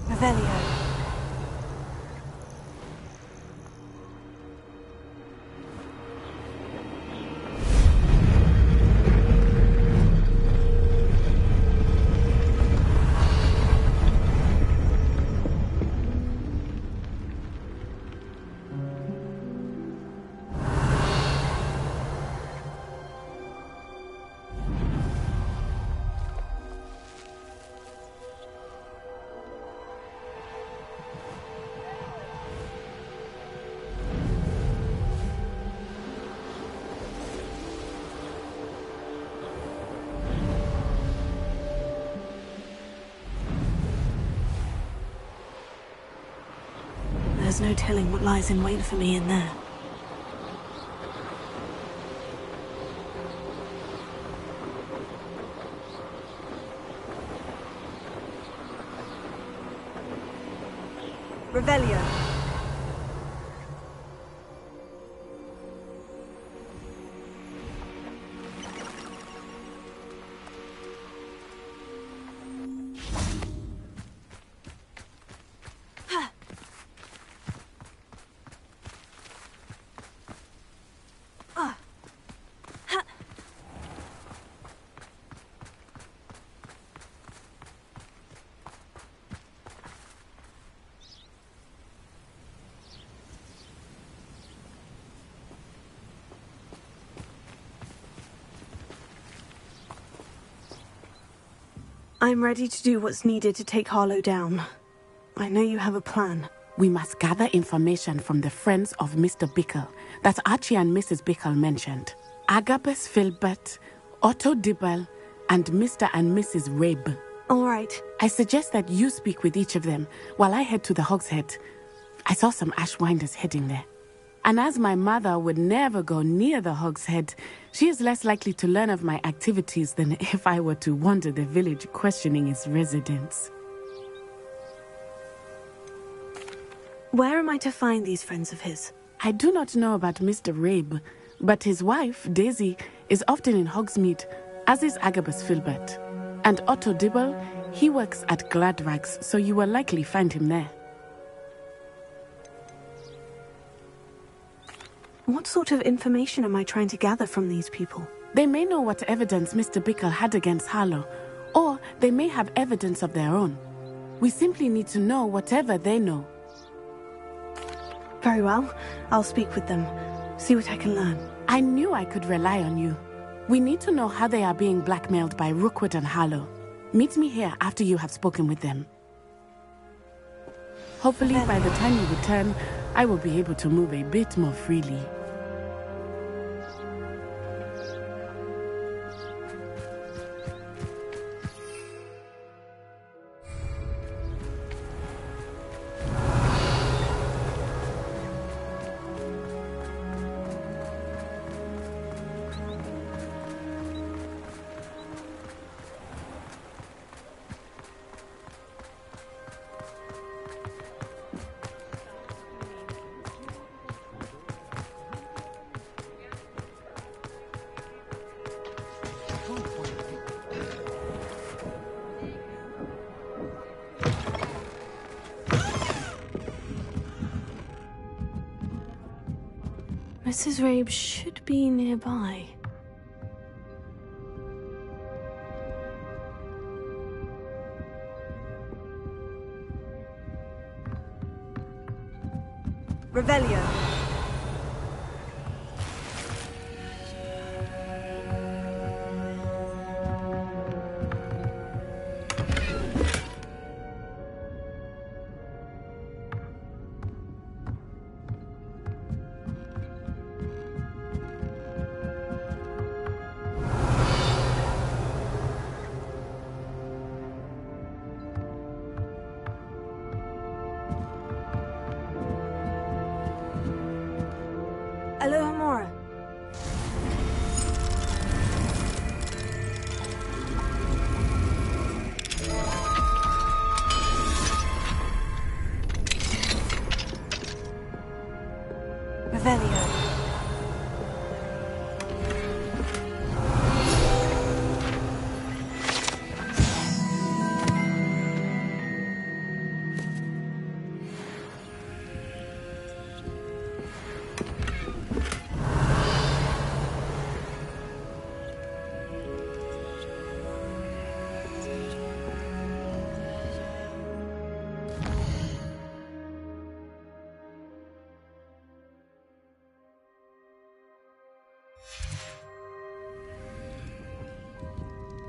Revelio. There's no telling what lies in wait for me in there. Revelio. I'm ready to do what's needed to take Harlow down. I know you have a plan. We must gather information from the friends of Mr. Bickle that Archie and Mrs. Bickle mentioned. Agabus Filbert, Otto Dibble, and Mr. and Mrs. Rabe. All right. I suggest that you speak with each of them while I head to the Hogshead. I saw some Ashwinders heading there. And as my mother would never go near the Hogshead, she is less likely to learn of my activities than if I were to wander the village questioning its residents. Where am I to find these friends of his? I do not know about Mr. Rabe, but his wife, Daisy, is often in Hogsmeade, as is Agabus Filbert. And Otto Dibble, he works at Gladrags, so you will likely find him there. What sort of information am I trying to gather from these people? They may know what evidence Mr. Bickle had against Harlow, or they may have evidence of their own. We simply need to know whatever they know. Very well. I'll speak with them, see what I can learn. I knew I could rely on you. We need to know how they are being blackmailed by Rookwood and Harlow. Meet me here after you have spoken with them. Hopefully, by the time you return, I will be able to move a bit more freely. Mrs. Rabe should be nearby. Revelio.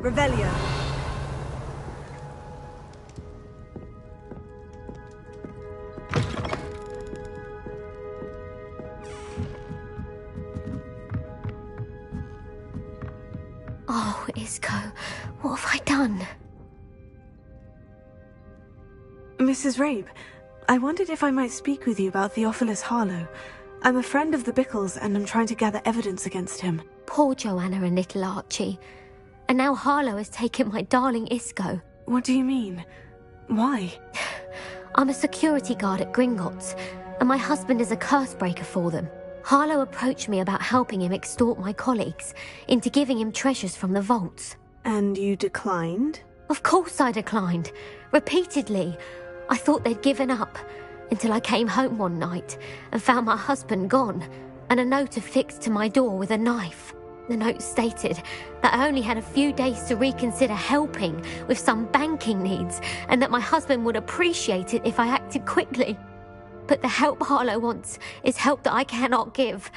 Revelio. Oh, Isco, what have I done? Mrs. Rabe, I wondered if I might speak with you about Theophilus Harlow. I'm a friend of the Bickles and I'm trying to gather evidence against him. Poor Joanna and little Archie. And now Harlow has taken my darling Isco. What do you mean? Why? I'm a security guard at Gringotts, and my husband is a curse breaker for them. Harlow approached me about helping him extort my colleagues into giving him treasures from the vaults. And you declined? Of course I declined. Repeatedly. I thought they'd given up, until I came home one night and found my husband gone, and a note affixed to my door with a knife. The note stated that I only had a few days to reconsider helping with some banking needs, and that my husband would appreciate it if I acted quickly. But the help Harlow wants is help that I cannot give,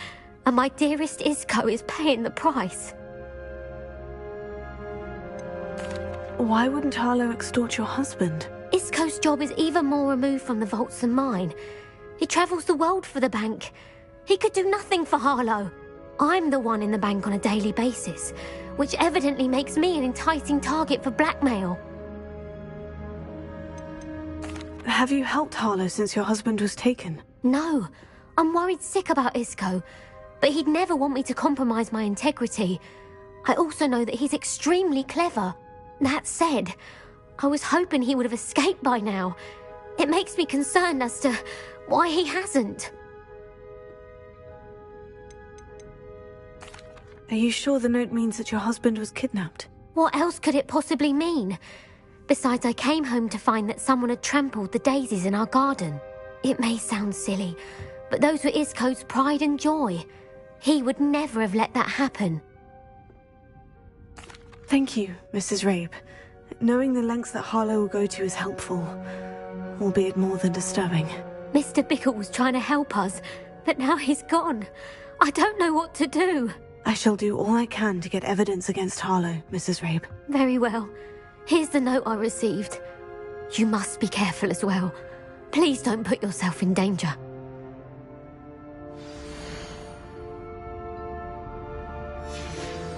and my dearest Isco is paying the price. Why wouldn't Harlow extort your husband? Isco's job is even more removed from the vaults than mine. He travels the world for the bank. He could do nothing for Harlow. I'm the one in the bank on a daily basis, which evidently makes me an enticing target for blackmail. Have you helped Harlow since your husband was taken? No, I'm worried sick about Isco, but he'd never want me to compromise my integrity. I also know that he's extremely clever. That said, I was hoping he would have escaped by now. It makes me concerned as to why he hasn't. Are you sure the note means that your husband was kidnapped? What else could it possibly mean? Besides, I came home to find that someone had trampled the daisies in our garden. It may sound silly, but those were Isco's pride and joy. He would never have let that happen. Thank you, Mrs. Rabe. Knowing the lengths that Harlow will go to is helpful, albeit more than disturbing. Mr. Bickle was trying to help us, but now he's gone. I don't know what to do. I shall do all I can to get evidence against Harlow, Mrs. Rabe. Very well. Here's the note I received. You must be careful as well. Please don't put yourself in danger.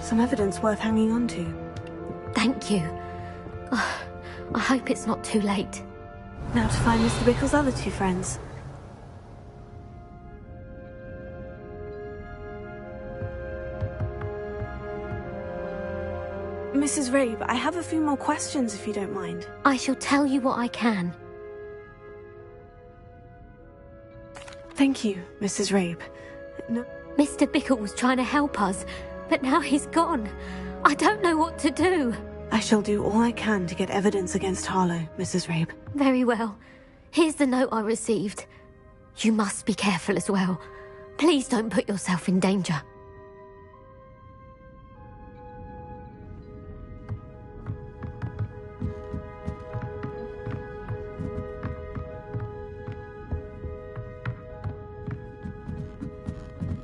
Some evidence worth hanging on to. Thank you. I hope it's not too late. Now to find Mr. Bickle's other two friends. Mrs. Rabe, I have a few more questions if you don't mind. I shall tell you what I can. Thank you, Mrs. Rabe. No. Mr. Bickle was trying to help us, but now he's gone. I don't know what to do. I shall do all I can to get evidence against Harlow, Mrs. Rabe. Very well. Here's the note I received. You must be careful as well. Please don't put yourself in danger.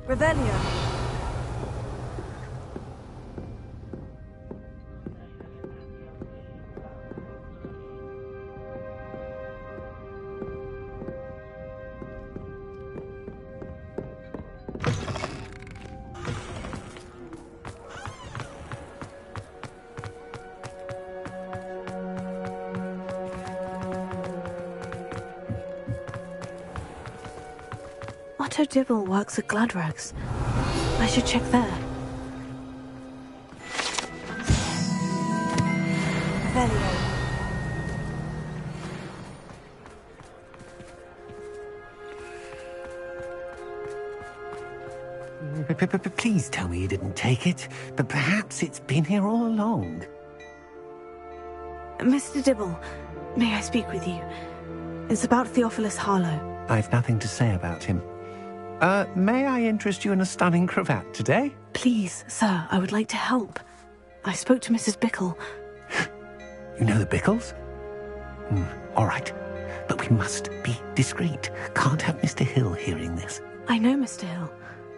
Revelio. Otto Dibble works at Gladrags. I should check there. Revelio. Please tell me you didn't take it, but perhaps it's been here all along. Mr. Dibble, may I speak with you? It's about Theophilus Harlow. I've nothing to say about him. May I interest you in a stunning cravat today? Please, sir, I would like to help. I spoke to Mrs. Bickle. You know the Bickles? All right. But we must be discreet. Can't have Mr. Hill hearing this. I know Mr. Hill.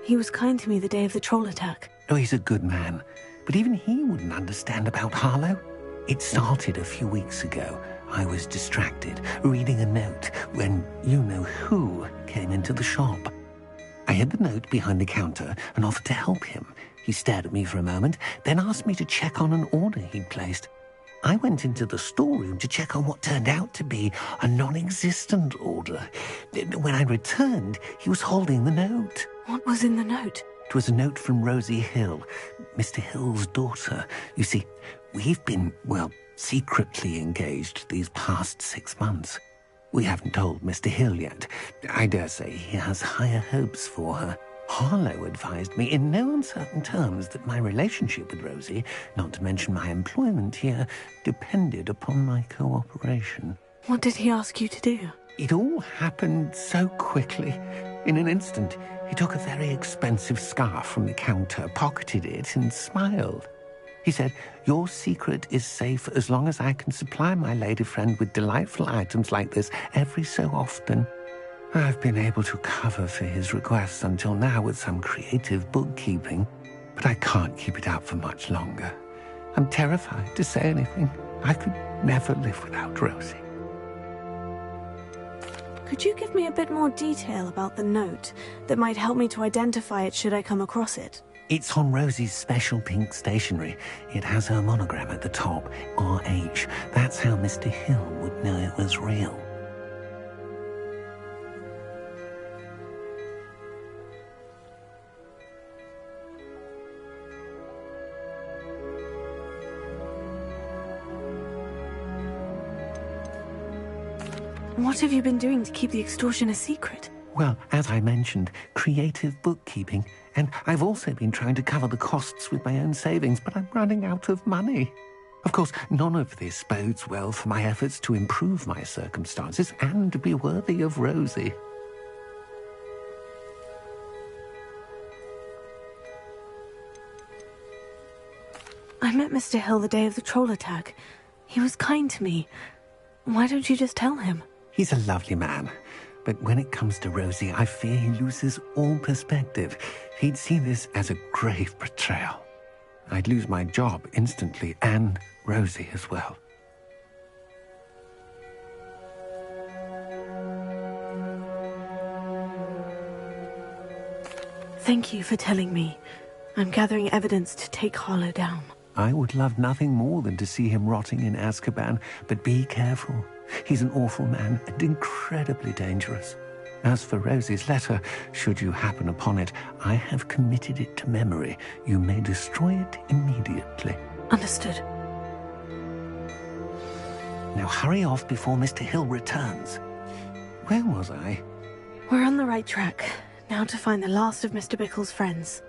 He was kind to me the day of the troll attack. Oh, he's a good man. but even he wouldn't understand about Harlow. It started a few weeks ago. I was distracted, reading a note, when you-know-who came into the shop. I hid the note behind the counter and offered to help him. He stared at me for a moment, then asked me to check on an order he'd placed. I went into the storeroom to check on what turned out to be a non-existent order. When I returned, he was holding the note. What was in the note? It was a note from Rosie Hill, Mr. Hill's daughter. You see, we've been, secretly engaged these past 6 months. We haven't told Mr. Hill yet. I dare say he has higher hopes for her. Harlow advised me in no uncertain terms that my relationship with Rosie, not to mention my employment here, depended upon my cooperation. What did he ask you to do? It all happened so quickly. In an instant, he took a very expensive scarf from the counter, pocketed it, and smiled. He said, "Your secret is safe as long as I can supply my lady friend with delightful items like this every so often." I've been able to cover for his requests until now with some creative bookkeeping, but I can't keep it up for much longer. I'm terrified to say anything. I could never live without Rosie. Could you give me a bit more detail about the note that might help me to identify it should I come across it? It's on Rosie's special pink stationery. It has her monogram at the top, RH. That's how Mr. Hill would know it was real. What have you been doing to keep the extortion a secret? Well, as I mentioned, creative bookkeeping. And I've also been trying to cover the costs with my own savings, but I'm running out of money. Of course, none of this bodes well for my efforts to improve my circumstances and to be worthy of Rosie. I met Mr. Hill the day of the troll attack. He was kind to me. Why don't you just tell him? He's a lovely man. But when it comes to Rosie, I fear he loses all perspective. He'd see this as a grave betrayal. I'd lose my job instantly, and Rosie as well. Thank you for telling me. I'm gathering evidence to take Harlow down. I would love nothing more than to see him rotting in Azkaban, but be careful. He's an awful man and incredibly dangerous. As for Rosie's letter, should you happen upon it, I have committed it to memory. You may destroy it immediately. Understood. Now hurry off before Mr. Hill returns. Where was I? We're on the right track. Now to find the last of Mr. Bickle's friends.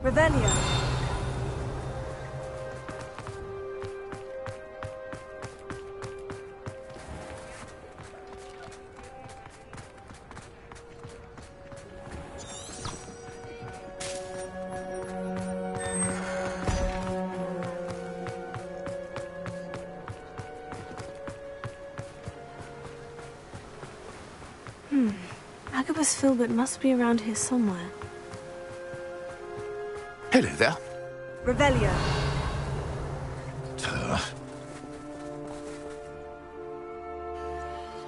Revelio. Agabus Filbert must be around here somewhere. Hello there. Revelio.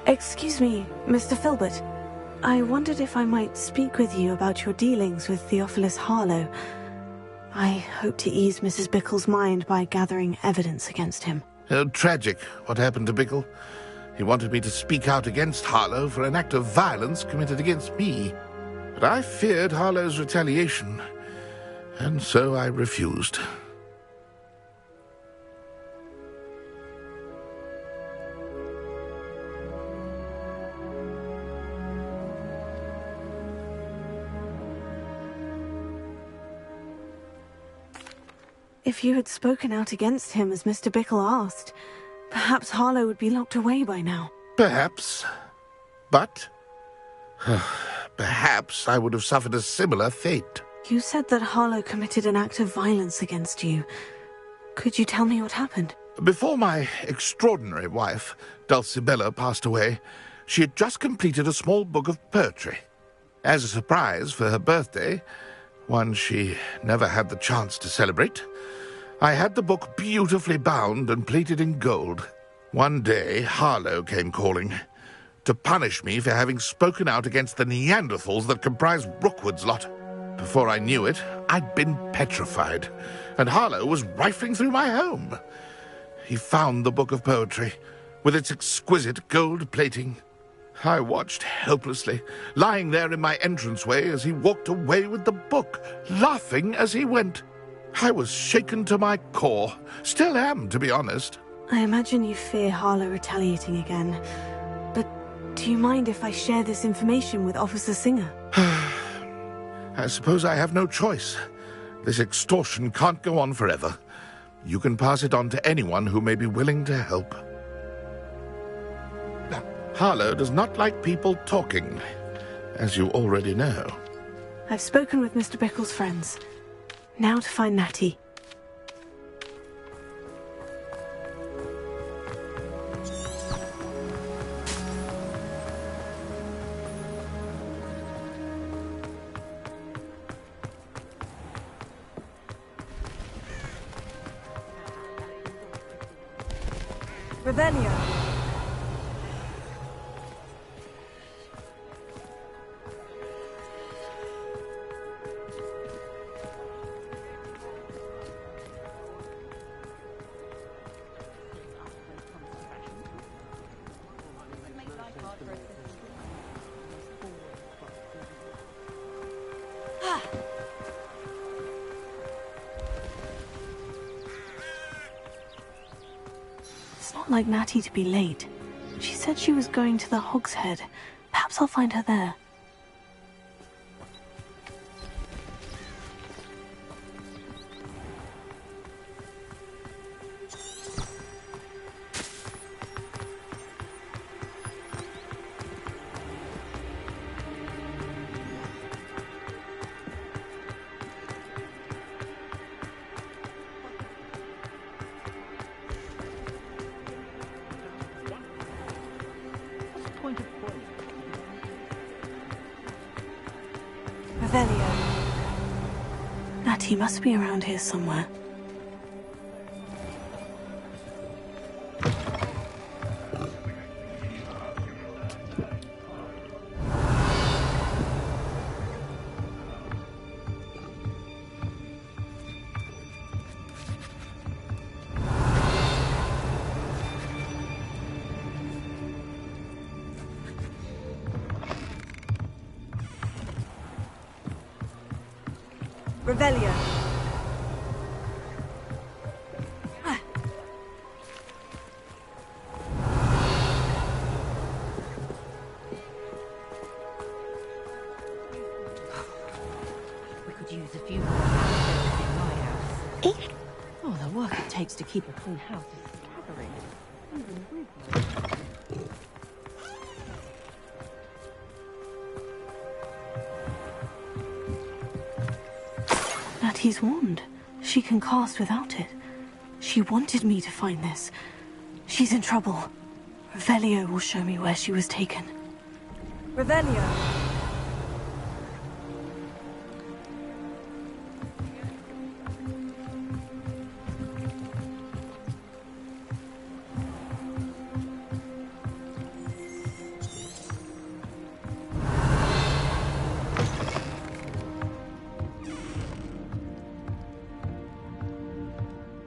Excuse me, Mr. Filbert. I wondered if I might speak with you about your dealings with Theophilus Harlow. I hope to ease Mrs. Bickle's mind by gathering evidence against him. Tragic, what happened to Bickle. He wanted me to speak out against Harlow for an act of violence committed against me. But I feared Harlow's retaliation, and so I refused. If you had spoken out against him as Mr. Bickle asked, perhaps Harlow would be locked away by now. Perhaps. But perhaps I would have suffered a similar fate. You said that Harlow committed an act of violence against you. Could you tell me what happened? Before my extraordinary wife, Dulcibella, passed away, she had just completed a small book of poetry. As a surprise for her birthday, one she never had the chance to celebrate, I had the book beautifully bound and plated in gold. One day, Harlow came calling to punish me for having spoken out against the Neanderthals that comprise Rookwood's lot. Before I knew it, I'd been petrified, and Harlow was rifling through my home. He found the book of poetry, with its exquisite gold plating. I watched helplessly, lying there in my entranceway as he walked away with the book, laughing as he went. I was shaken to my core. Still am, to be honest. I imagine you fear Harlow retaliating again. But do you mind if I share this information with Officer Singer? I suppose I have no choice. This extortion can't go on forever. You can pass it on to anyone who may be willing to help. Harlow does not like people talking, as you already know. I've spoken with Mr. Bickle's friends. Now to find Natty. Revelio. It's not like Natty to be late. She said she was going to the Hog's Head. Perhaps I'll find her there. Revelio. Natty must be around here somewhere. Revelio. We could use a few more hands in my house. Oh, the work it takes to keep a clean house is staggering. Even with Natty's wand. She can cast without it. She wanted me to find this. She's in trouble. Revelio will show me where she was taken. Revelio.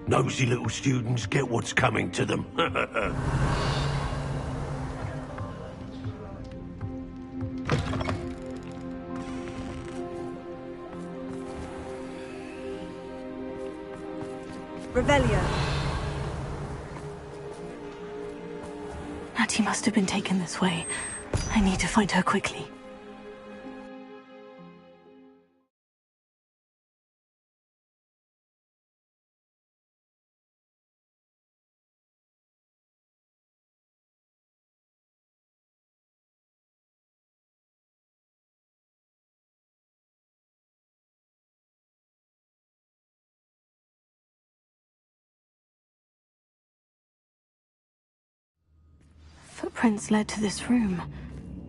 Nosy little students get what's coming to them. Revelio. Natty must have been taken this way. I need to find her quickly. Footprints led to this room.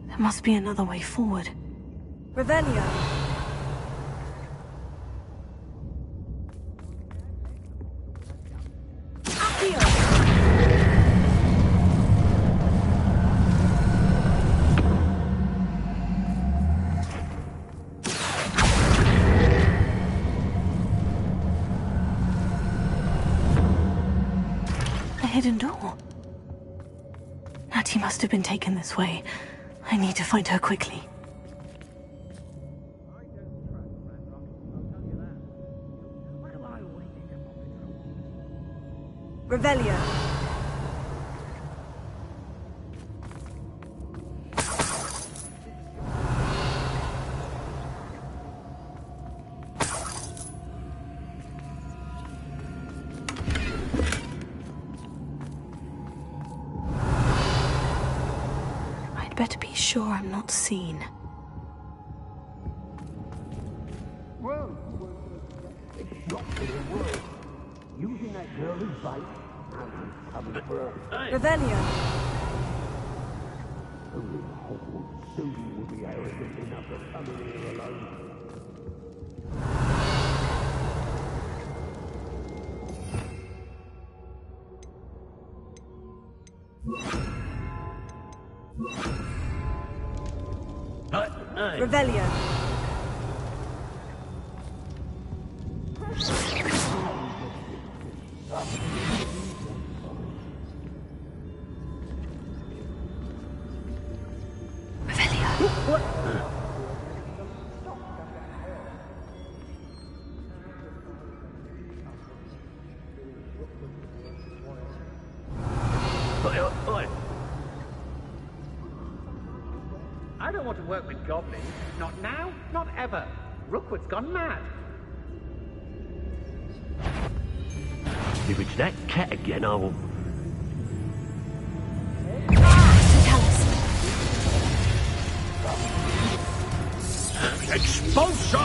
There must be another way forward. Revelio. A hidden door. Natty must have been taken this way. I need to find her quickly. Revelio. Better be sure I'm not seen. Using that girl who bites, coming for her. Revelio. Only Hogwarts soon will be arrogant enough to come in here alone. Revelio. I don't want to work with goblins. Not now, not ever. Rookwood's gone mad. If it's that cat again, I'll... Expulsion!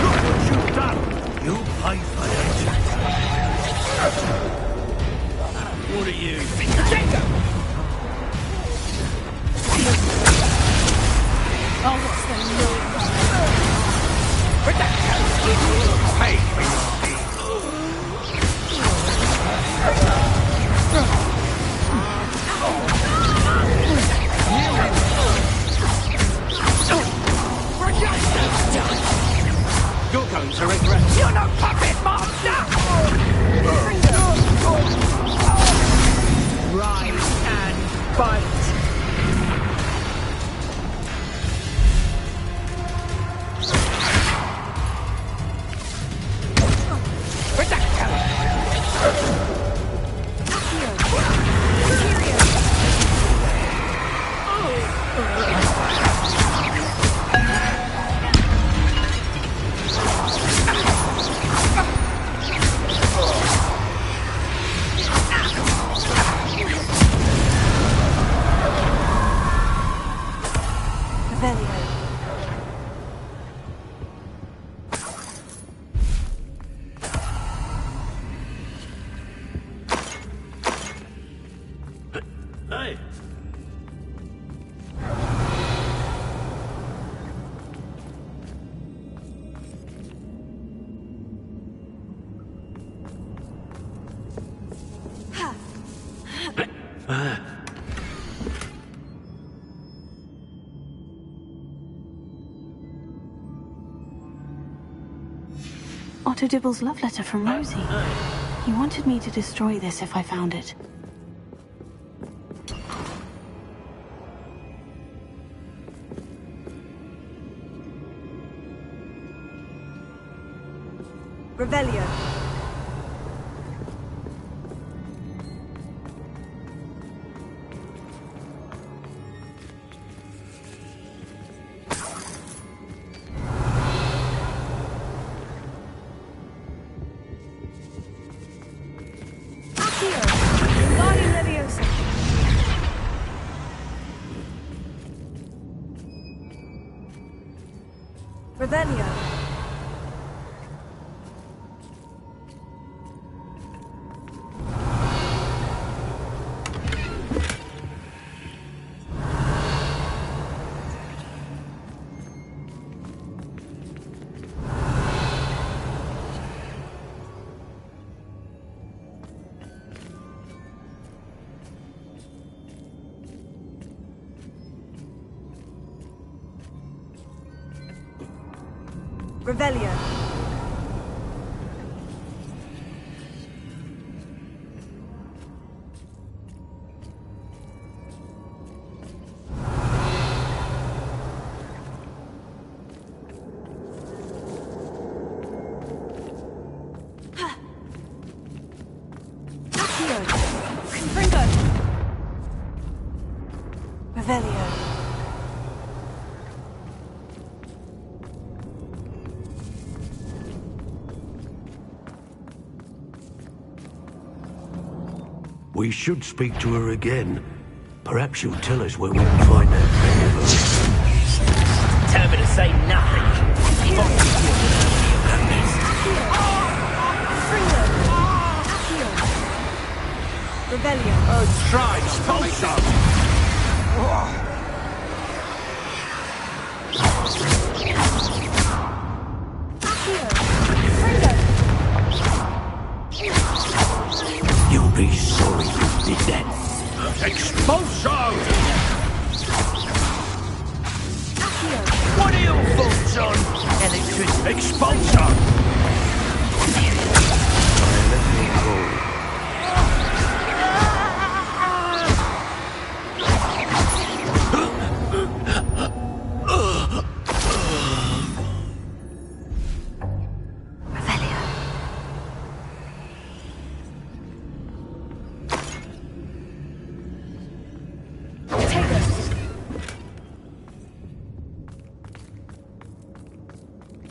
Look what you've done! You pay for that! What are you? Oh, what's the name? Hey! You're going to regret. You're no puppet master! Rise and bite. Hey! Otto Dibble's love letter from Rosie. He wanted me to destroy this if I found it. Revelio. Revelio. Revelio. Revelio. We should speak to her again. Perhaps she'll tell us where we can find that valuable. Tell me to say nothing. Revelio. Oh, try, expulsion! You'll be sorry you did that. Expulsion! What are your thoughts on electricity? Expulsion! Let me go.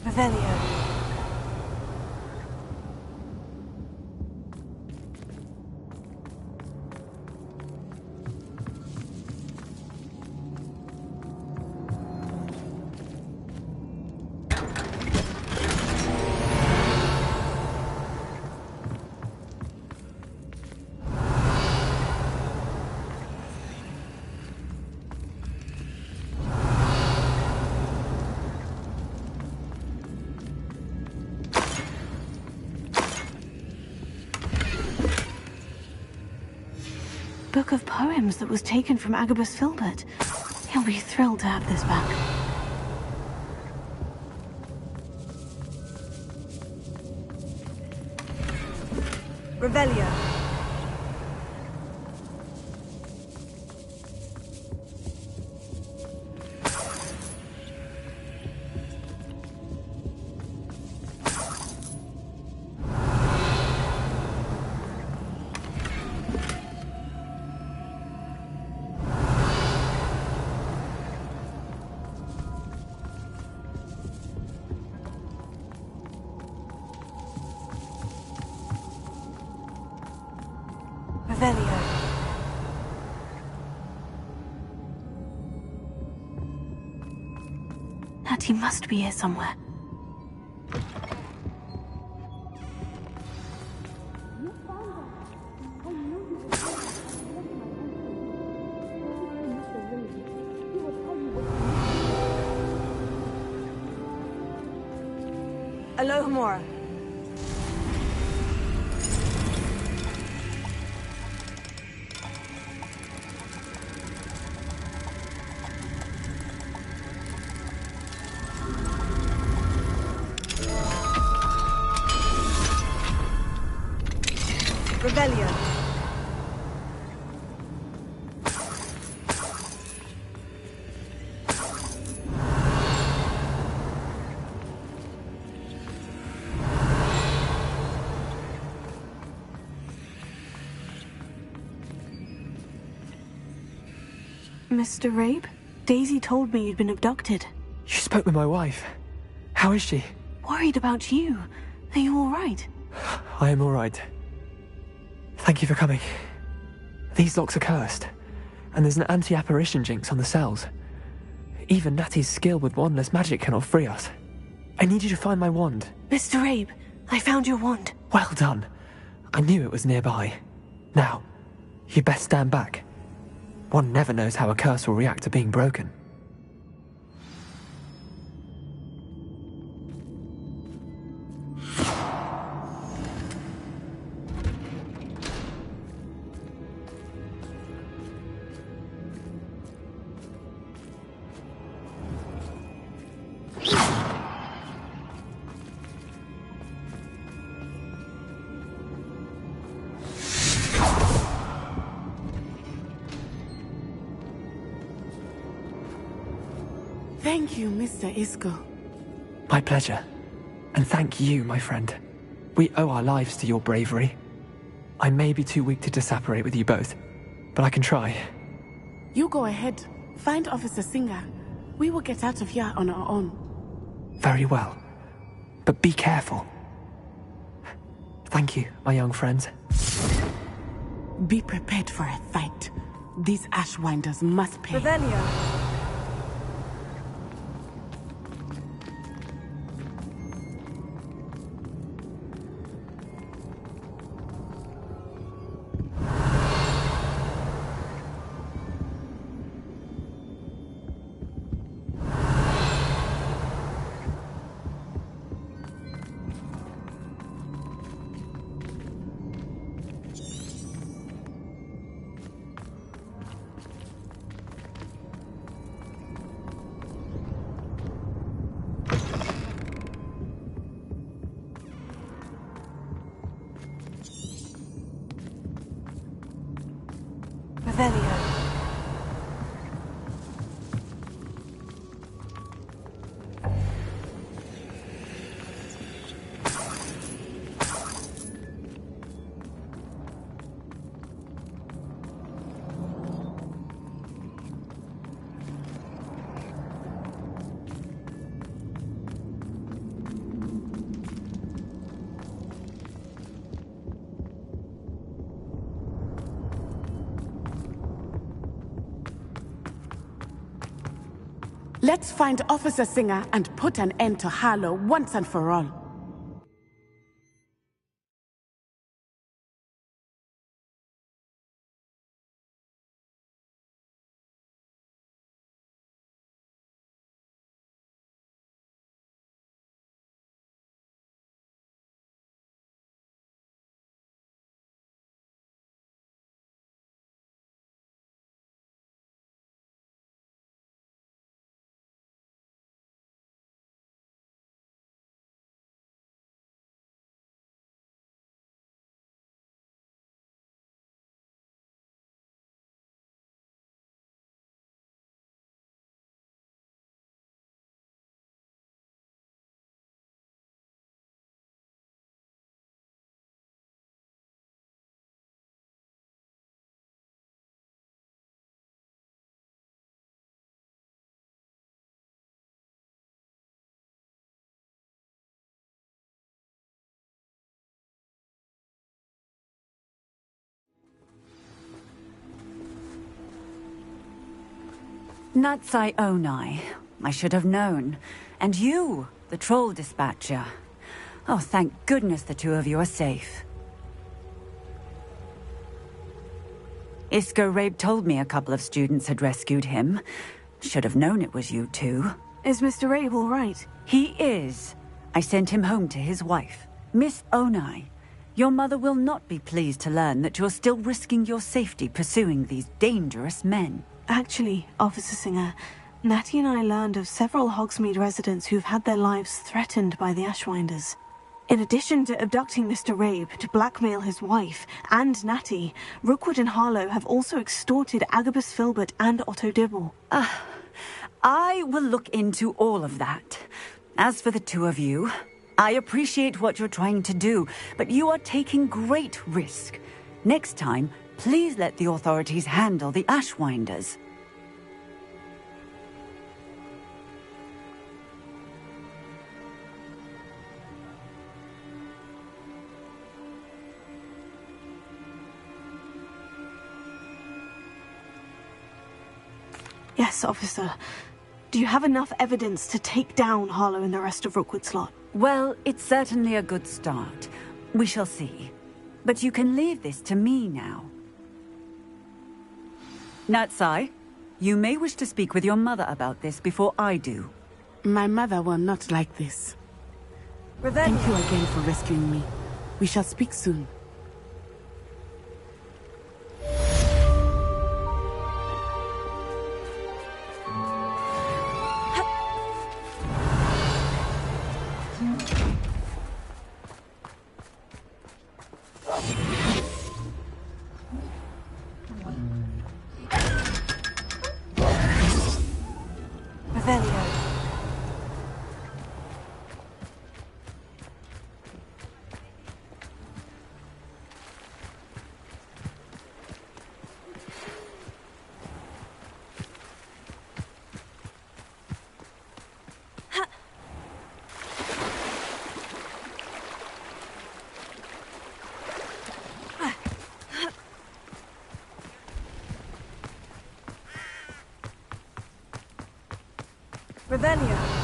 Revelio. Book of poems that was taken from Agabus Filbert. He'll be thrilled to have this back. Revelio. Revelio. Natty must be here somewhere. Alohomora. Revelio. Mr. Rabe, Daisy told me you'd been abducted. You spoke with my wife. How is she? Worried about you. Are you all right? I am all right. Thank you for coming. These locks are cursed, and there's an anti-apparition jinx on the cells. Even Natty's skill with wandless magic cannot free us. I need you to find my wand. Mr. Rabe, I found your wand. Well done. I knew it was nearby. Now, you best stand back. One never knows how a curse will react to being broken. Thank you, Mr. Isco. My pleasure. And thank you, my friend. We owe our lives to your bravery. I may be too weak to disapparate with you both, but I can try. You go ahead. Find Officer Singer. We will get out of here on our own. Very well. But be careful. Thank you, my young friends. Be prepared for a fight. These Ashwinders must pay. Revelio. Let's find Officer Singer and put an end to Harlow once and for all. Natsai Onai. I should have known. And you, the troll dispatcher. Oh, thank goodness the two of you are safe. Isco Rabe told me a couple of students had rescued him. Should have known it was you two. Is Mr. Rabe all right? He is. I sent him home to his wife, Miss Onai. Your mother will not be pleased to learn that you're still risking your safety pursuing these dangerous men. Actually, Officer Singer, Natty and I learned of several Hogsmeade residents who've had their lives threatened by the Ashwinders. In addition to abducting Mr. Rabe to blackmail his wife and Natty, Rookwood and Harlow have also extorted Agabus Filbert and Otto Dibble. I will look into all of that. As for the two of you, I appreciate what you're trying to do, but you are taking great risk. Next time, please let the authorities handle the Ashwinders. Yes, officer. Do you have enough evidence to take down Harlow and the rest of Rookwood's lot? Well, it's certainly a good start. We shall see. But you can leave this to me now. Natsai, you may wish to speak with your mother about this before I do. My mother will not like this. Revenge. Thank you again for rescuing me. We shall speak soon. Revelio.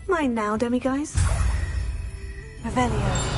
Mine now, demiguise. Revelio.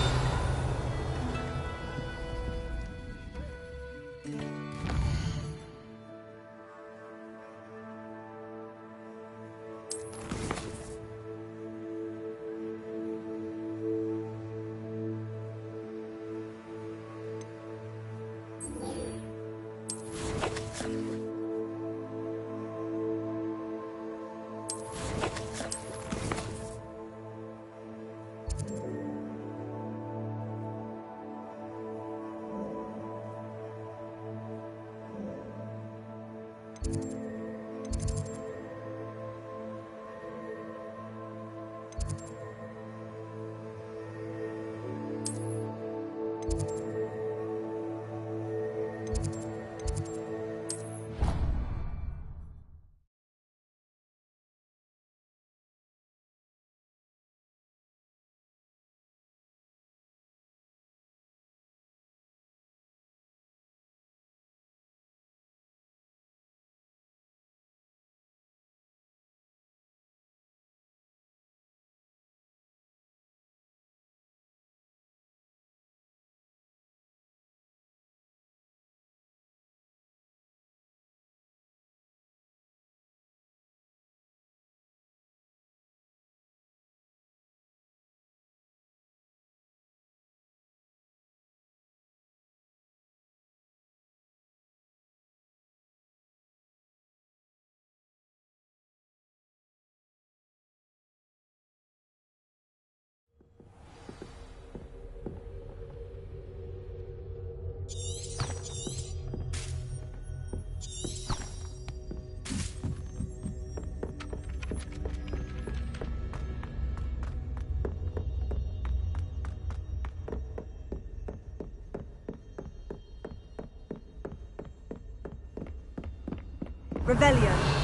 Revelio.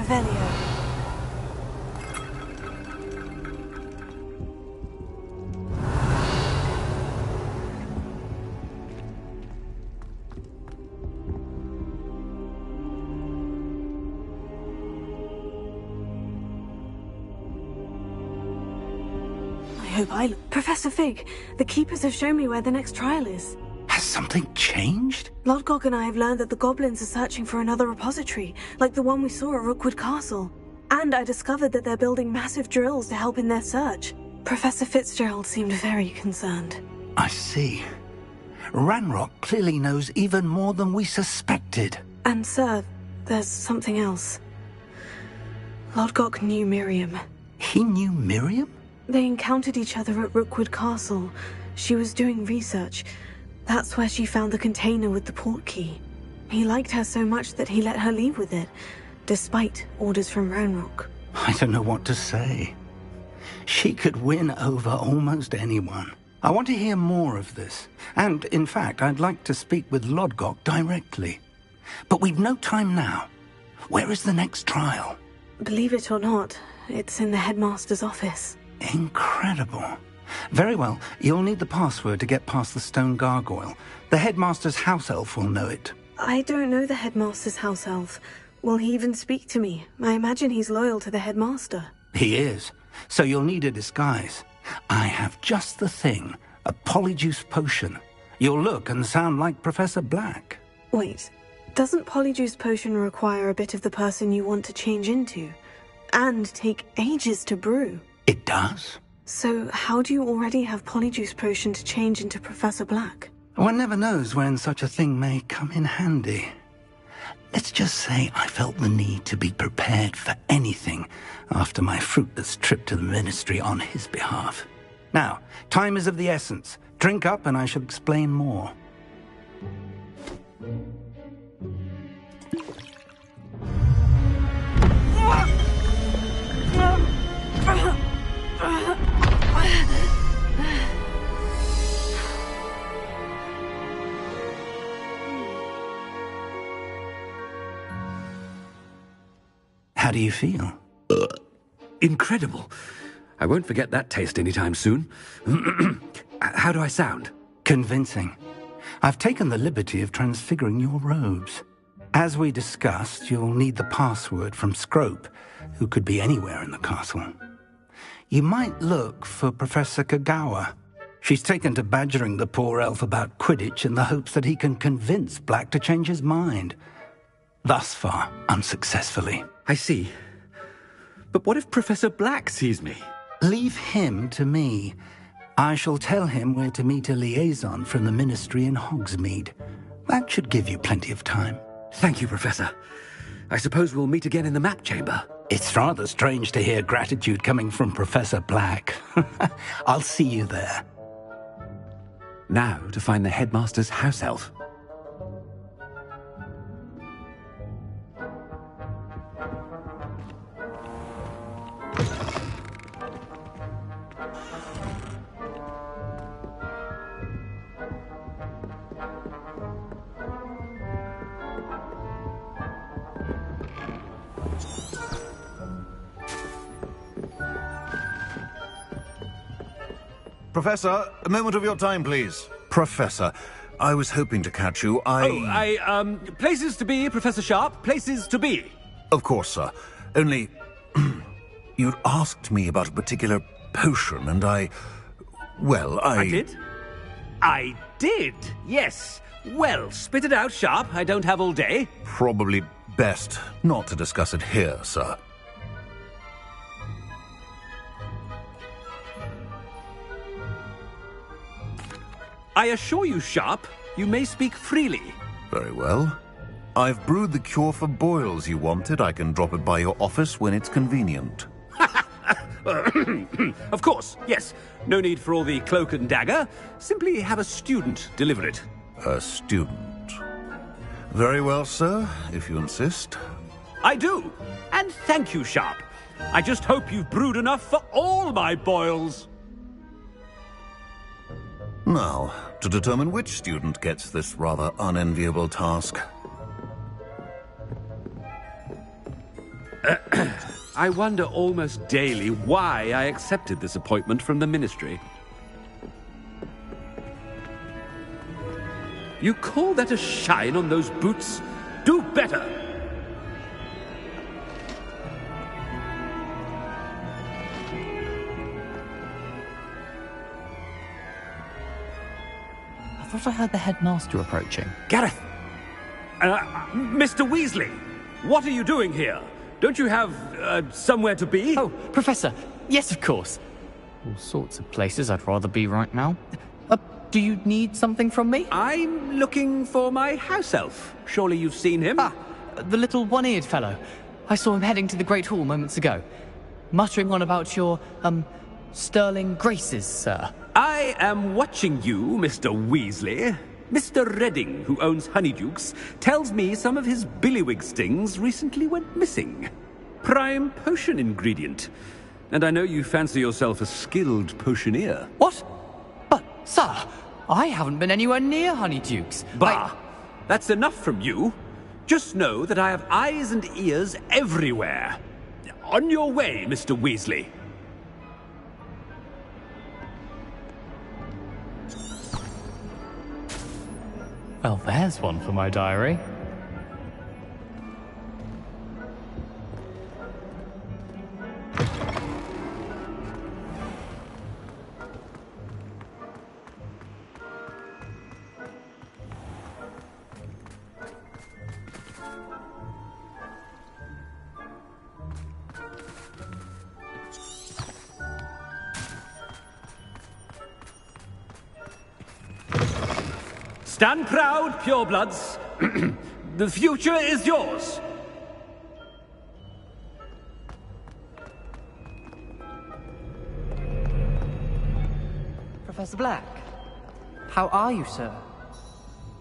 Revelio. Professor Fig, the Keepers have shown me where the next trial is. Has something changed? Lodgok and I have learned that the goblins are searching for another repository, like the one we saw at Rookwood Castle. And I discovered that they're building massive drills to help in their search. Professor Fitzgerald seemed very concerned. I see. Ranrock clearly knows even more than we suspected. And sir, there's something else. Lodgok knew Miriam. He knew Miriam? They encountered each other at Rookwood Castle. She was doing research. That's where she found the container with the port key. He liked her so much that he let her leave with it, despite orders from Ranrock. I don't know what to say. She could win over almost anyone. I want to hear more of this. And, in fact, I'd like to speak with Lodgok directly. But we've no time now. Where is the next trial? Believe it or not, it's in the headmaster's office. Incredible. Very well, you'll need the password to get past the stone gargoyle. The headmaster's house elf will know it. I don't know the headmaster's house elf. Will he even speak to me? I imagine he's loyal to the headmaster. He is. So you'll need a disguise. I have just the thing. A polyjuice potion. You'll look and sound like Professor Black. Wait, doesn't polyjuice potion require a bit of the person you want to change into? And take ages to brew? It does. So how do you already have polyjuice potion to change into Professor Black? One never knows when such a thing may come in handy. Let's just say I felt the need to be prepared for anything after my fruitless trip to the ministry on his behalf. Now, time is of the essence. Drink up and I shall explain more. How do you feel? Incredible. I won't forget that taste anytime soon. How do I sound? Convincing. I've taken the liberty of transfiguring your robes. As we discussed, you'll need the password from Scrope, who could be anywhere in the castle. You might look for Professor Kagawa. She's taken to badgering the poor elf about Quidditch in the hopes that he can convince Black to change his mind. Thus far, unsuccessfully. I see. But what if Professor Black sees me? Leave him to me. I shall tell him where to meet a liaison from the ministry in Hogsmeade. That should give you plenty of time. Thank you, Professor. I suppose we'll meet again in the map chamber. It's rather strange to hear gratitude coming from Professor Black. I'll see you there. Now to find the headmaster's house elf. Professor, a moment of your time, please. Professor, I was hoping to catch you. Places to be, Professor Sharp. Places to be. Of course, sir. Only, you'd asked me about a particular potion, and I did? I did, yes. Well, spit it out, Sharp. I don't have all day. Probably best not to discuss it here, sir. I assure you, Sharp, you may speak freely. Very well. I've brewed the cure for boils you wanted. I can drop it by your office when it's convenient. Of course, yes. No need for all the cloak and dagger. Simply have a student deliver it. A student. Very well, sir, if you insist. I do. And thank you, Sharp. I just hope you've brewed enough for all my boils. Now, to determine which student gets this rather unenviable task. I wonder almost daily why I accepted this appointment from the Ministry. You call that a shine on those boots? Do better! I thought I heard the headmaster approaching. Gareth! Mr. Weasley! What are you doing here? Don't you have, somewhere to be? Oh, Professor! Yes, of course. All sorts of places I'd rather be right now. Do you need something from me? I'm looking for my house elf. Surely you've seen him? Ah, the little one-eared fellow. I saw him heading to the Great Hall moments ago. Muttering on about your, sterling graces, sir. I am watching you, Mr. Weasley. Mr. Redding, who owns Honeydukes, tells me some of his billywig stings recently went missing. Prime potion ingredient. And I know you fancy yourself a skilled potioneer. What? But, sir, I haven't been anywhere near Honeydukes. Bah! That's enough from you. Just know that I have eyes and ears everywhere. On your way, Mr. Weasley. Well, there's one for my diary. Stand proud, purebloods. The future is yours. Professor Black, how are you, sir?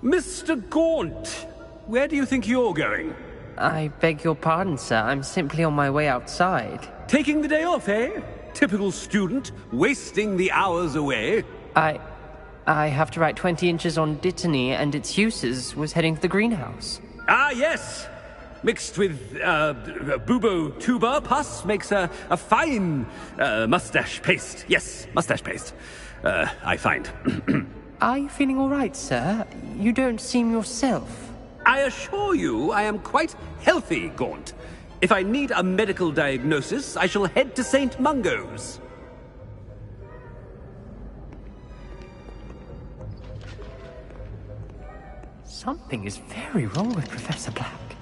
Mr. Gaunt, where do you think you're going? I beg your pardon, sir. I'm simply on my way outside. Taking the day off, eh? Typical student, wasting the hours away. I have to write 20 inches on Dittany and its uses. Was heading to the greenhouse. Ah, yes! Mixed with, bubo tuber pus makes a fine, mustache paste. Yes, mustache paste. I find. Are you feeling all right, sir? You don't seem yourself. I assure you I am quite healthy, Gaunt. If I need a medical diagnosis, I shall head to St. Mungo's. Something is very wrong with Professor Black.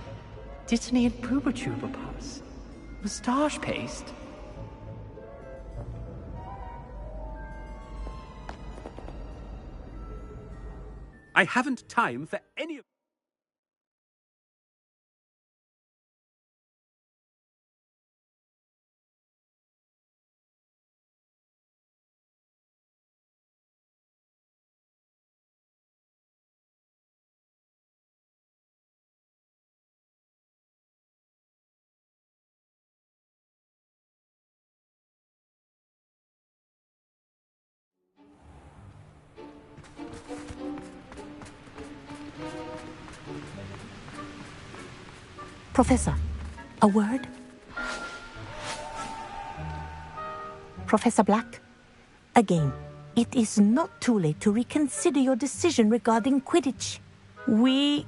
Dittany and Pubertuber pus. Moustache paste. I haven't time for any of... Professor, a word? Professor Black, again, it is not too late to reconsider your decision regarding Quidditch. We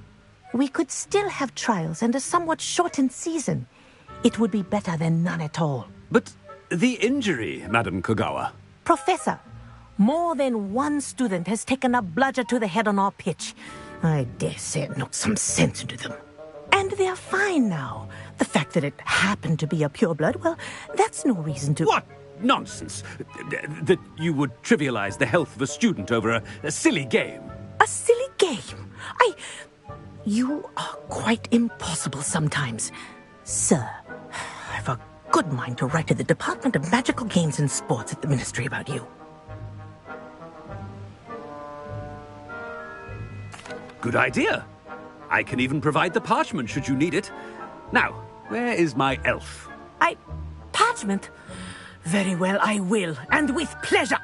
could still have trials and a somewhat shortened season. It would be better than none at all. But the injury, Madam Kogawa. Professor, more than one student has taken a bludger to the head on our pitch. I dare say it knocked some sense into them. And they're fine now. The fact that it happened to be a pureblood, well, that's no reason to... What nonsense! That you would trivialize the health of a student over a silly game. A silly game? You are quite impossible sometimes. Sir, I've a good mind to write to the Department of Magical Games and Sports at the Ministry about you. Good idea. I can even provide the parchment should you need it. Now, where is my elf? Parchment? Very well, I will, and with pleasure.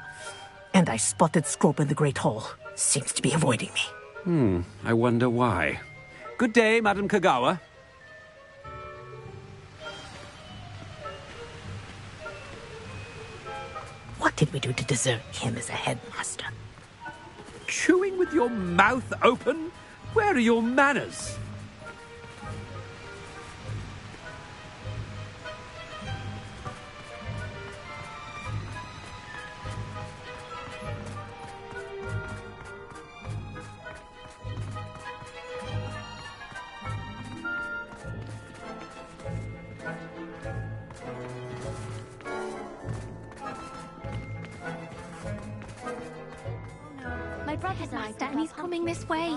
And I spotted Scrope in the Great Hall. Seems to be avoiding me. I wonder why. Good day, Madam Kogawa. did we do to deserve him as a headmaster? Chewing with your mouth open? Where are your manners? My brother's Master, and he's coming this way.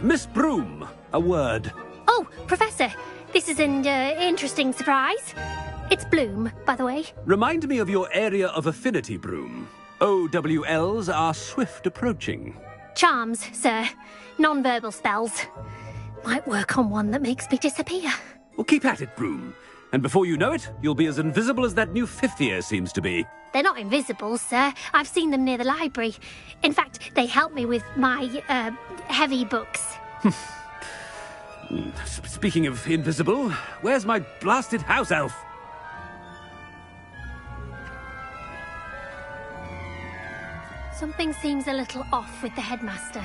Miss Broom, a word. Oh, Professor, this is an interesting surprise. It's Bloom, by the way. Remind me of your area of affinity, Broom. OWLs are swift approaching. Charms, sir. Non-verbal spells. Might work on one that makes me disappear. Well, keep at it, Broom. And before you know it, you'll be as invisible as that new fifth year seems to be. They're not invisible, sir. I've seen them near the library. In fact, they help me with my, heavy books. Speaking of invisible, where's my blasted house elf? Something seems a little off with the headmaster.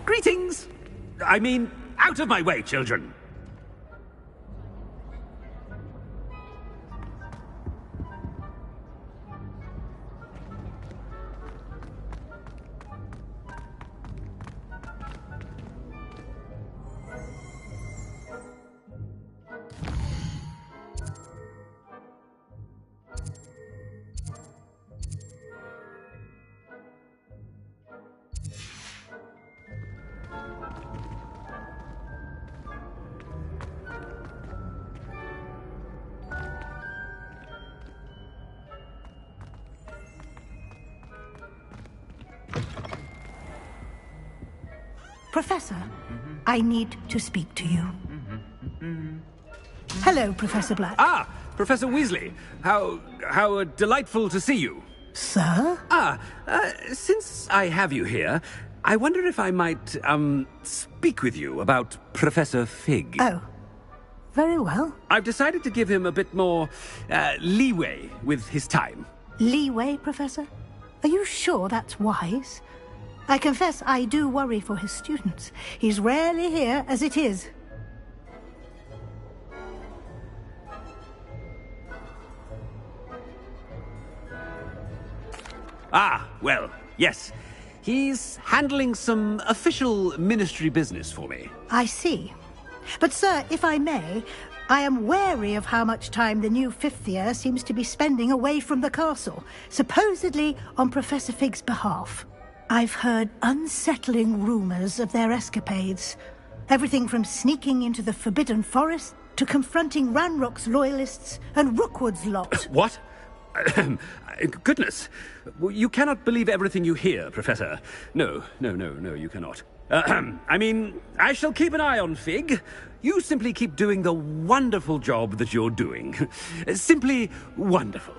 Greetings! I mean, out of my way, children! Professor, I need to speak to you. Hello, Professor Black. Ah, Professor Weasley. How delightful to see you. Sir? Since I have you here, I wonder if I might, speak with you about Professor Fig. Oh, very well. I've decided to give him a bit more, leeway with his time. Leeway, Professor? Are you sure that's wise? I confess I do worry for his students. He's rarely here as it is. Ah, well, yes. He's handling some official ministry business for me. I see. But, sir, if I may, I am wary of how much time the new fifth year seems to be spending away from the castle, supposedly on Professor Fig's behalf. I've heard unsettling rumours of their escapades. Everything from sneaking into the Forbidden Forest to confronting Ranrock's loyalists and Rookwood's lot. What? Goodness. You cannot believe everything you hear, Professor. No, you cannot. I mean, I shall keep an eye on Fig. You simply keep doing the wonderful job that you're doing. Simply wonderful.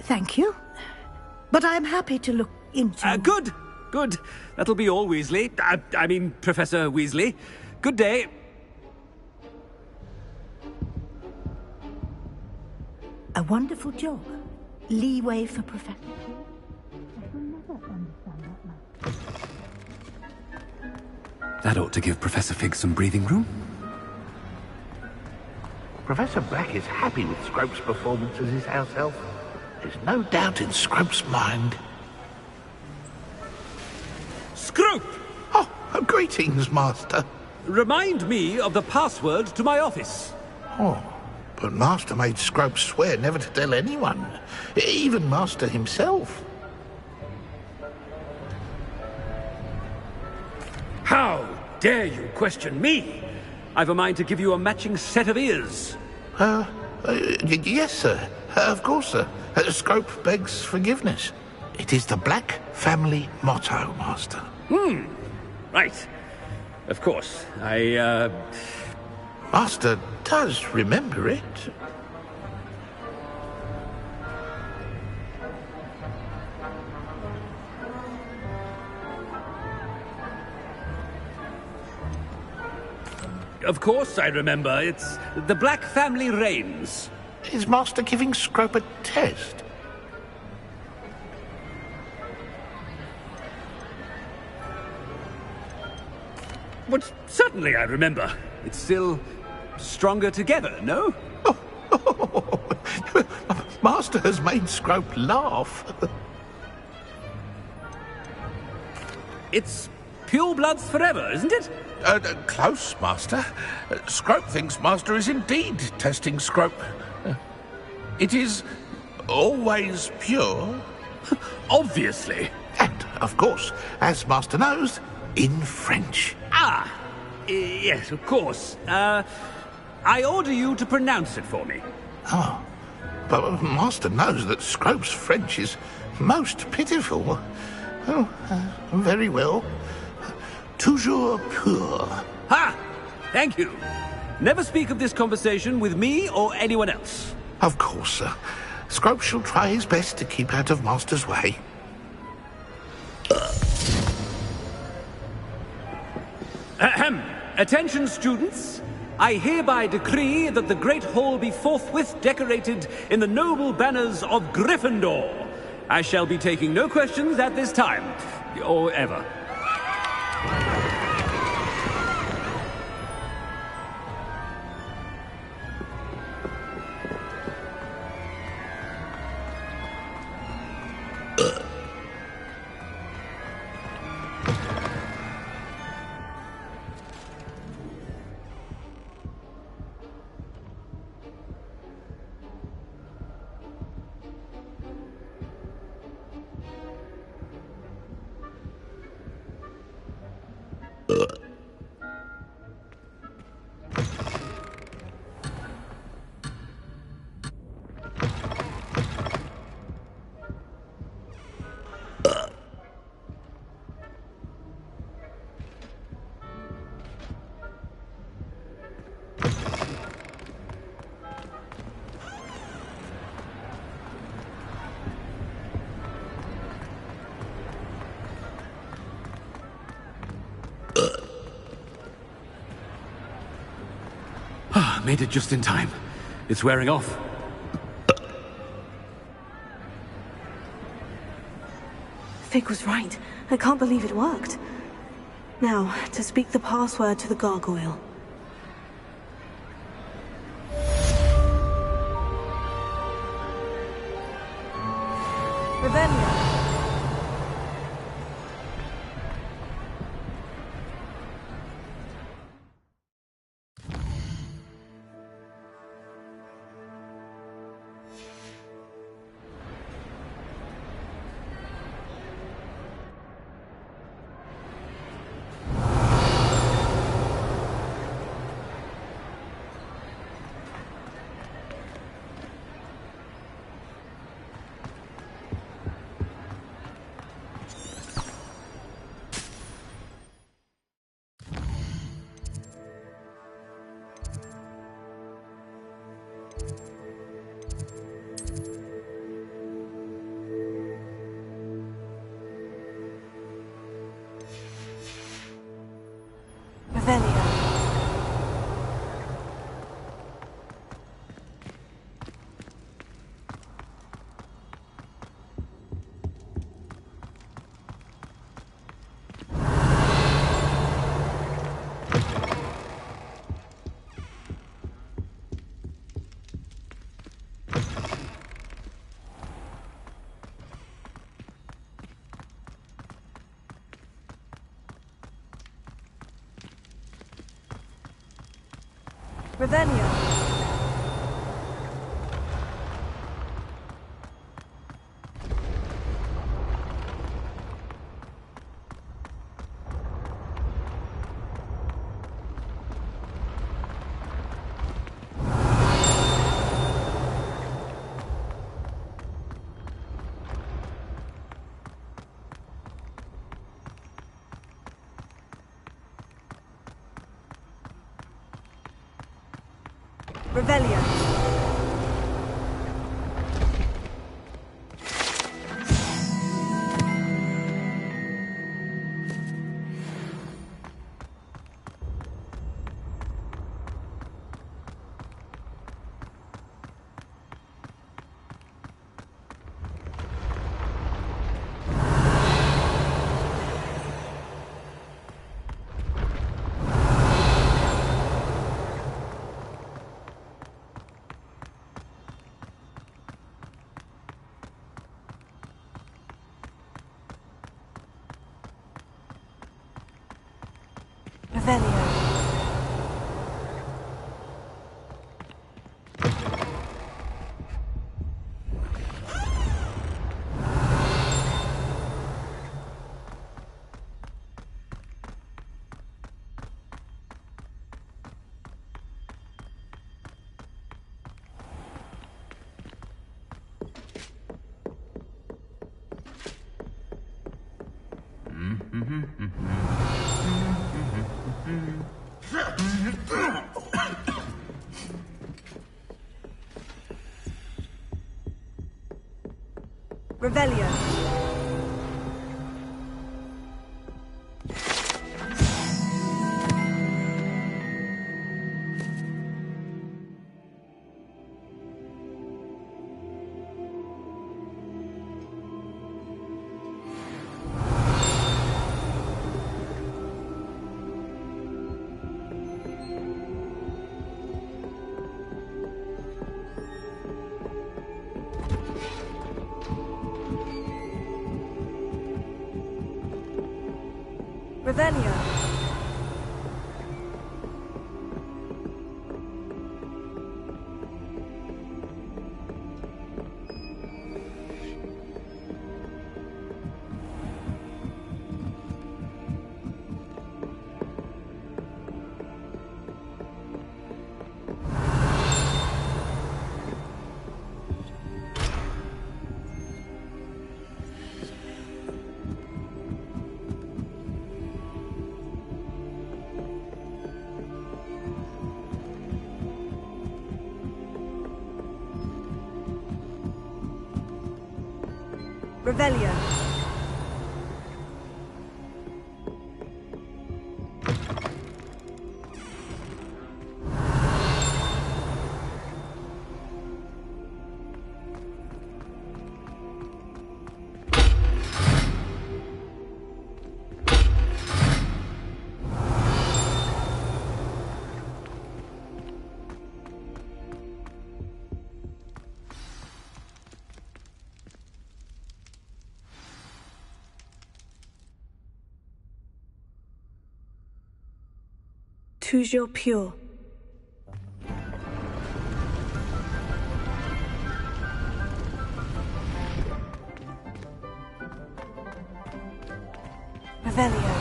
Thank you. But I'm happy to look into... Good. That'll be all, Weasley. I mean, Professor Weasley. Good day. A wonderful job. Leeway for Professor. That ought to give Professor Fig some breathing room. Professor Black is happy with Scrope's performance as his house elf. There's no doubt in Scrope's mind. Scrope! Oh, greetings, Master. Remind me of the password to my office. Oh, but Master made Scrope swear never to tell anyone, even Master himself. How dare you question me? I've a mind to give you a matching set of ears. Yes, sir. Of course, sir. Scrope begs forgiveness. It is the Black family motto, Master. Right. Of course. Master does remember it. Of course I remember. It's the Black family reigns. Is Master giving Scrope a test? But certainly I remember. It's still stronger together, no? Master has made Scrope laugh. It's pure bloods forever, isn't it? Close, Master. Scrope thinks Master is indeed testing Scrope. It is always pure. Obviously. And, of course, as Master knows, in French. Ah! Yes, of course. I order you to pronounce it for me. Oh, but Master knows that Scrope's French is most pitiful. Oh, very well. Toujours pur. Ha! Thank you. Never speak of this conversation with me or anyone else. Of course, sir. Scrope shall try his best to keep out of Master's way. Ahem. Attention, students. I hereby decree that the Great Hall be forthwith decorated in the noble banners of Gryffindor. I shall be taking no questions at this time, or ever. Made it just in time. It's wearing off. Fig was right. I can't believe it worked. Now, to speak the password to the gargoyle. Revelio. Revelio. Revelio. Revelio. Revelio. Revelio. Revelio. Toujours pure. Revelio.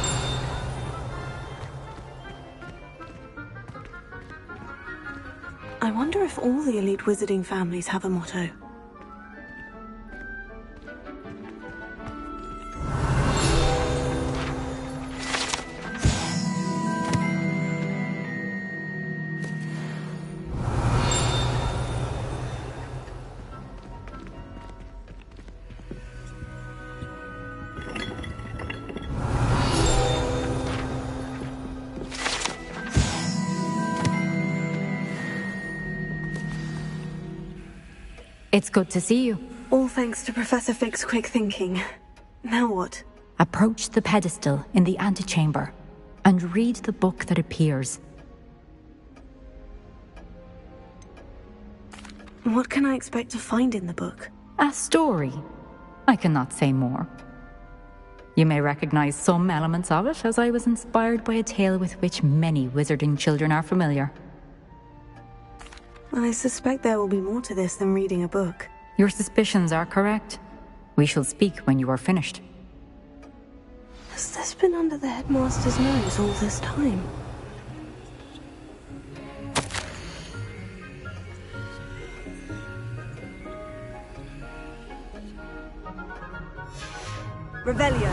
I wonder if all the elite wizarding families have a motto. It's good to see you. All thanks to Professor Fig's quick thinking. Now what? Approach the pedestal in the antechamber and read the book that appears. What can I expect to find in the book? A story. I cannot say more. You may recognize some elements of it, as I was inspired by a tale with which many wizarding children are familiar. I suspect there will be more to this than reading a book. Your suspicions are correct. We shall speak when you are finished. Has this been under the headmaster's nose all this time? Revelio.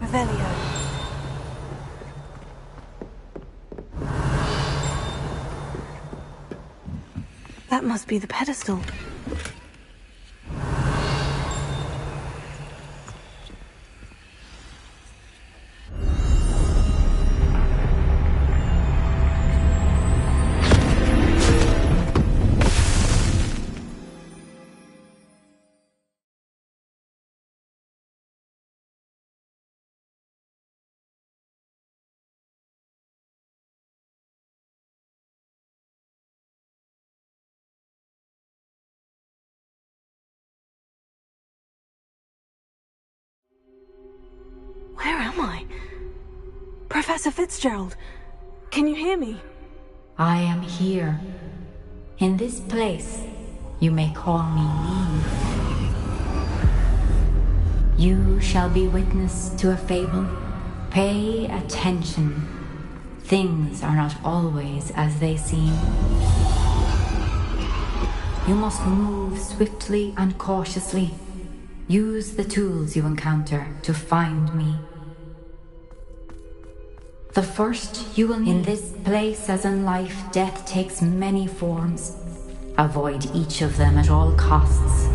Revelio. That must be the pedestal. Where am I? Professor Fitzgerald, can you hear me? I am here. In this place, you may call me Lee. You shall be witness to a fable. Pay attention. Things are not always as they seem. You must move swiftly and cautiously. Use the tools you encounter to find me. The first you will need. In this place, as in life, death takes many forms. Avoid each of them at all costs.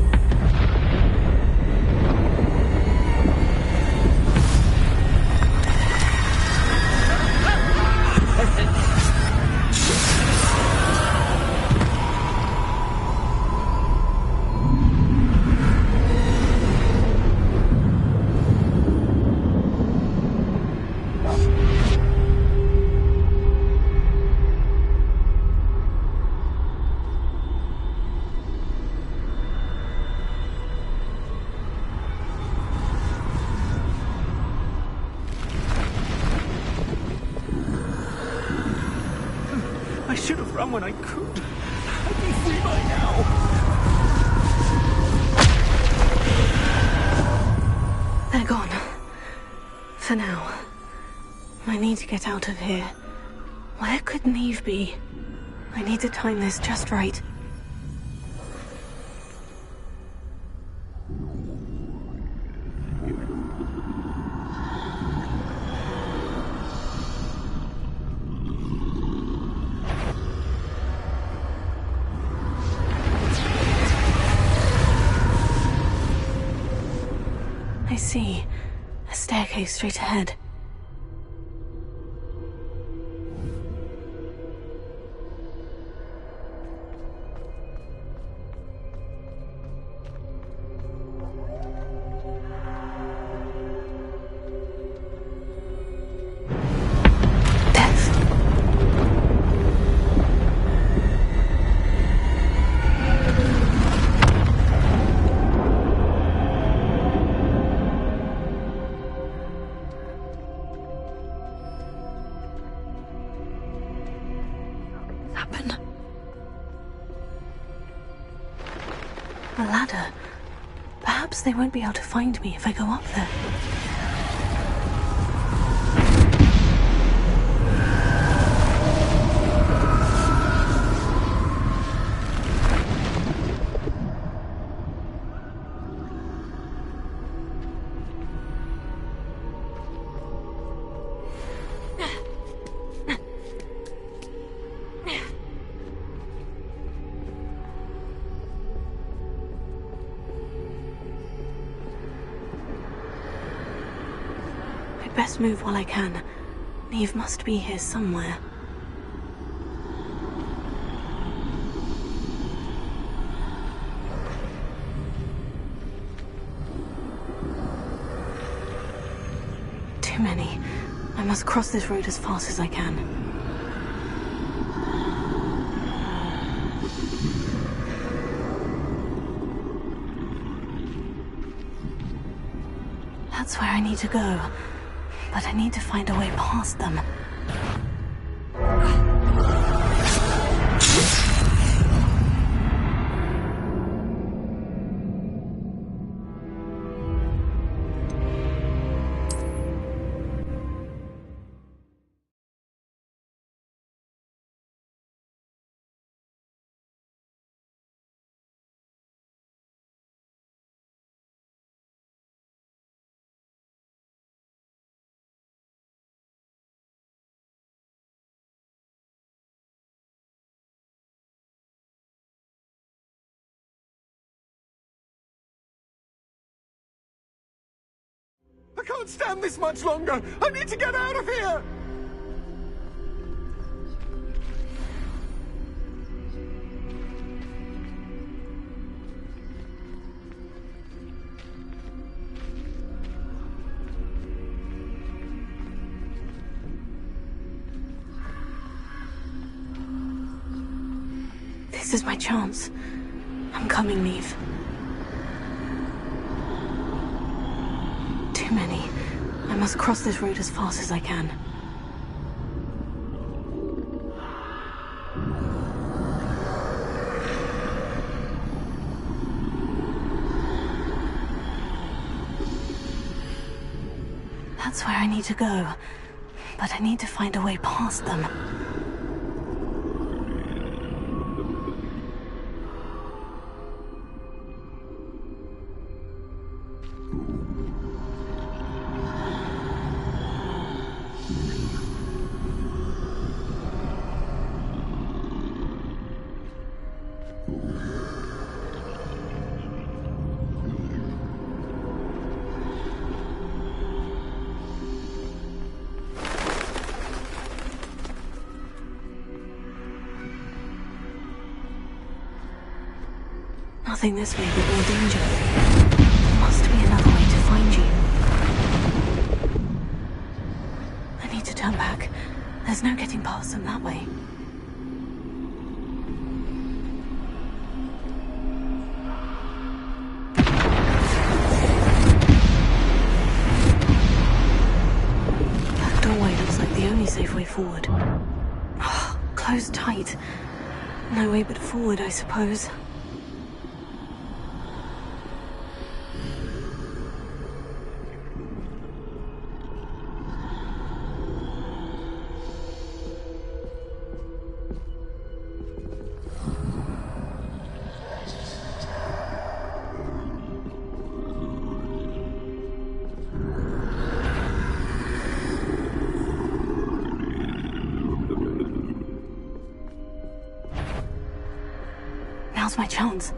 When I could. I'd be free by now. They're gone. For now. I need to get out of here. Where could Neve be? I need to time this just right. I see. A staircase straight ahead. A ladder. Perhaps they won't be able to find me if I go up there. best move while I can. Neve must be here somewhere. Too many. I must cross this road as fast as I can. That's where I need to go, but I need to find a way past them. I can't stand this much longer! I need to get out of here! This is my chance. I'm coming, Neve. Too many. I must cross this road as fast as I can. That's where I need to go, but I need to find a way past them. Nothing this way but more danger. There must be another way to find you. I need to turn back. There's no getting past them that way. That doorway looks like the only safe way forward. Oh, closed tight. No way but forward, I suppose. Now's my chance.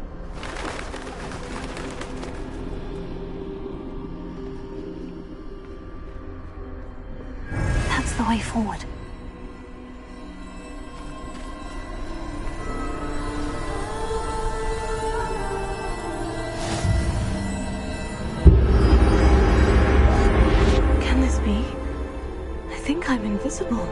That's the way forward. Can this be? I think I'm invisible.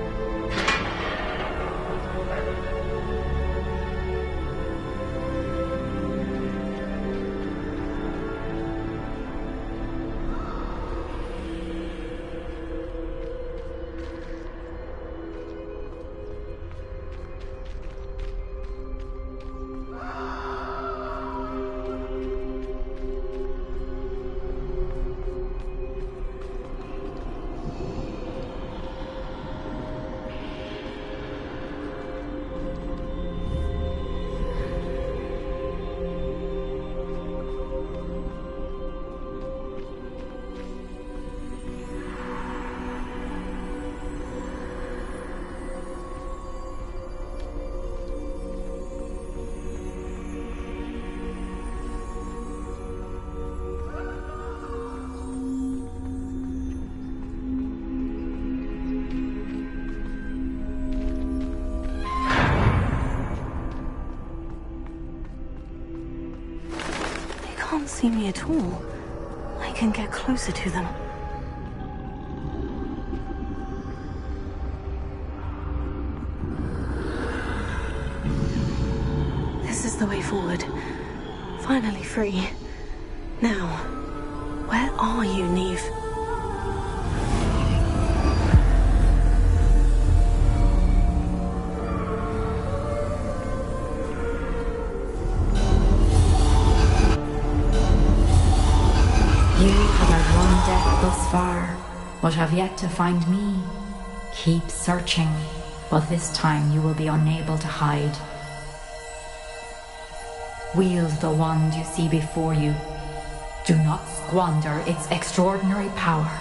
can't see me at all. I can get closer to them. This is the way forward. Finally free. Now, where are you, Neve? You have outrun death thus far, but have yet to find me. Keep searching, but this time you will be unable to hide. Wield the wand you see before you. Do not squander its extraordinary power.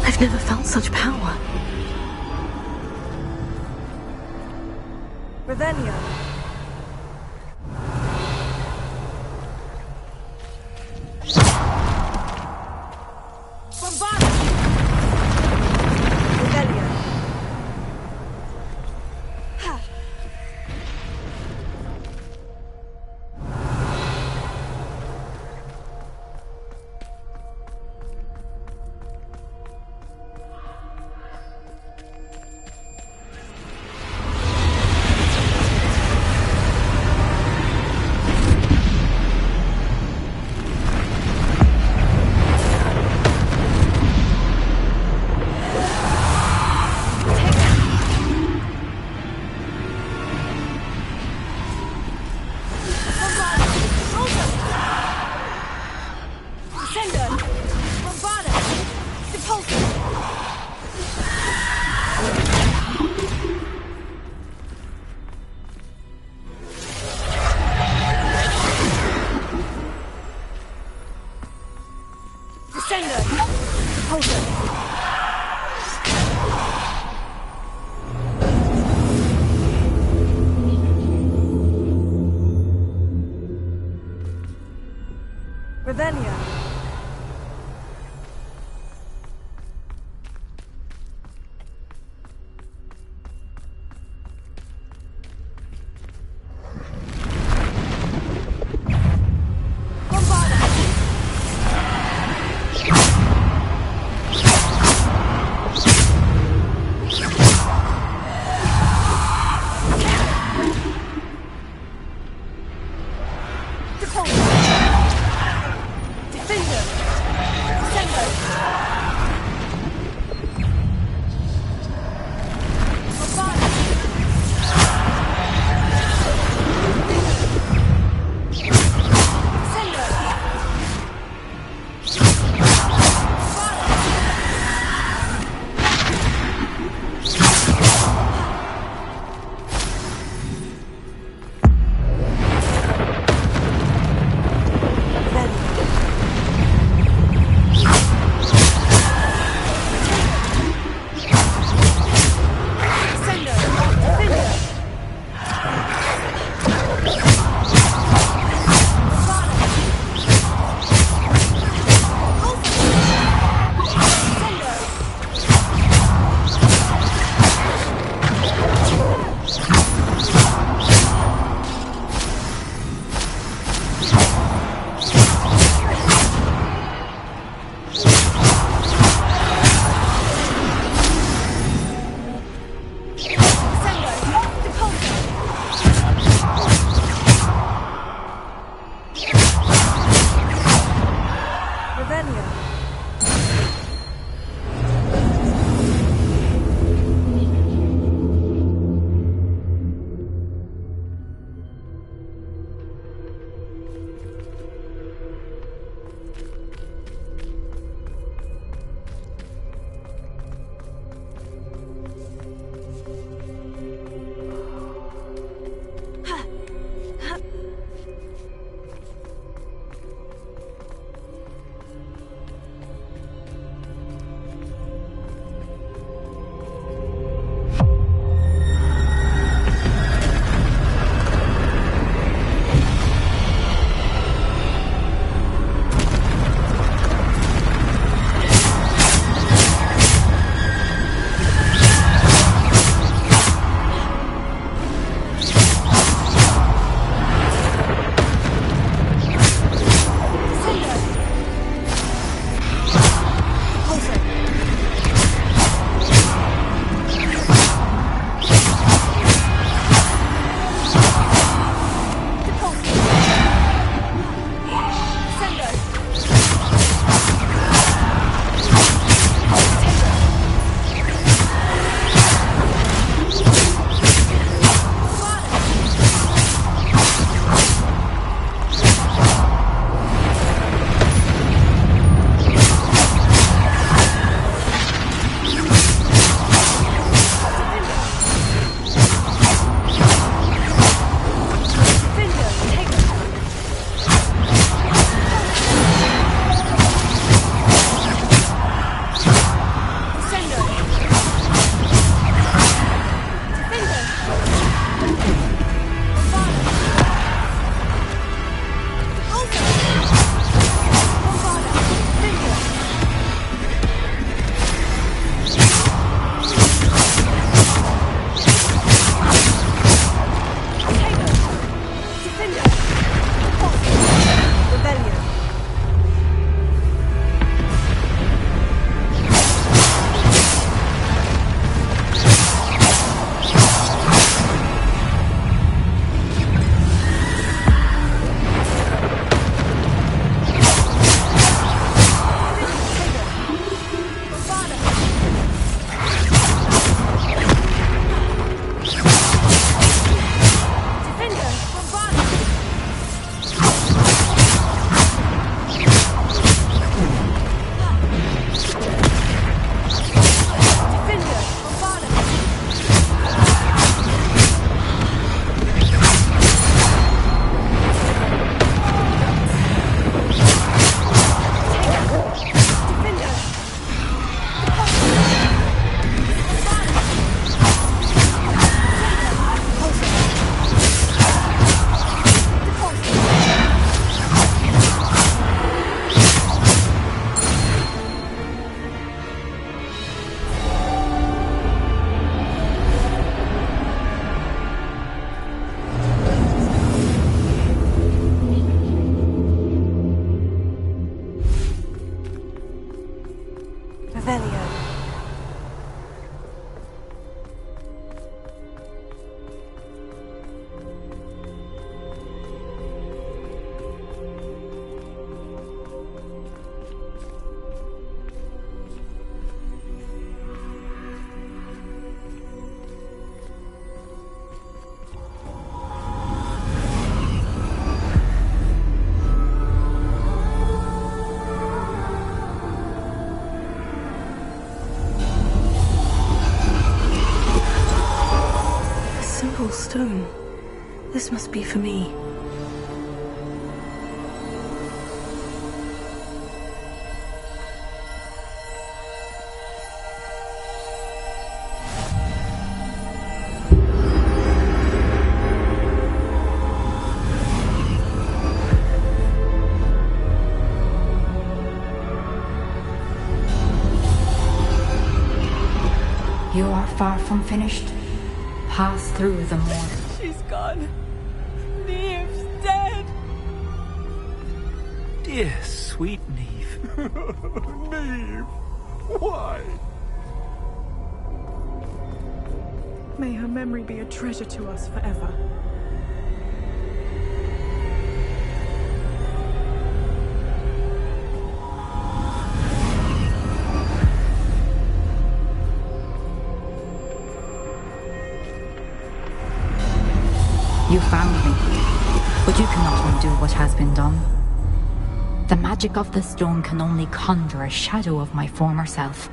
I've never felt such power. Revelio. beautiful stone. This must be for me. You are far from finished. Pass through the moor. She's gone. Neve's dead. Dear sweet Neve. Neve! Why? May her memory be a treasure to us forever. You found me, but you cannot undo what has been done. The magic of the stone can only conjure a shadow of my former self.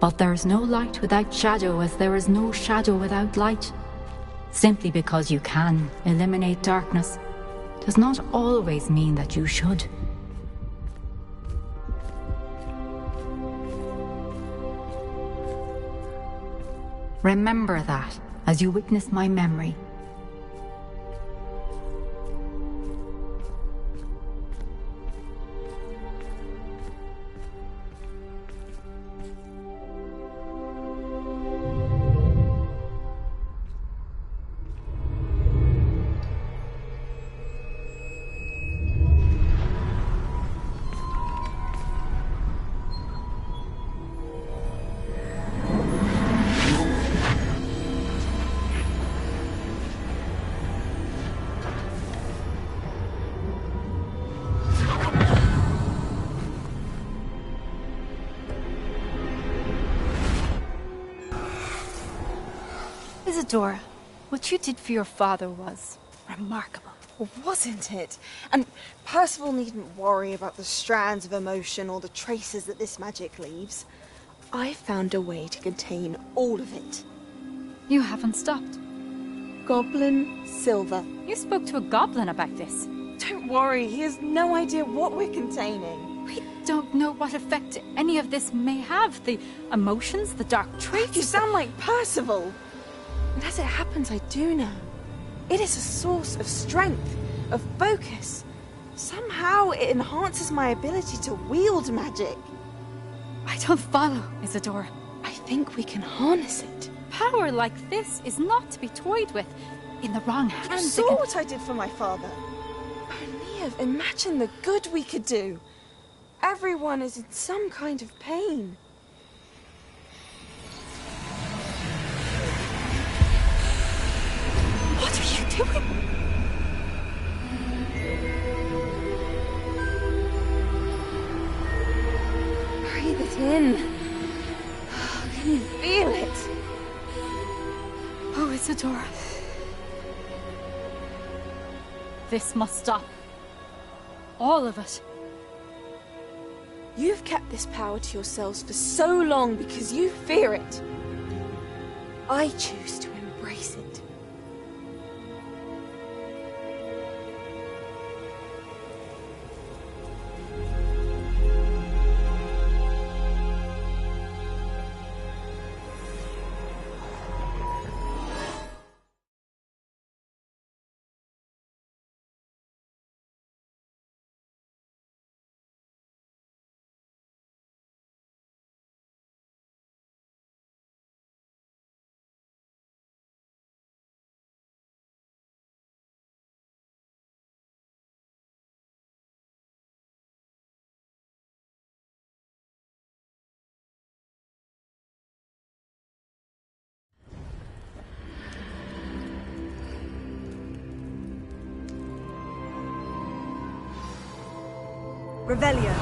But there is no light without shadow, as there is no shadow without light. Simply because you can eliminate darkness does not always mean that you should. Remember that as you witness my memory. Isadora, what you did for your father was remarkable. Wasn't it? And Percival needn't worry about the strands of emotion or the traces that this magic leaves. I found a way to contain all of it. You haven't stopped. Goblin Silver. You spoke to a goblin about this. Don't worry, he has no idea what we're containing. We don't know what effect any of this may have. The emotions, the dark traits. You sound like Percival. And as it happens, I do know. It is a source of strength, of focus. Somehow it enhances my ability to wield magic. I don't follow, Isadora. I think we can harness it. Power like this is not to be toyed with. In the wrong hands. You saw what I did for my father. Oh, Neve, imagine the good we could do. Everyone is in some kind of pain. What are you doing? Breathe it in. Can you feel it? Oh, Isadora. This must stop. All of it. You've kept this power to yourselves for so long because you fear it. I choose to embrace it. Revelio.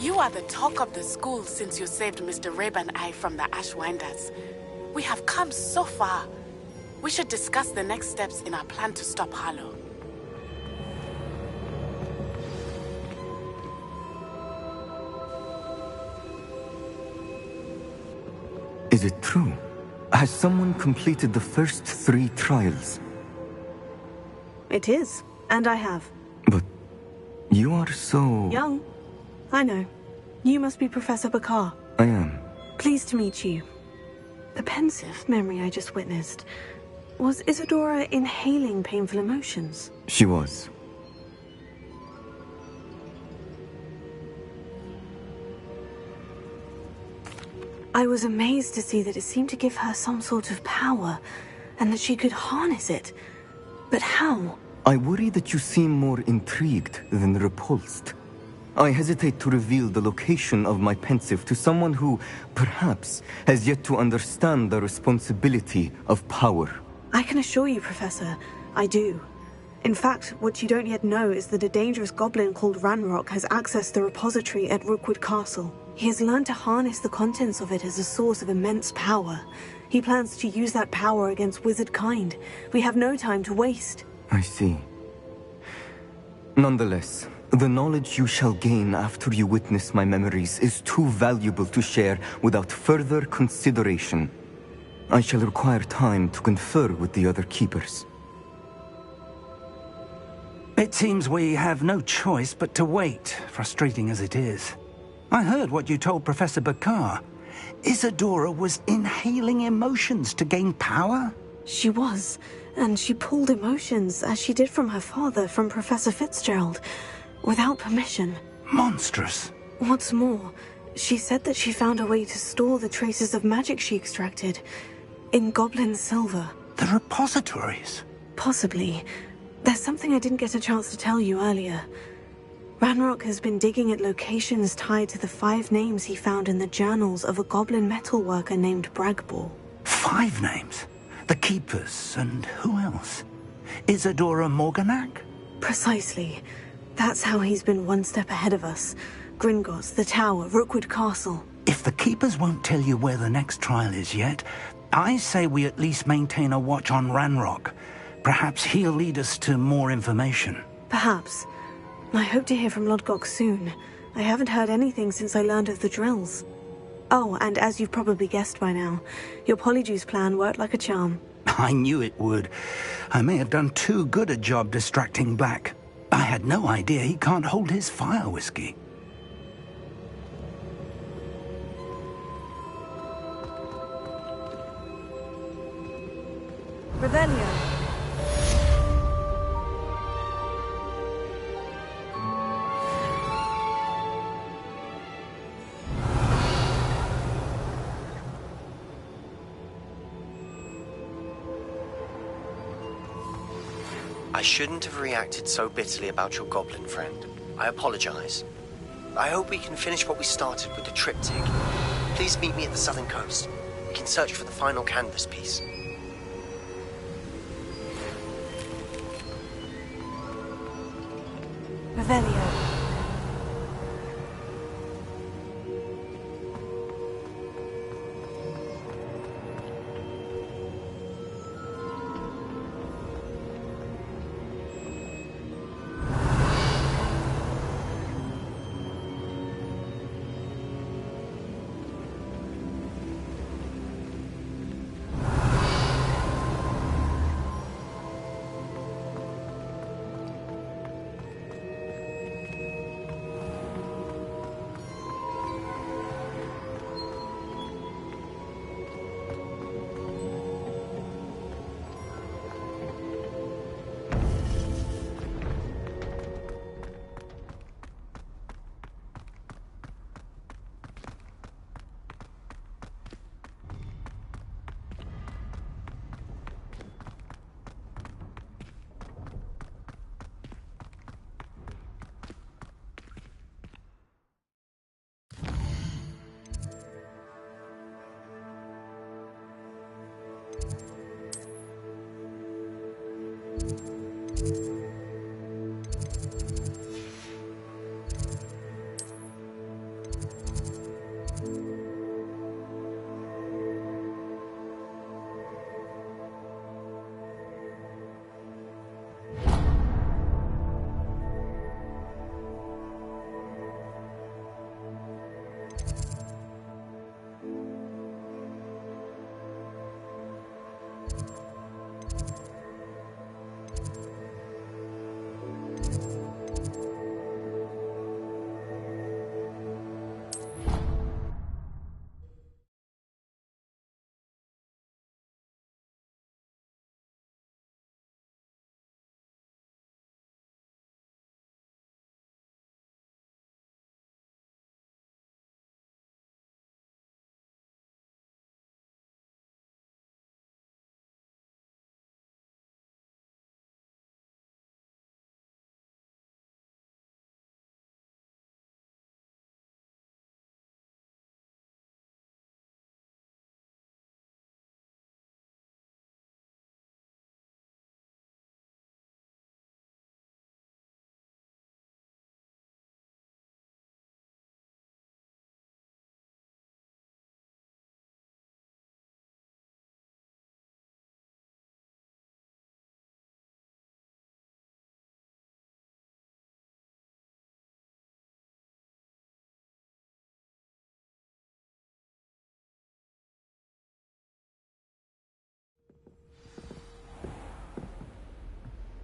You are the talk of the school since you saved Mr. Rabe and I from the Ashwinders. We have come so far. We should discuss the next steps in our plan to stop Harlow. Is it true? Has someone completed the first 3 trials? It is, and I have. But you are so... Young. I know. You must be Professor Bakar. I am. Pleased to meet you. The pensive memory I just witnessed. Was Isadora inhaling painful emotions? She was. I was amazed to see that it seemed to give her some sort of power, and that she could harness it. But how? I worry that you seem more intrigued than repulsed. I hesitate to reveal the location of my pensive to someone who, perhaps, has yet to understand the responsibility of power. I can assure you, Professor, I do. In fact, what you don't yet know is that a dangerous goblin called Ranrock has accessed the repository at Rookwood Castle. He has learned to harness the contents of it as a source of immense power. He plans to use that power against wizard kind. We have no time to waste. I see. Nonetheless, the knowledge you shall gain after you witness my memories is too valuable to share without further consideration. I shall require time to confer with the other keepers. It seems we have no choice but to wait, frustrating as it is. I heard what you told Professor Bakar. Isadora was inhaling emotions to gain power? She was, and she pulled emotions, as she did from her father, from Professor Fitzgerald, without permission. Monstrous. What's more, she said that she found a way to store the traces of magic she extracted in goblin silver. The repositories? Possibly. There's something I didn't get a chance to tell you earlier. Ranrock has been digging at locations tied to the 5 names he found in the journals of a goblin metalworker named Bragball. 5 names? The Keepers, and who else? Isadora Morganac? Precisely. That's how he's been one step ahead of us. Gringotts, the Tower, Rookwood Castle. If the Keepers won't tell you where the next trial is yet, I say we at least maintain a watch on Ranrock. Perhaps he'll lead us to more information. Perhaps. I hope to hear from Lodgok soon. I haven't heard anything since I learned of the drills. Oh, and as you've probably guessed by now, your Polyjuice plan worked like a charm. I knew it would. I may have done too good a job distracting Black. I had no idea he can't hold his fire whiskey. Revelio. I shouldn't have reacted so bitterly about your goblin friend. I apologize. I hope we can finish what we started with the triptych. Please meet me at the southern coast. We can search for the final canvas piece. Revelio.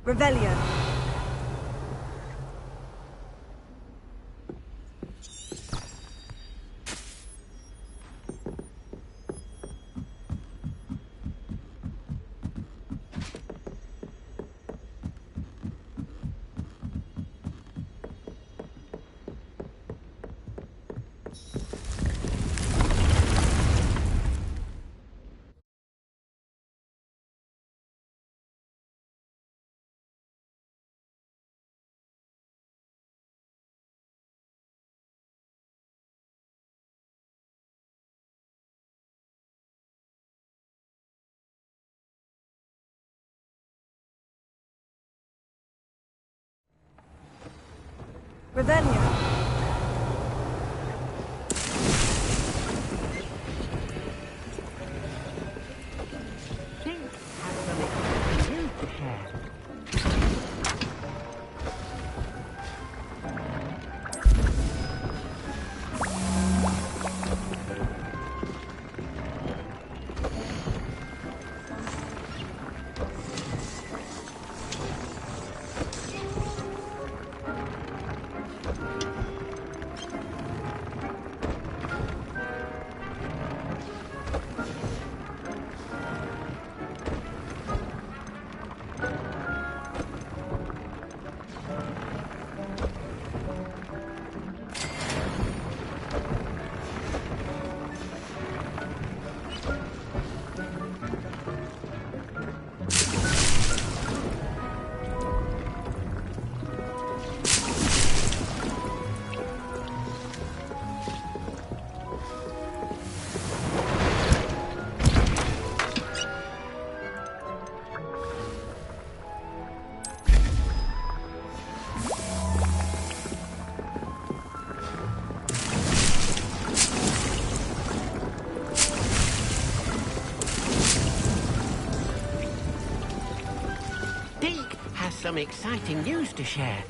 Revelio. Revelio. Some exciting news to share.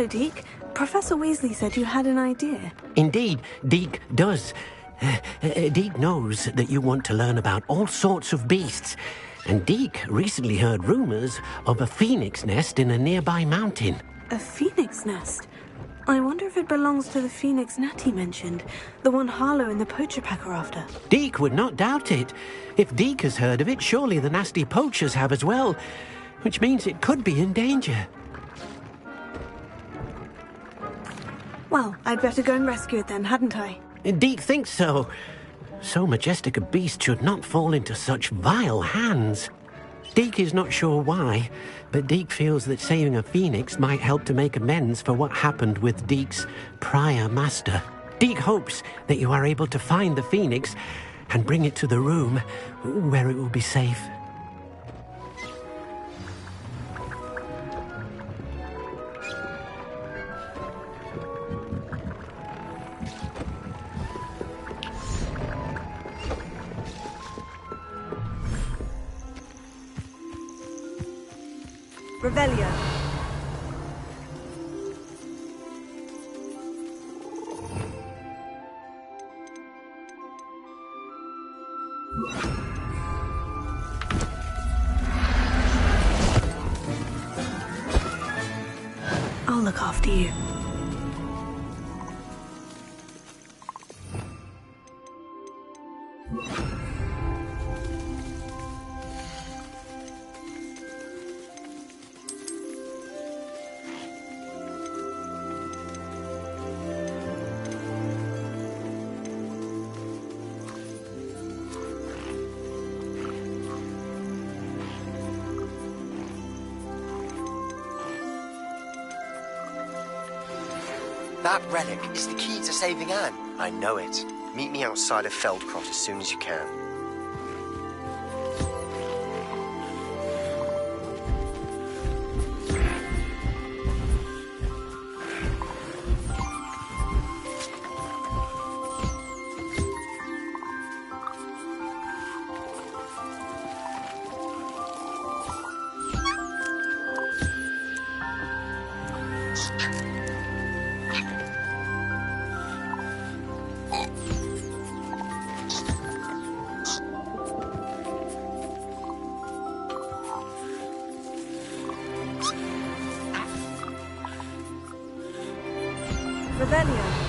Hello, Deke. Professor Weasley said you had an idea. Indeed, Deke does. Deke knows that you want to learn about all sorts of beasts, and Deke recently heard rumours of a phoenix nest in a nearby mountain. A phoenix nest? I wonder if it belongs to the phoenix Natty mentioned, the one Harlow and the poacher pack are after. Deke would not doubt it. If Deke has heard of it, surely the nasty poachers have as well, which means it could be in danger. Well, I'd better go and rescue it then, hadn't I? Deke thinks so. So majestic a beast should not fall into such vile hands. Deke is not sure why, but Deke feels that saving a phoenix might help to make amends for what happened with Deke's prior master. Deke hopes that you are able to find the phoenix and bring it to the room where it will be safe. Revelio. I'll look after you. That relic is the key to saving Anne. I know it. Meet me outside of Feldcroft as soon as you can. Revelio.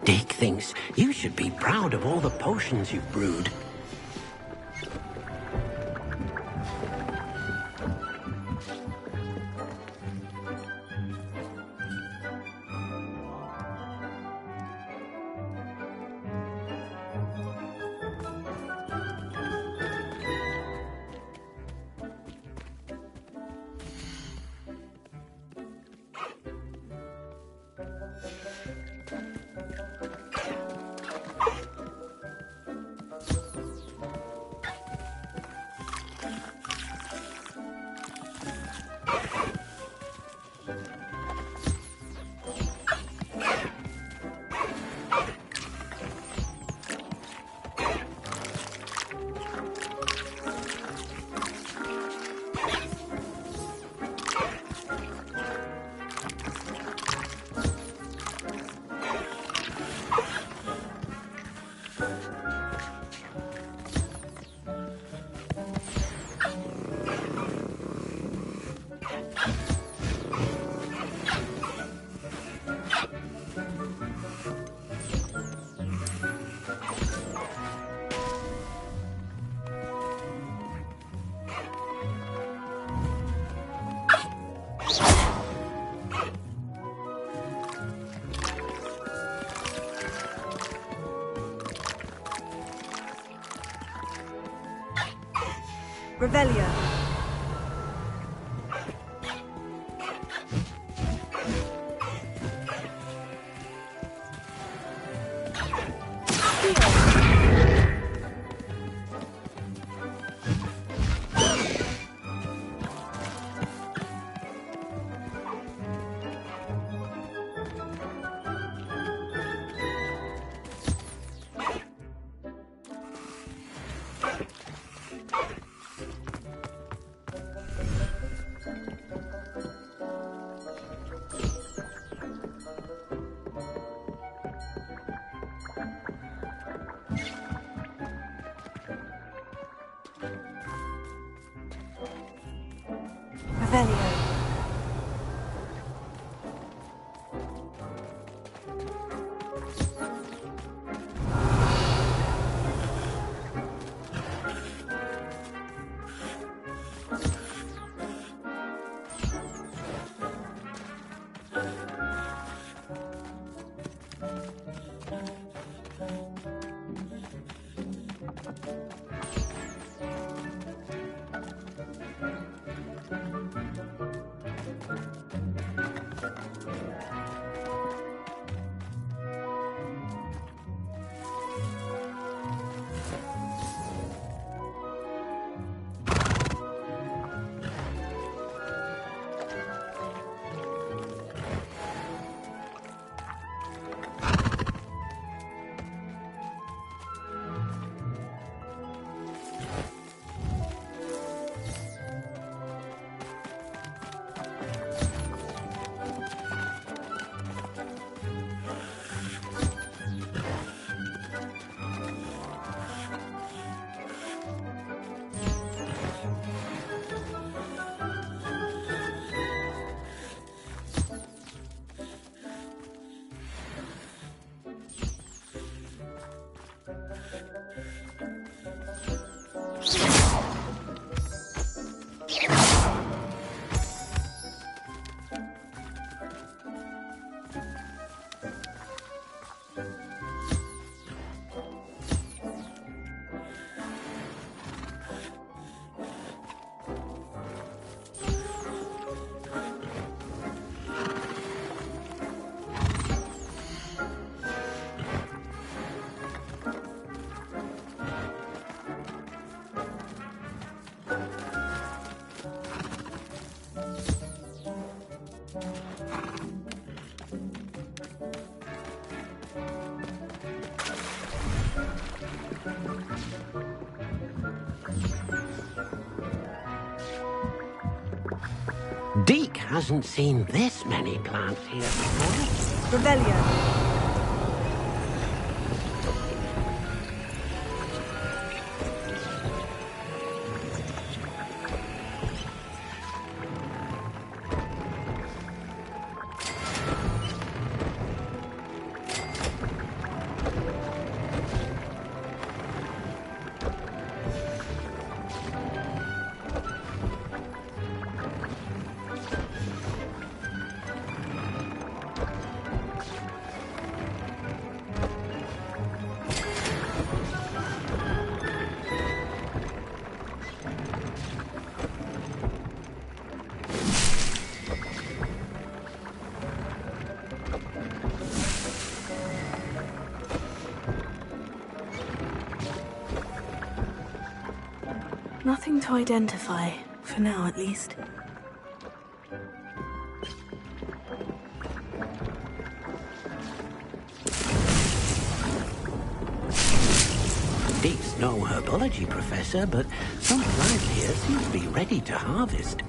Deke thinks you should be proud of all the potions you've brewed. Revelio. Revelio. Deke hasn't seen this many plants here before. Revelio. Nothing to identify, for now at least. Deke's no herbology professor, but some plant here seems to be ready to harvest.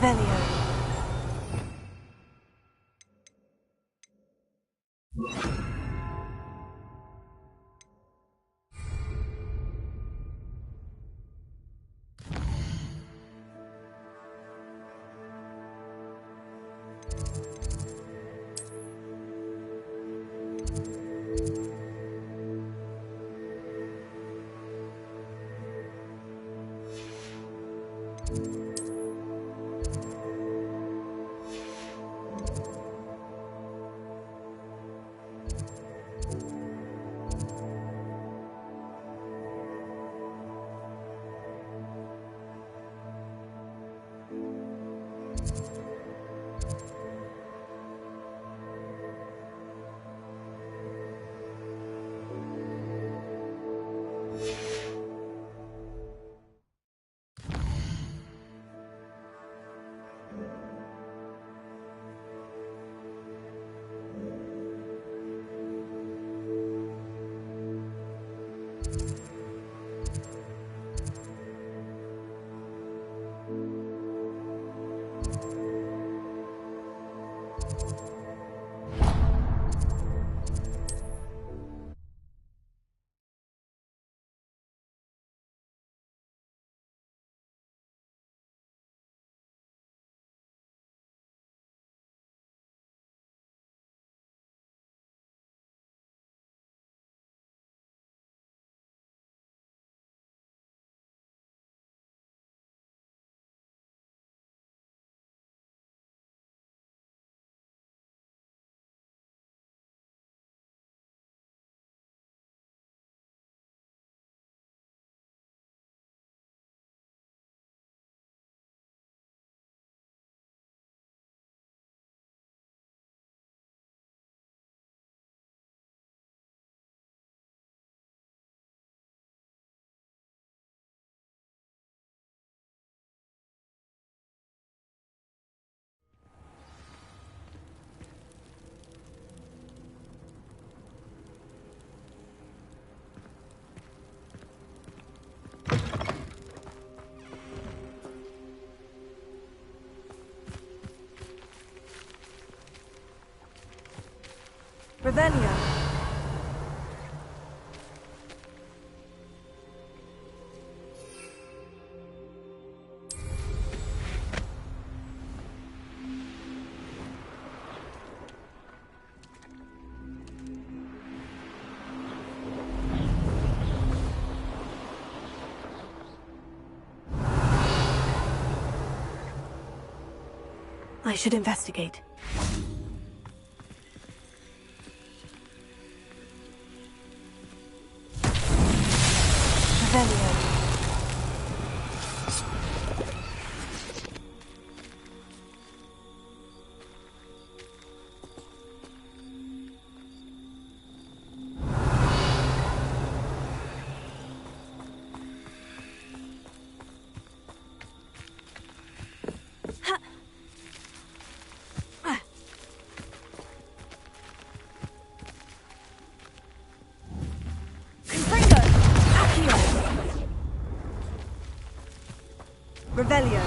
Revelio. Revelio. I should investigate. Revelio. Revelio.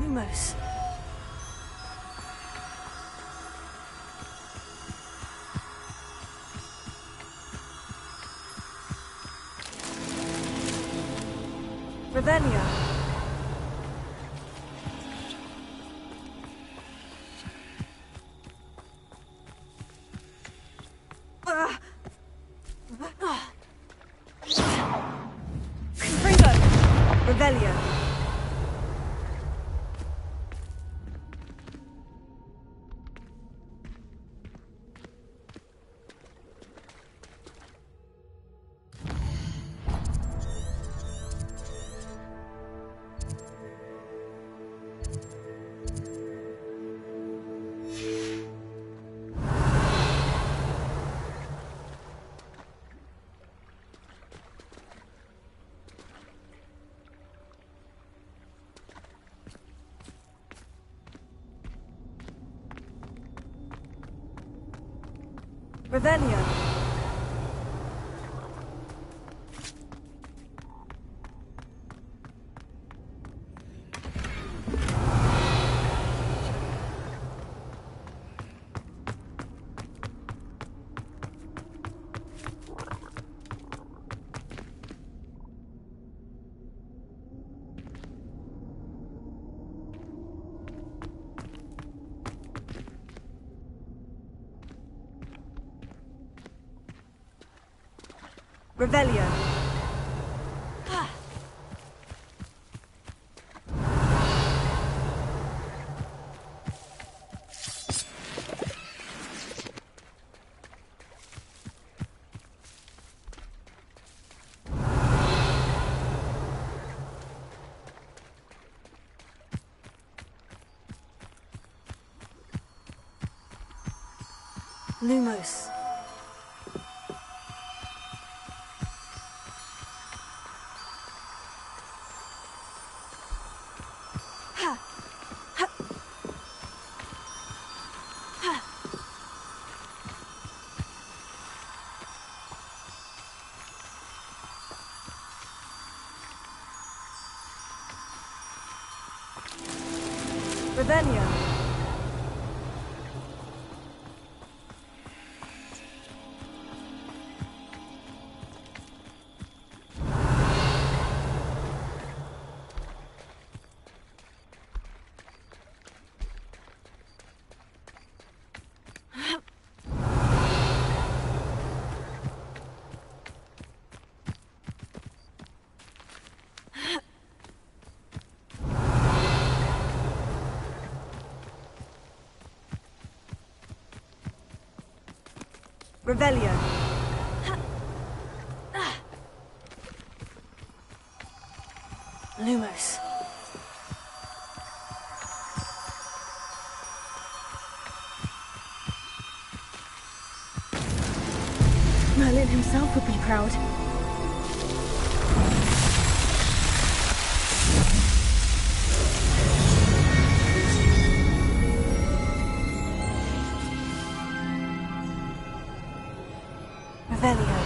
Lumos. Revelio. Revelio. Revelio. Revelio. Lumos. Revelio. Revelio. Lumos. Merlin himself would be proud. Revelio.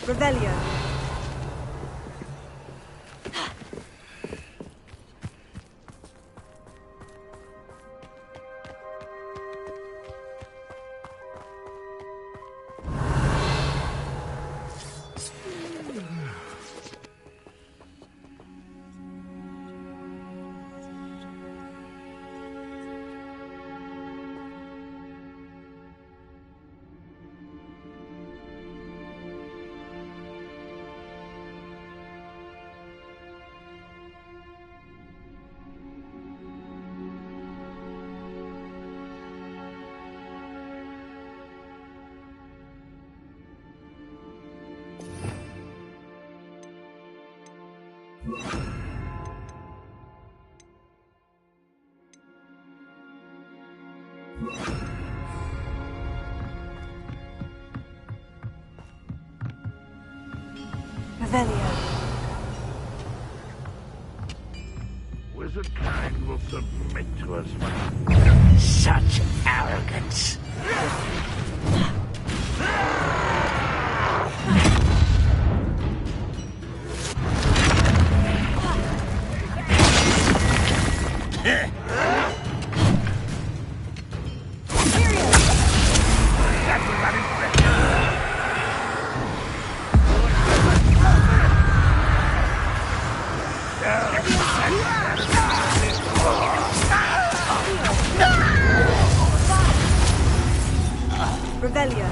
Revelio. Wizard kind will submit to us. Such arrogance. Revelio.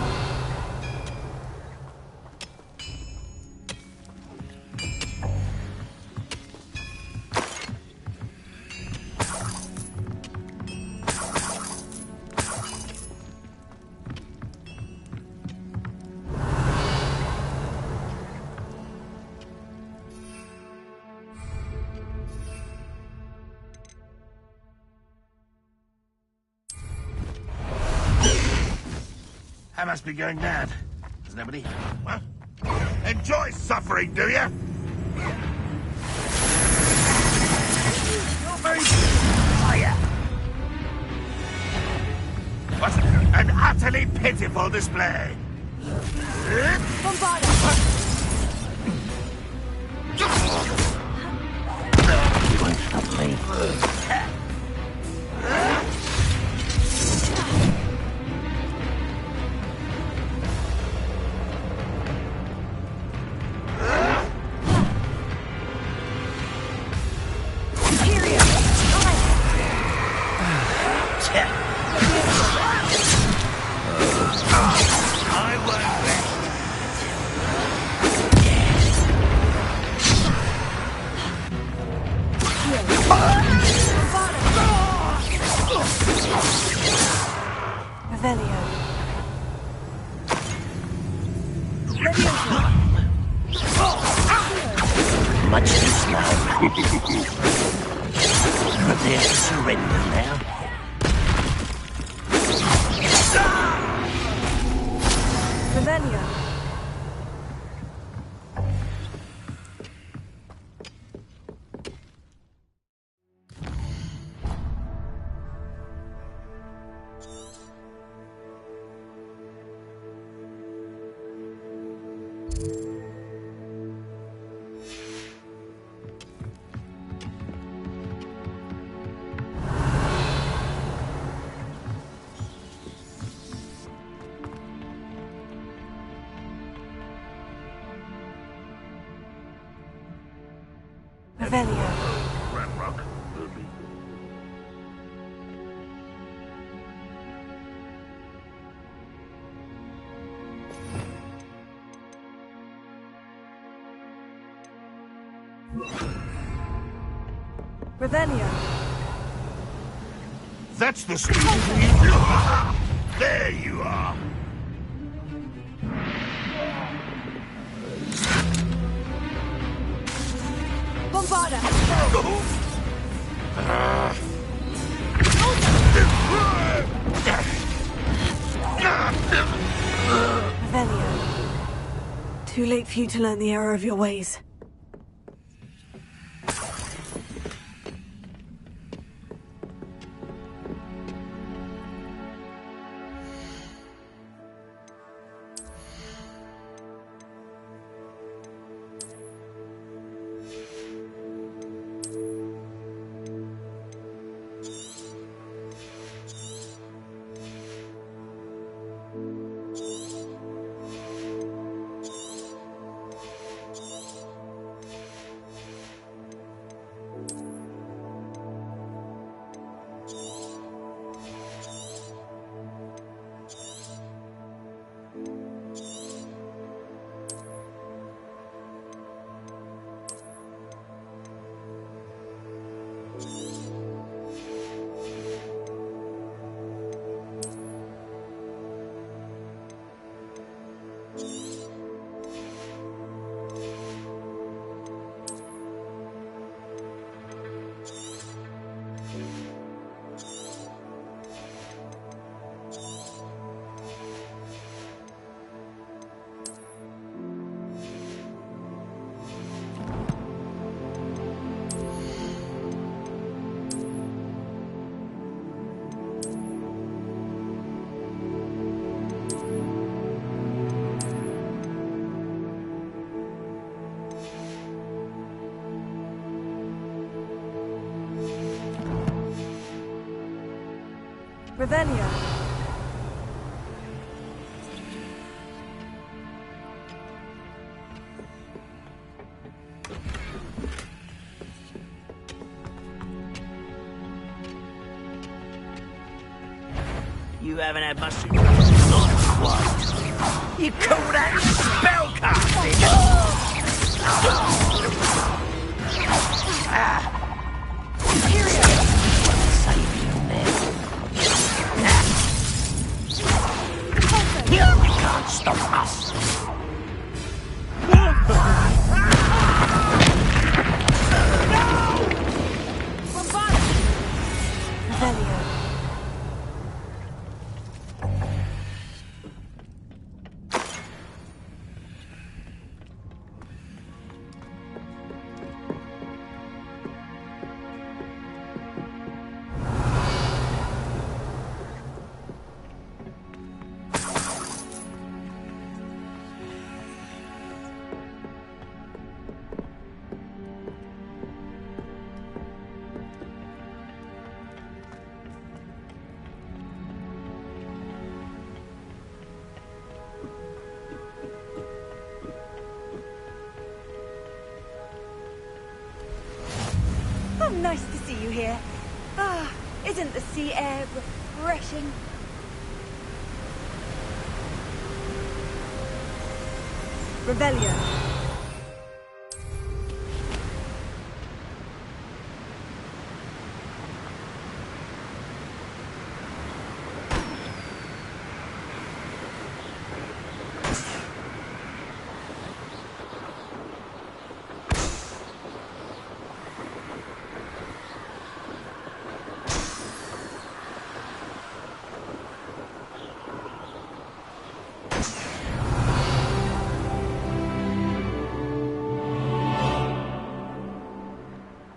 I must be going mad. There's nobody. What? Enjoy suffering, do you? What an utterly pitiful display. Bombard. You won't stop me. Much too slow. Prepare to surrender now. Revelio. Ramrock will be. Revelio. That's the speed of you. There you are. Bombarda. Revelio. Too late for you to learn the error of your ways. Revelio. You haven't had much to do. You call that spellcasting? Save you, man. You can't stop us. Revelio. Oh, nice to see you here. Ah, isn't the sea air refreshing? Revelio.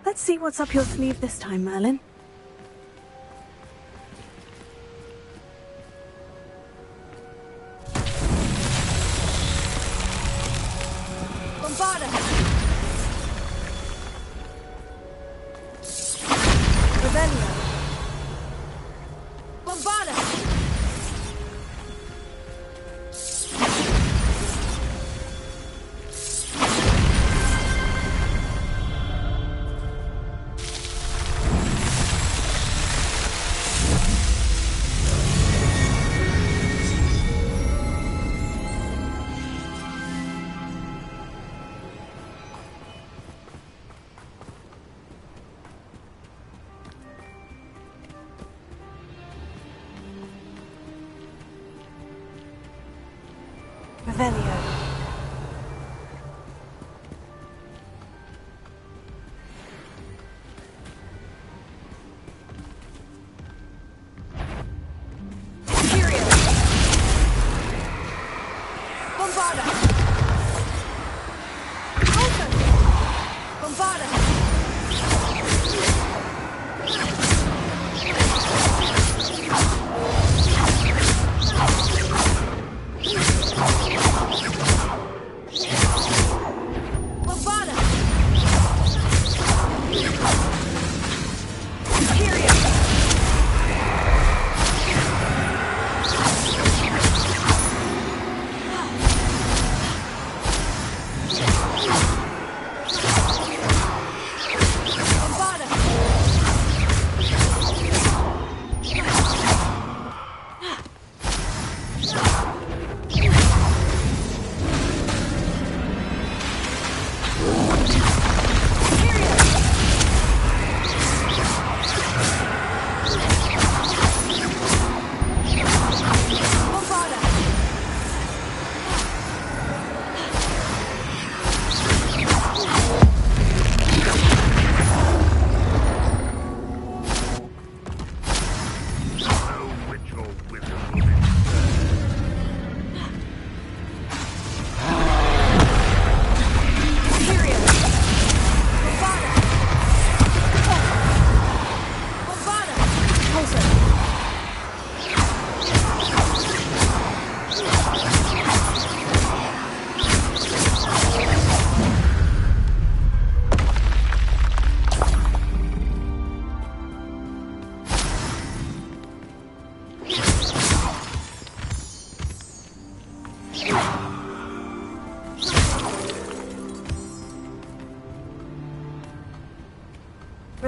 Let's see what's up your sleeve this time, Merlin. Bombarda. Revelio. Bombarda. Revelio. Bombarda. Alto. Bombarda.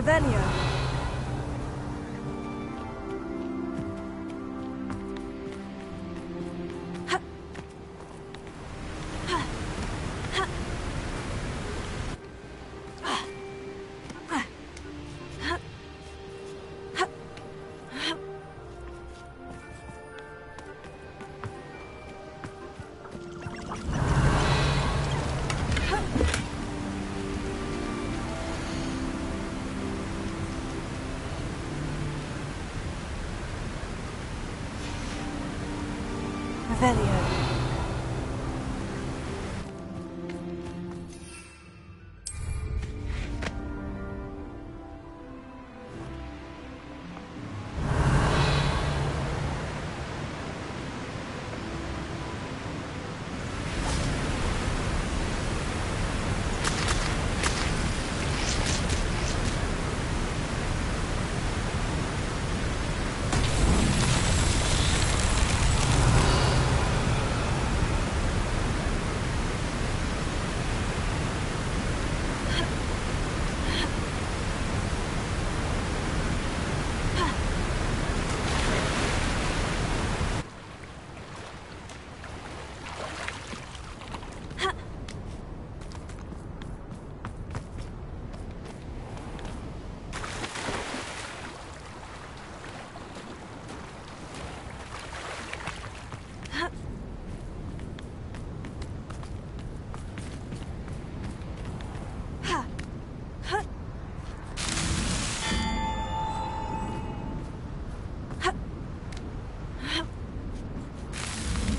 Revelio. Revelio.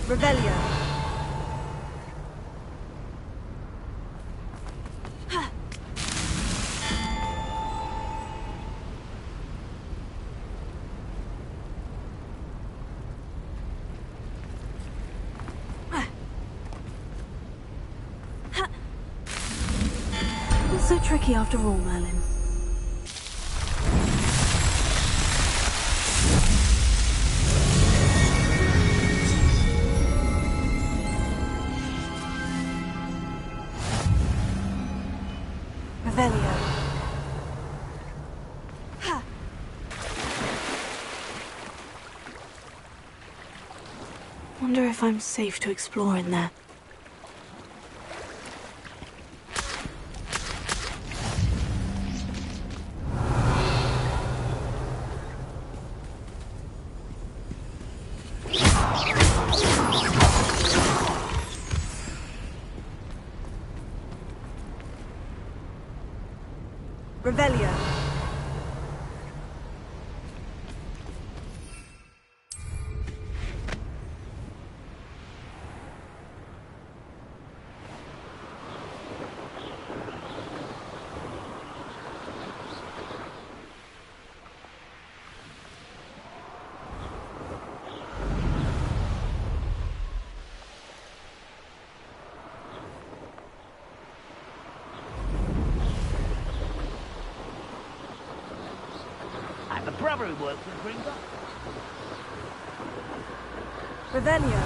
Revelio. Not so tricky after all, Merlin. Revelio. Wonder if I'm safe to explore in there. Revelio. I'm a brother who works with Gringo. Revelio.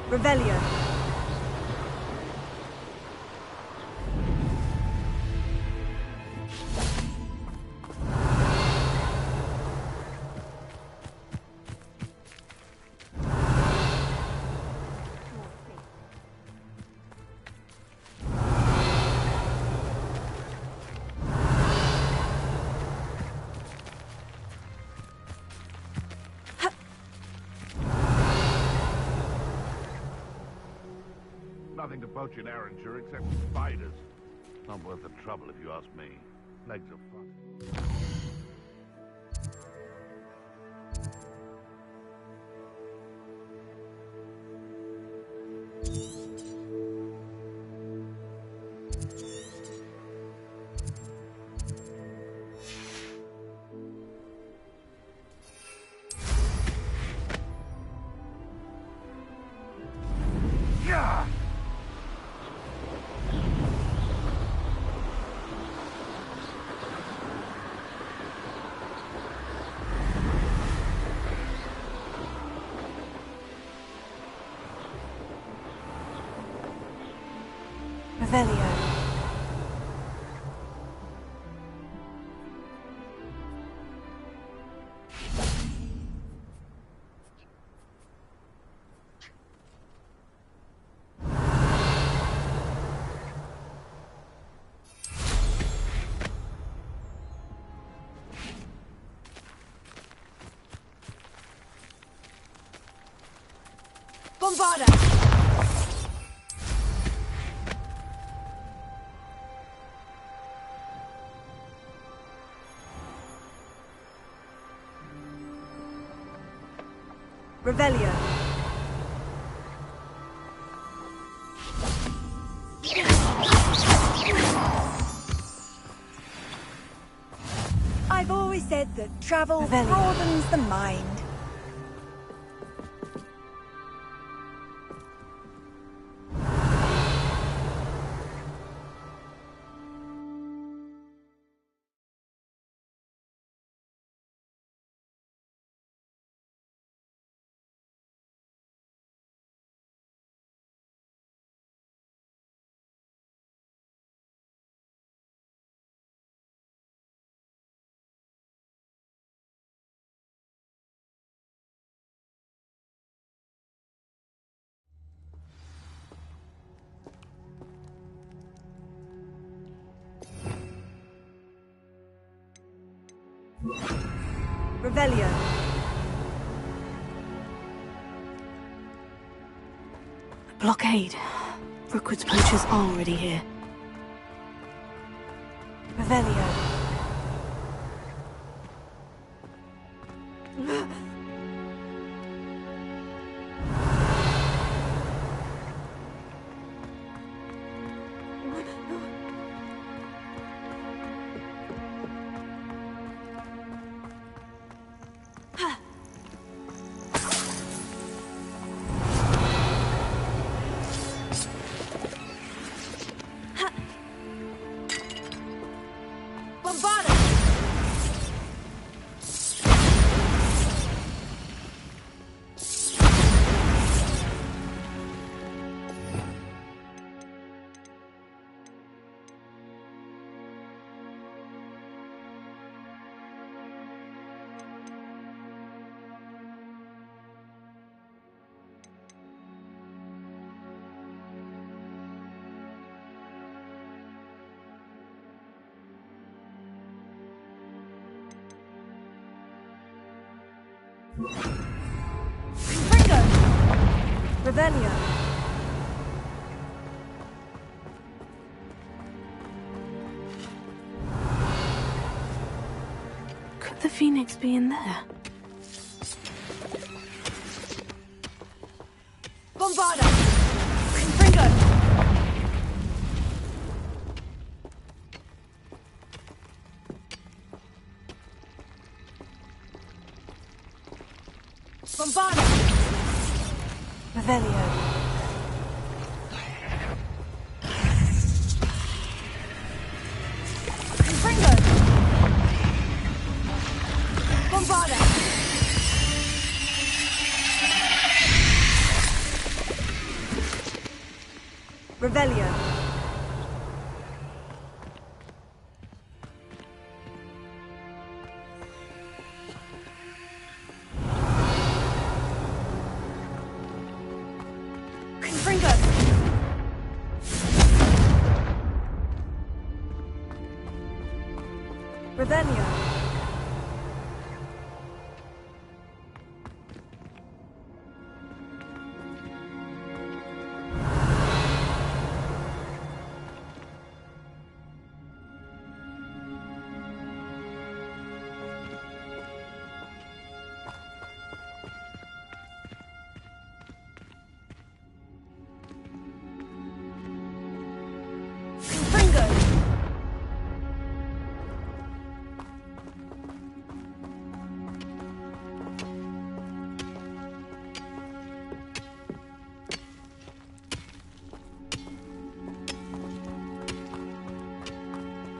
Revelio. Nothing to poach in Arranger except spiders. Not worth the trouble if you ask me. Legs are fun. Revelio. Bombarda! Revelio. I've always said that travel broadens the mind. Revelio. Blockade. Rookwood's poachers are already here. Revelio. Ringo! Revelio. Could the Phoenix be in there? Bombarda! Ringo! Bombarda! Revelio. Ringo! Bombarda! Revelio. Ringo! Revelio.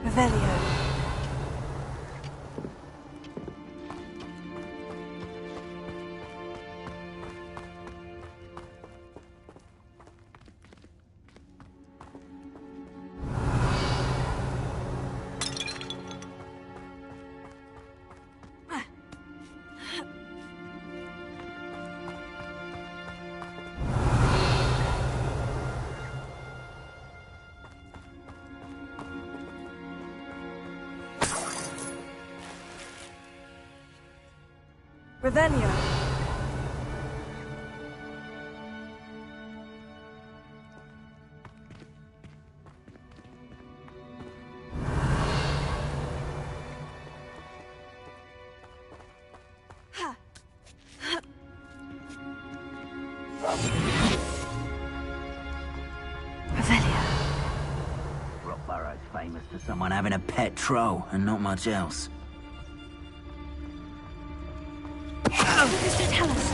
Revelio. Revelio. Rockborough's famous for someone having a pet troll and not much else. What does it tell us?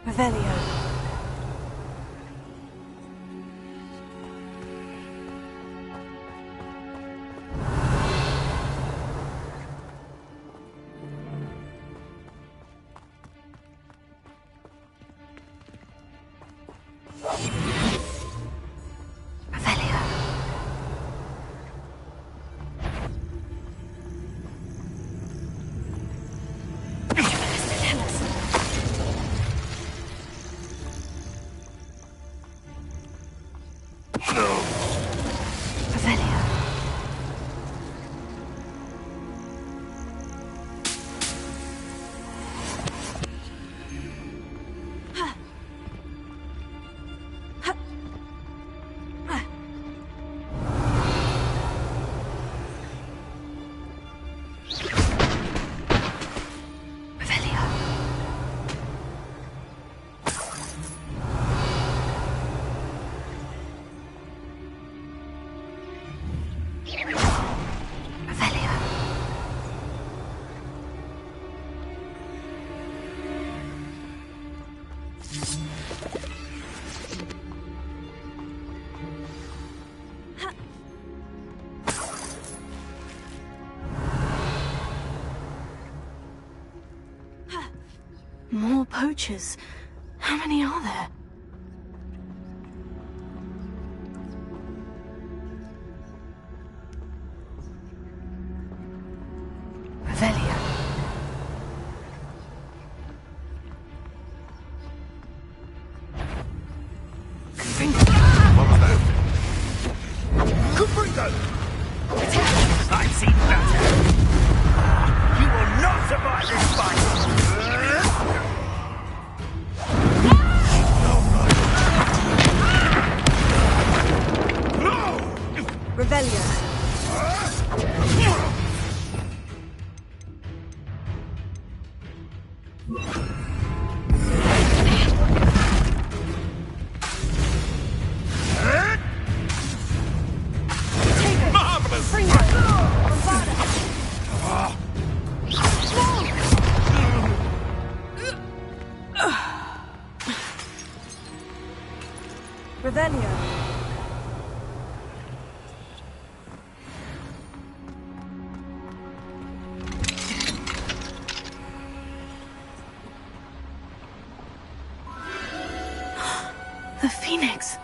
Revelio. More poachers. How many are there? Revelio. What was that? Confringo! I've seen better. You will not survive this fight. Revelio. Marvelous! Fringo. Bombada. Revelio. The Phoenix.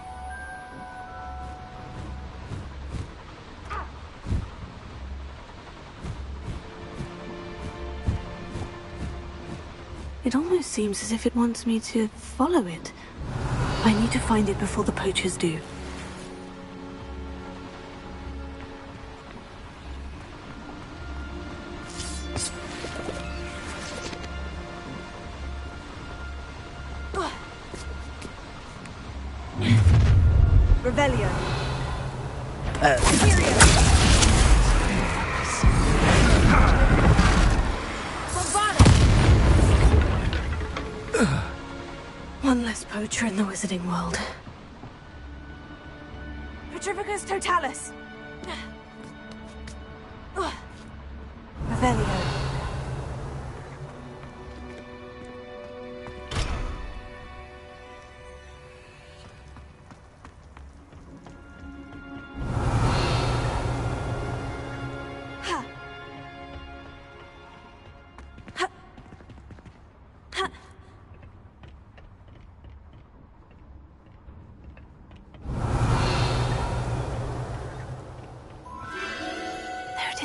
It almost seems as if it wants me to follow it. I need to find it before the poachers do. Revelio. One less poacher. poacher in the wizarding world. Petrificus totalis! Revelio.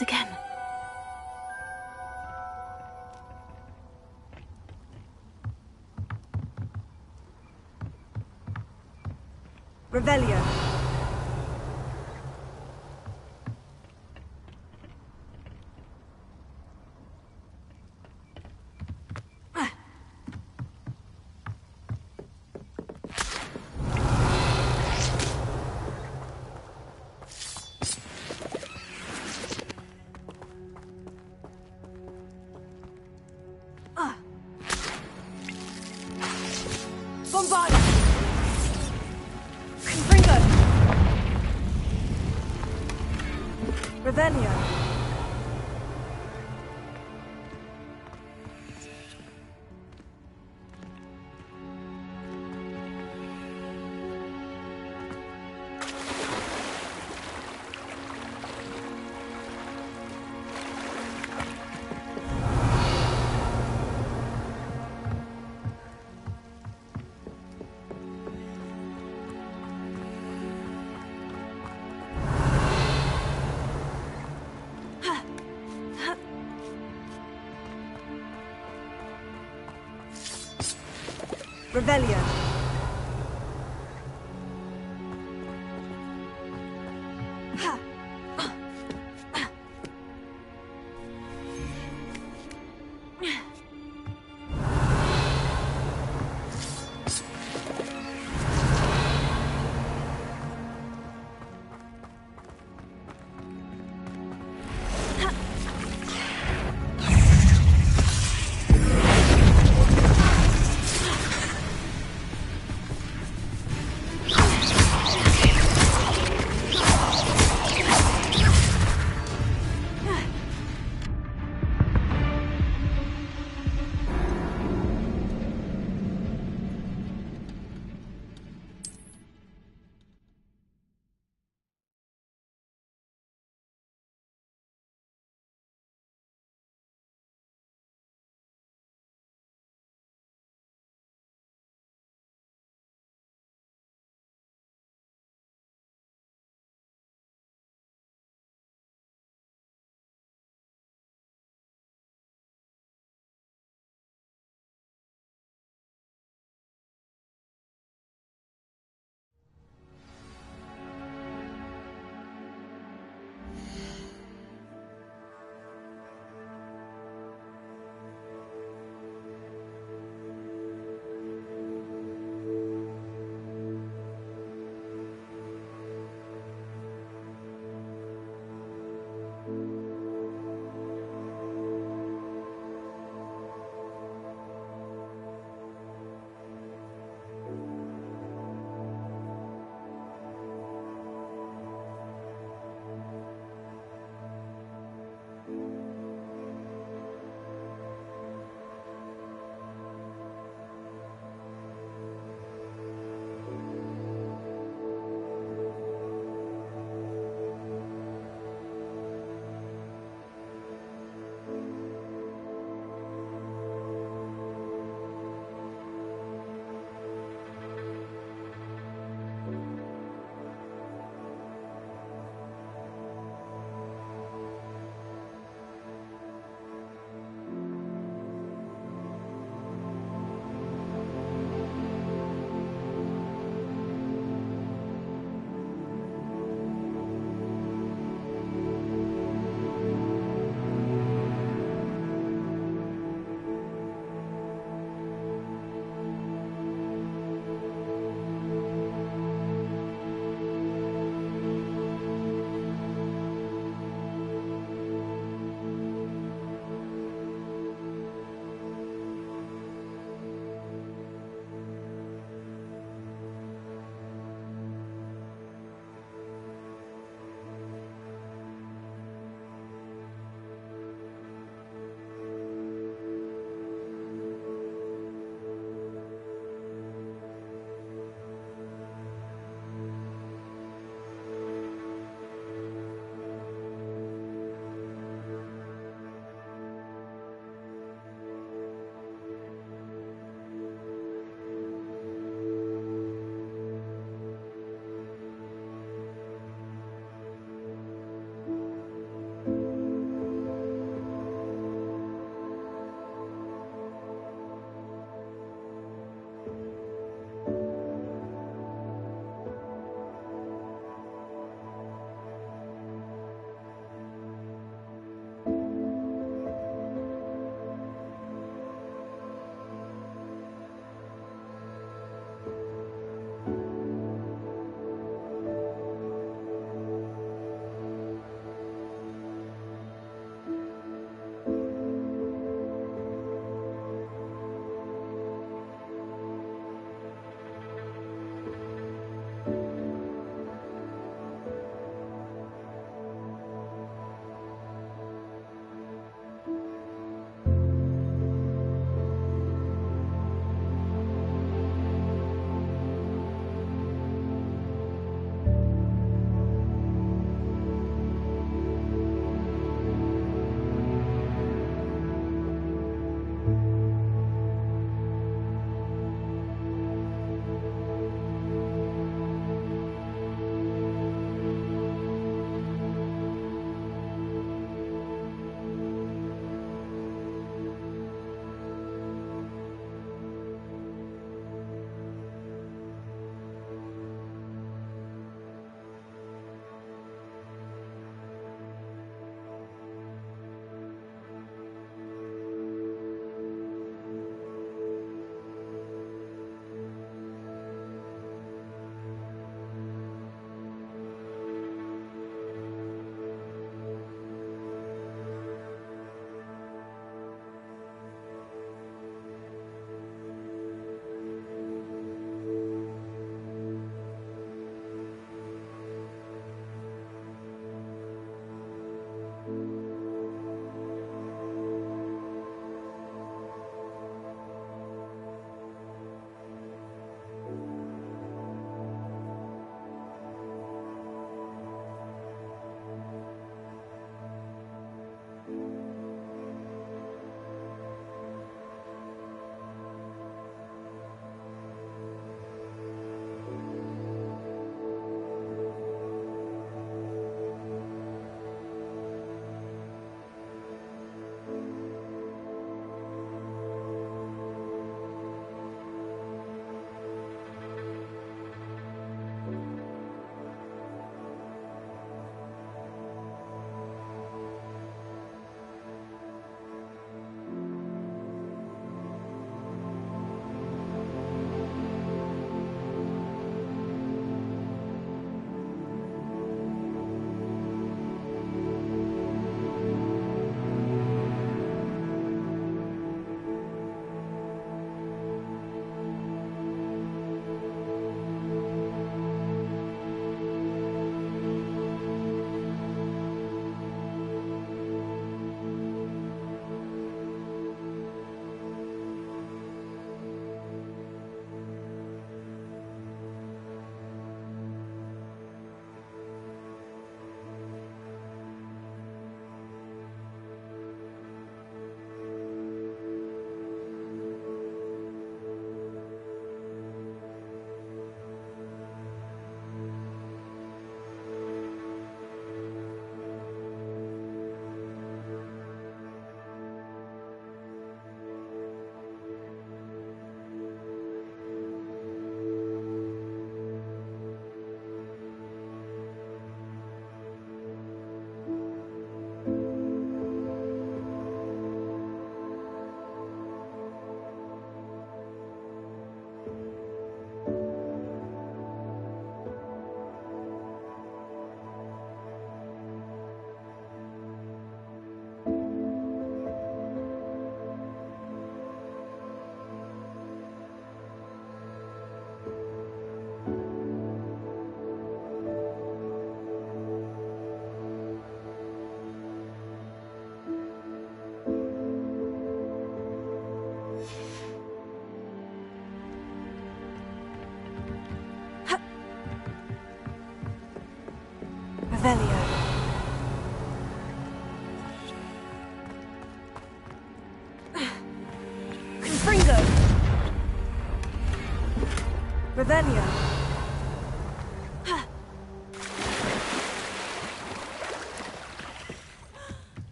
Again. Revelio. Revelio. Revelio.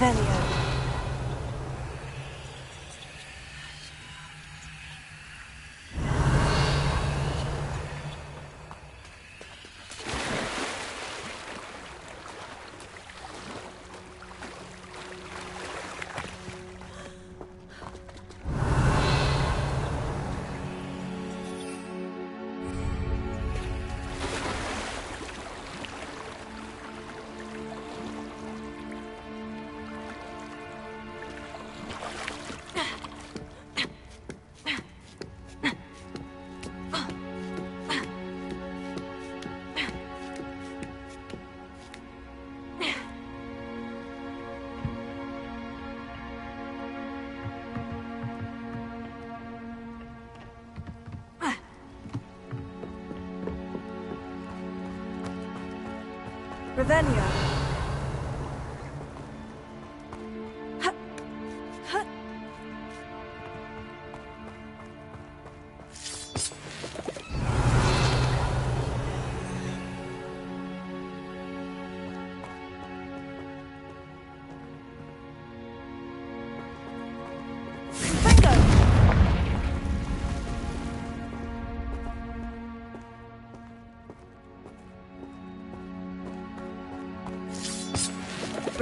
Revelio. Revelio.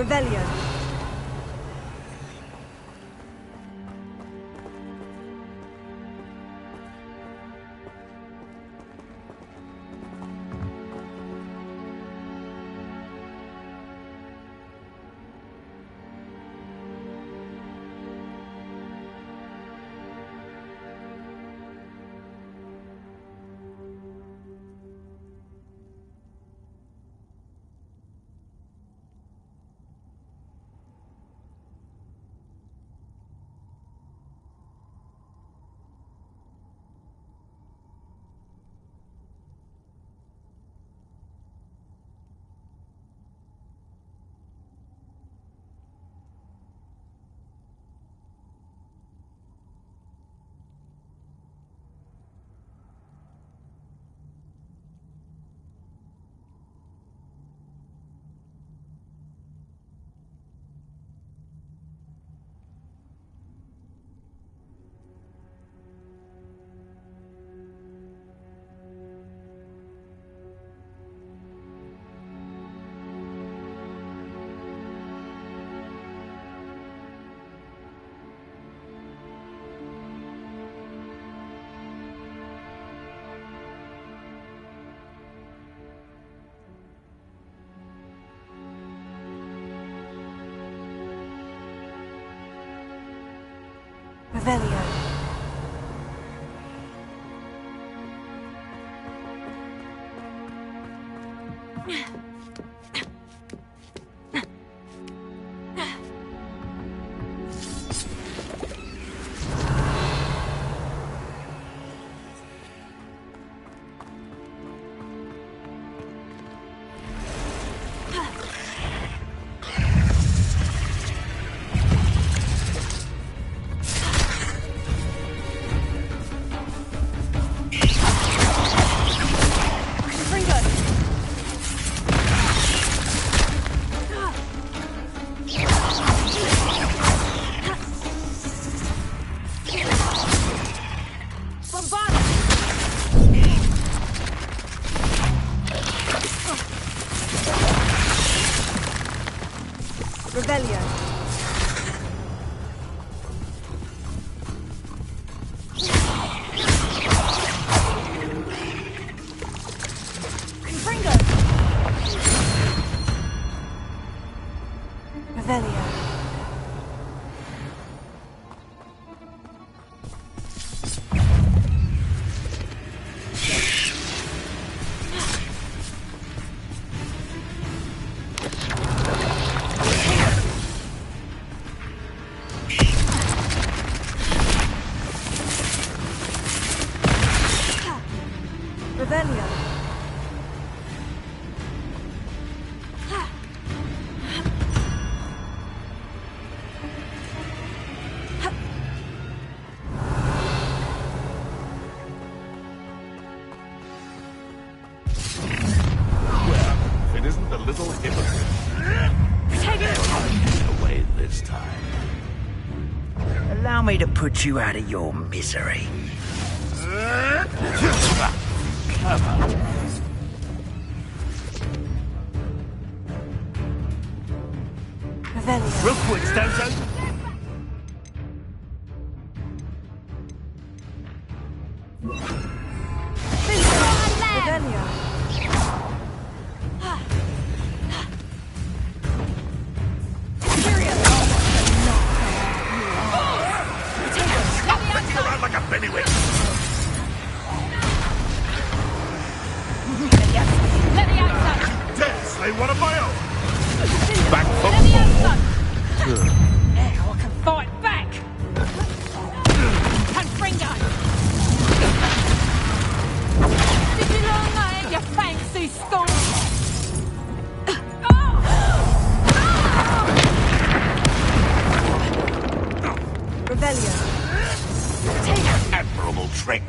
Revelio. Revelio. Revelio. Confringo. Revelio. Revelio. Well, if it isn't the little hypocrite. Take it! Away me to put you out of your misery. Rookwood, Stozo. Like a bennywig. Dare slay one of my own. Back for more. Now I can fight back! Confringo! Did you learn that, you fancy scum? Revelio. Admirable trick.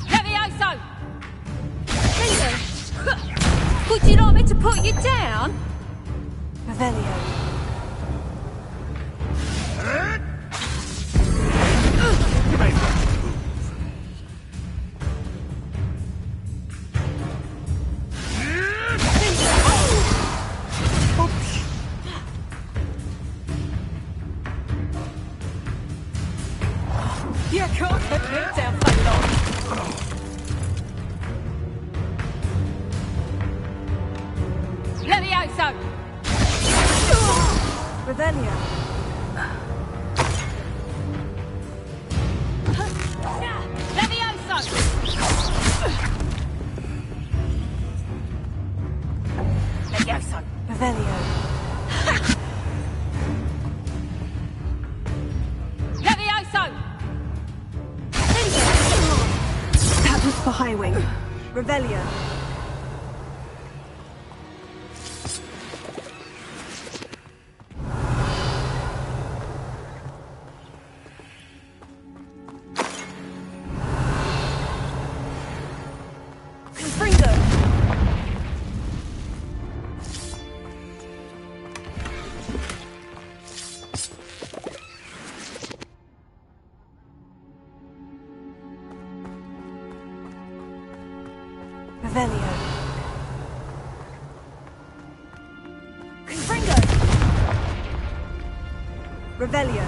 Levioso! Would you like me to put you down? Revelio. You can't put me down for long. Levioso! Revelio. Levioso! Levioso! Revelio. Levioso! That was for Highwing. Revelio. Revelio. Confringo. Revelio.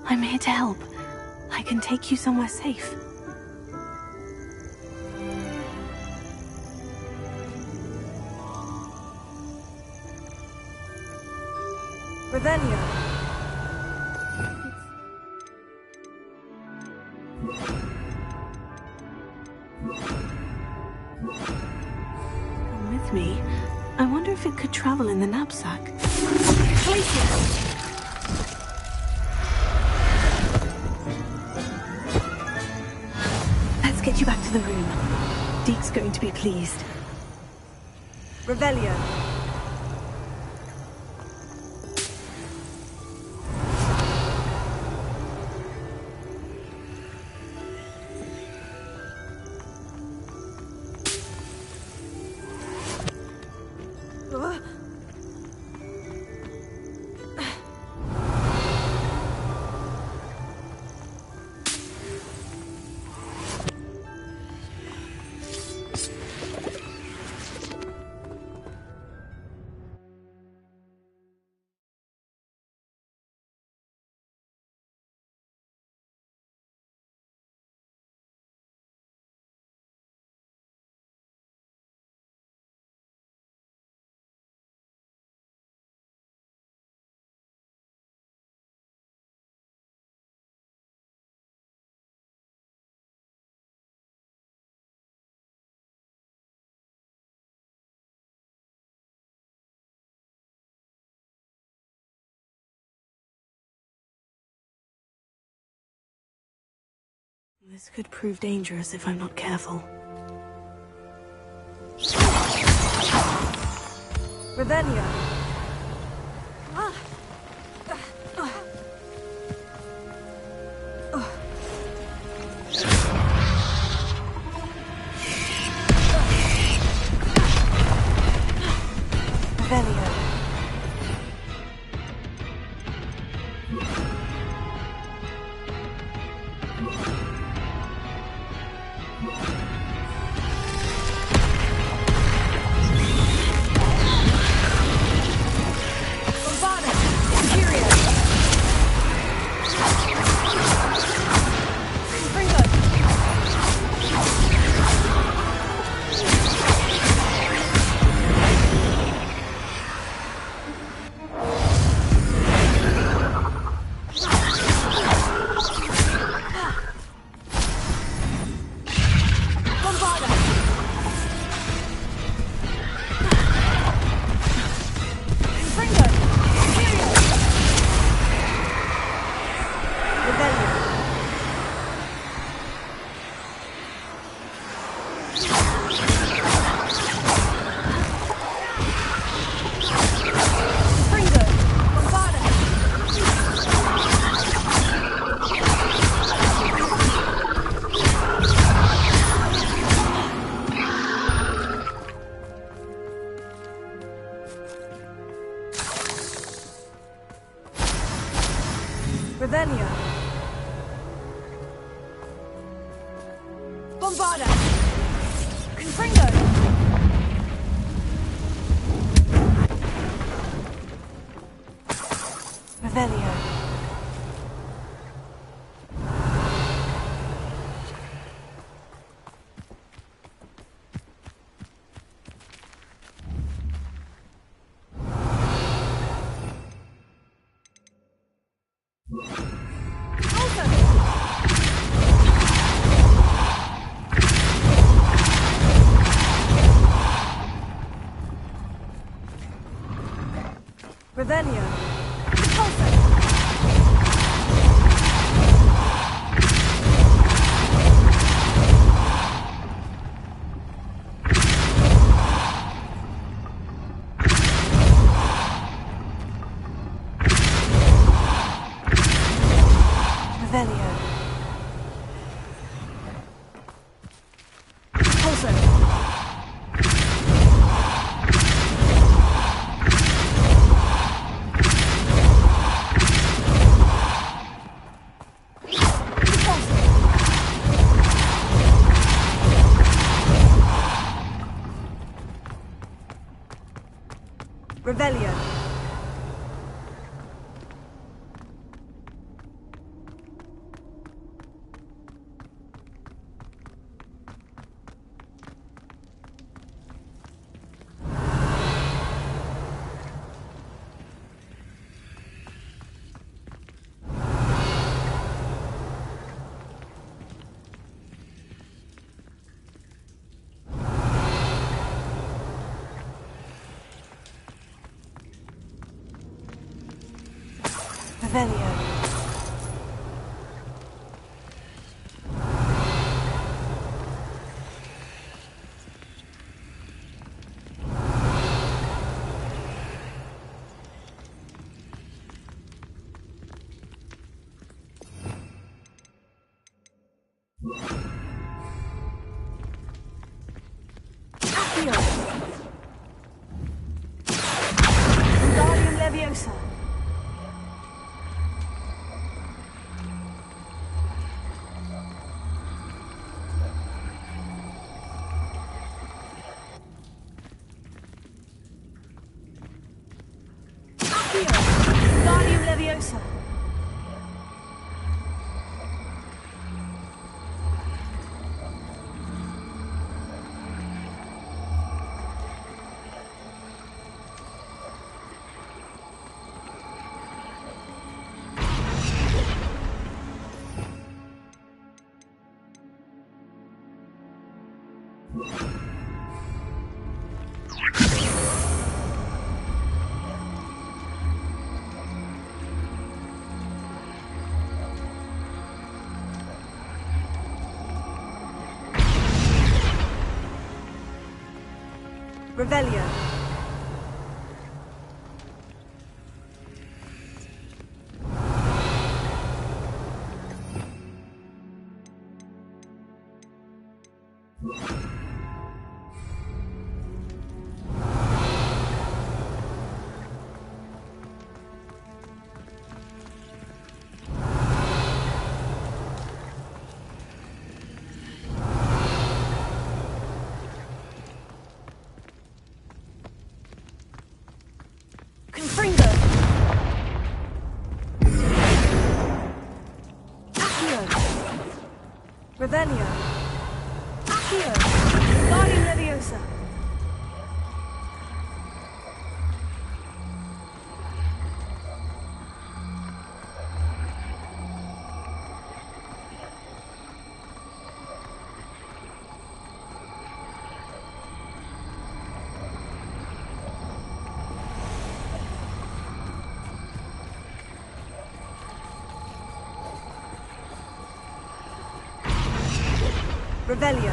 I'm here to help. I can take you somewhere safe. Revelio. Come with me. I wonder if it could travel in the knapsack. Let's get you back to the room. Deke's going to be pleased. Revelio. This could prove dangerous if I'm not careful. Revelio. Revelio. Bombarda. Confringo. Revelio. Revelio. Revelio. Revelio. Revelio. Wingardium Leviosa. Wingardium Leviosa. Revelio. Revelio. Accio. Guardian Leviosa. Revelio.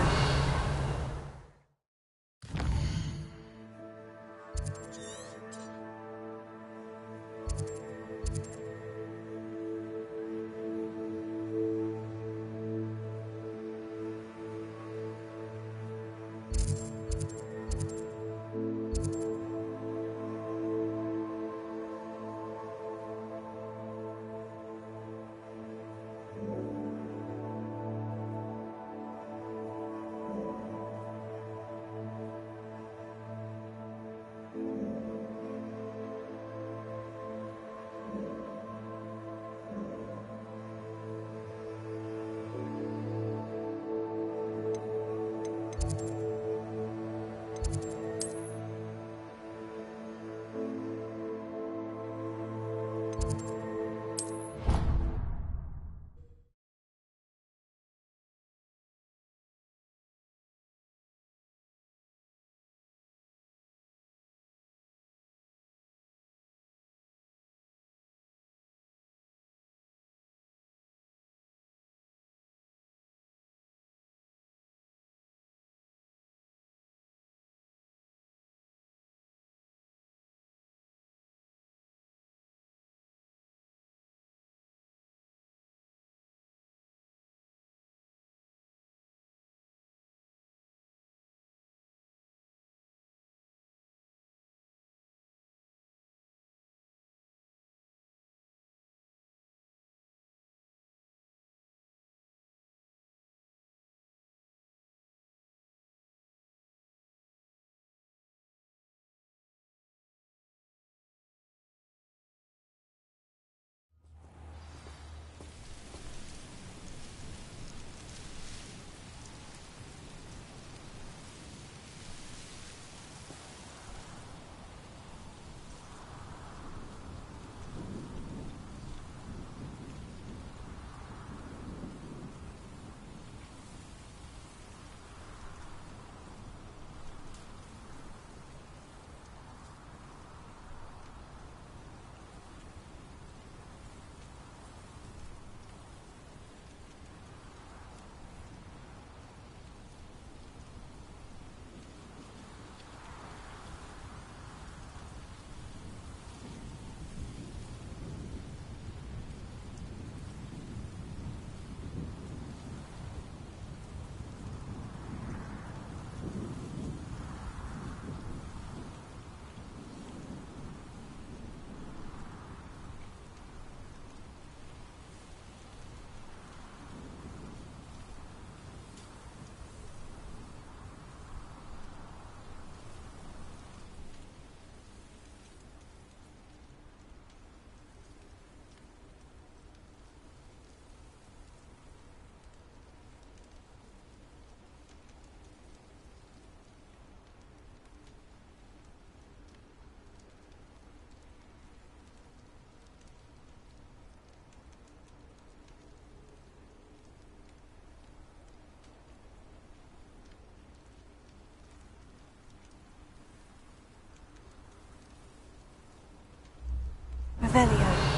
Revelio.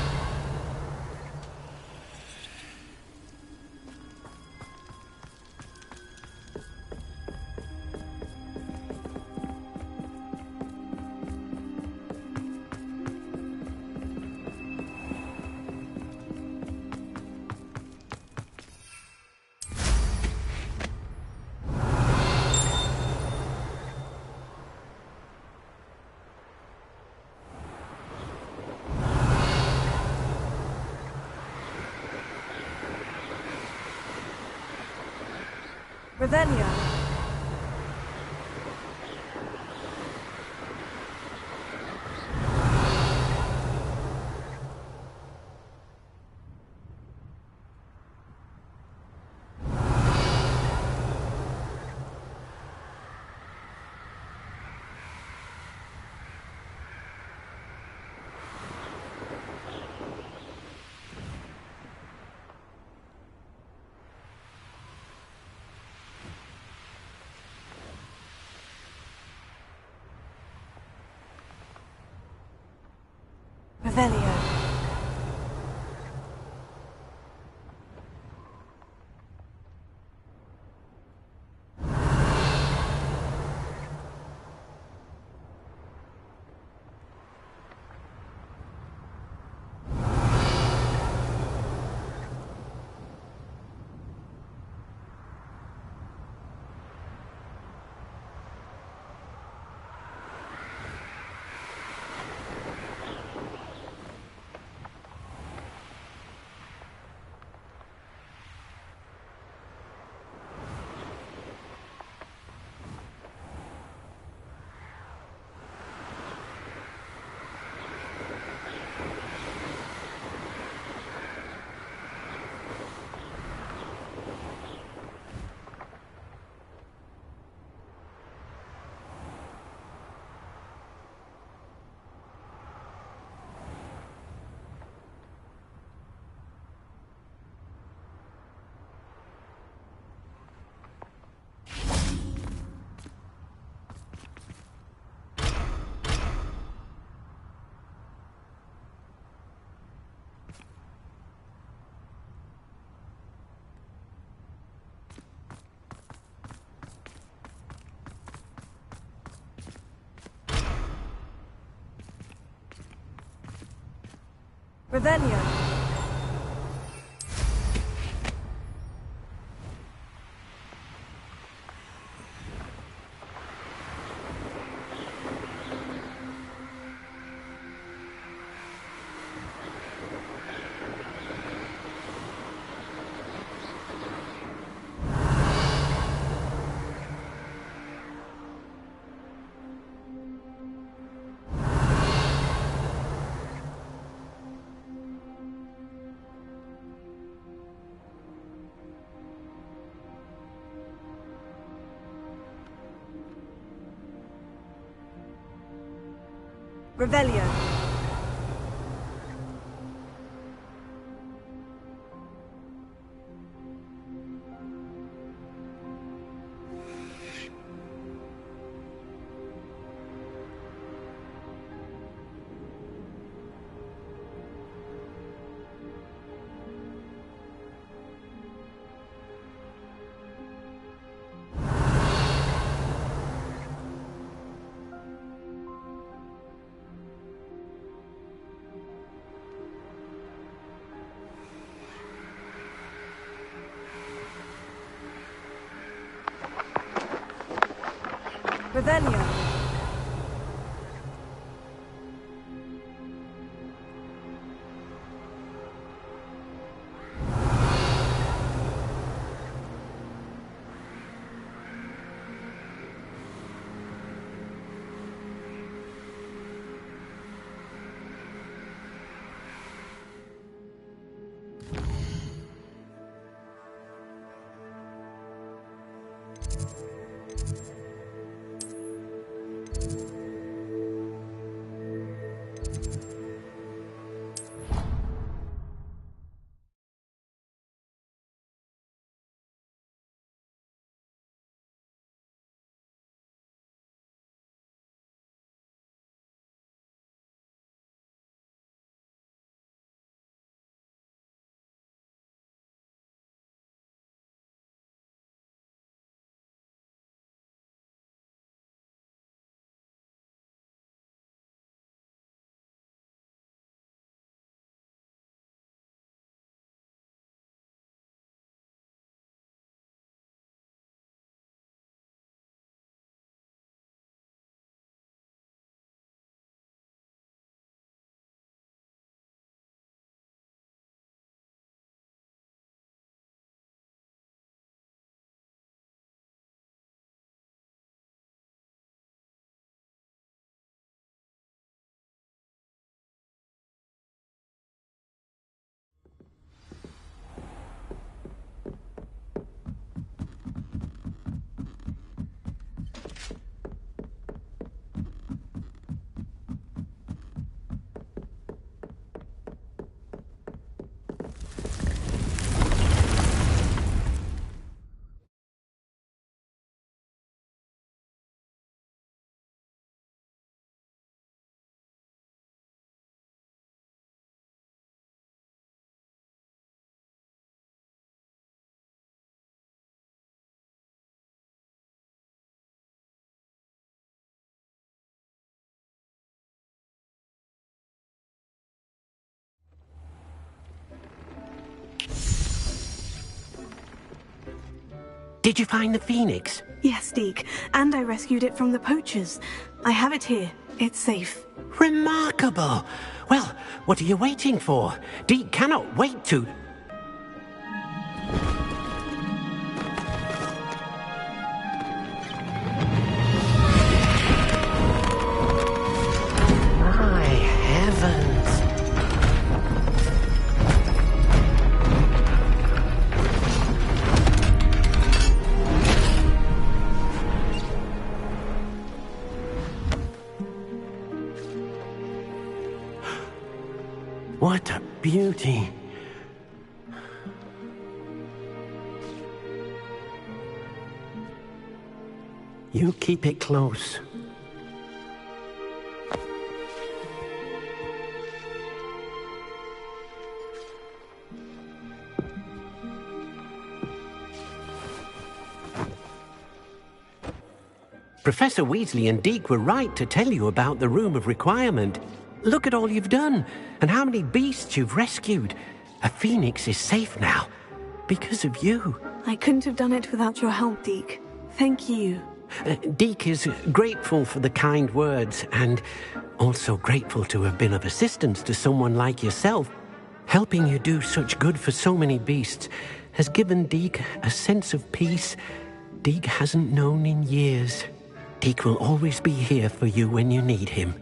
Revelio. Revelio. Revelio. Revelio. Revelio. Did you find the phoenix? Yes, Deke, and I rescued it from the poachers. I have it here. It's safe. Remarkable! Well, what are you waiting for? Deke cannot wait to... My heavens! What a beauty! You keep it close. Professor Weasley and Deke were right to tell you about the Room of Requirement. Look at all you've done, and how many beasts you've rescued. A phoenix is safe now, because of you. I couldn't have done it without your help, Deke. Thank you. Deke is grateful for the kind words, and also grateful to have been of assistance to someone like yourself. Helping you do such good for so many beasts has given Deke a sense of peace Deke hasn't known in years. Deke will always be here for you when you need him.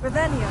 Revelio.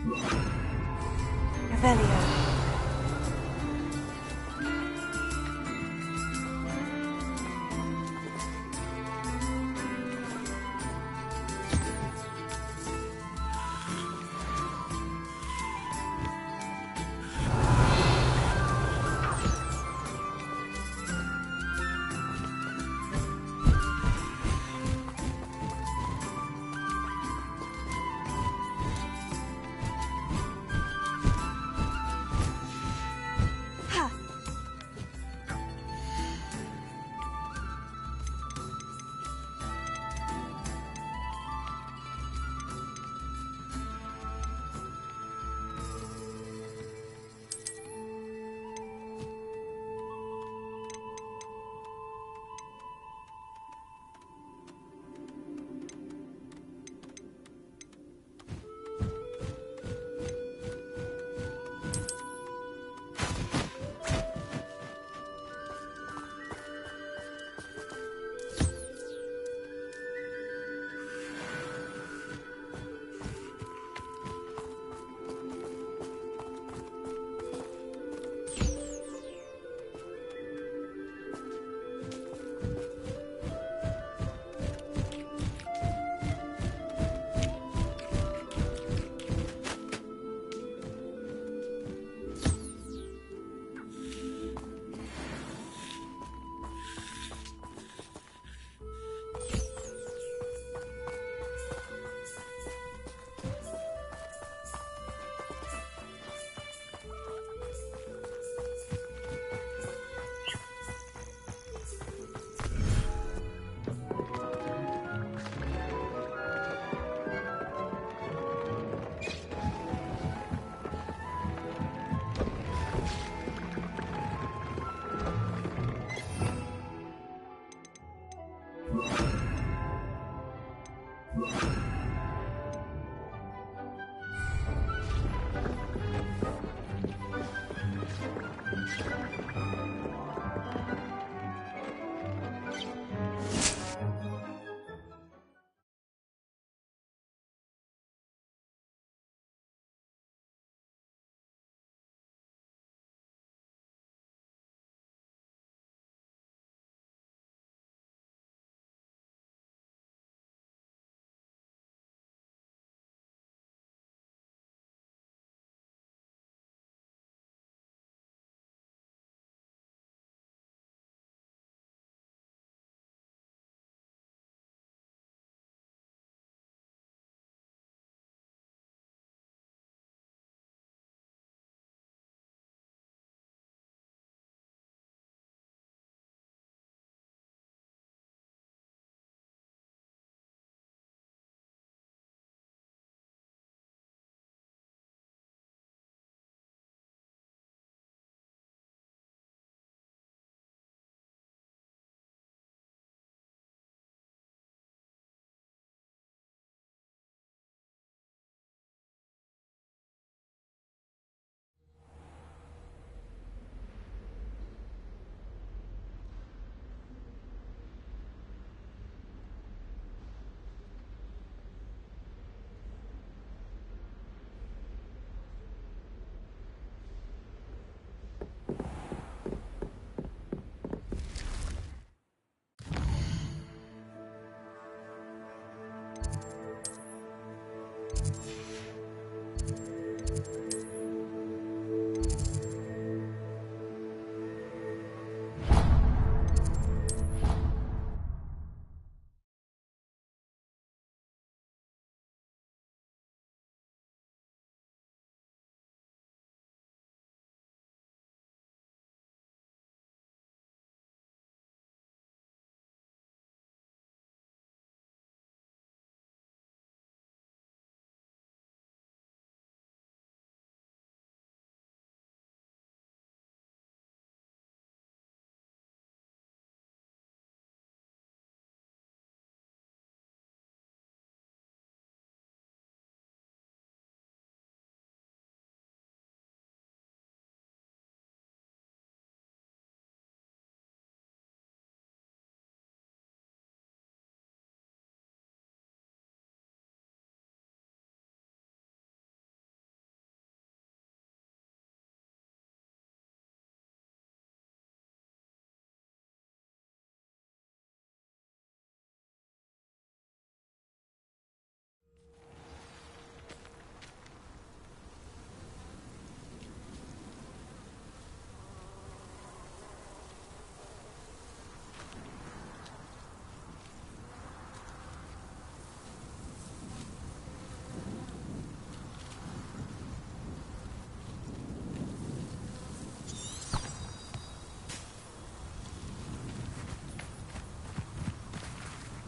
Revelio.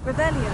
Revelio.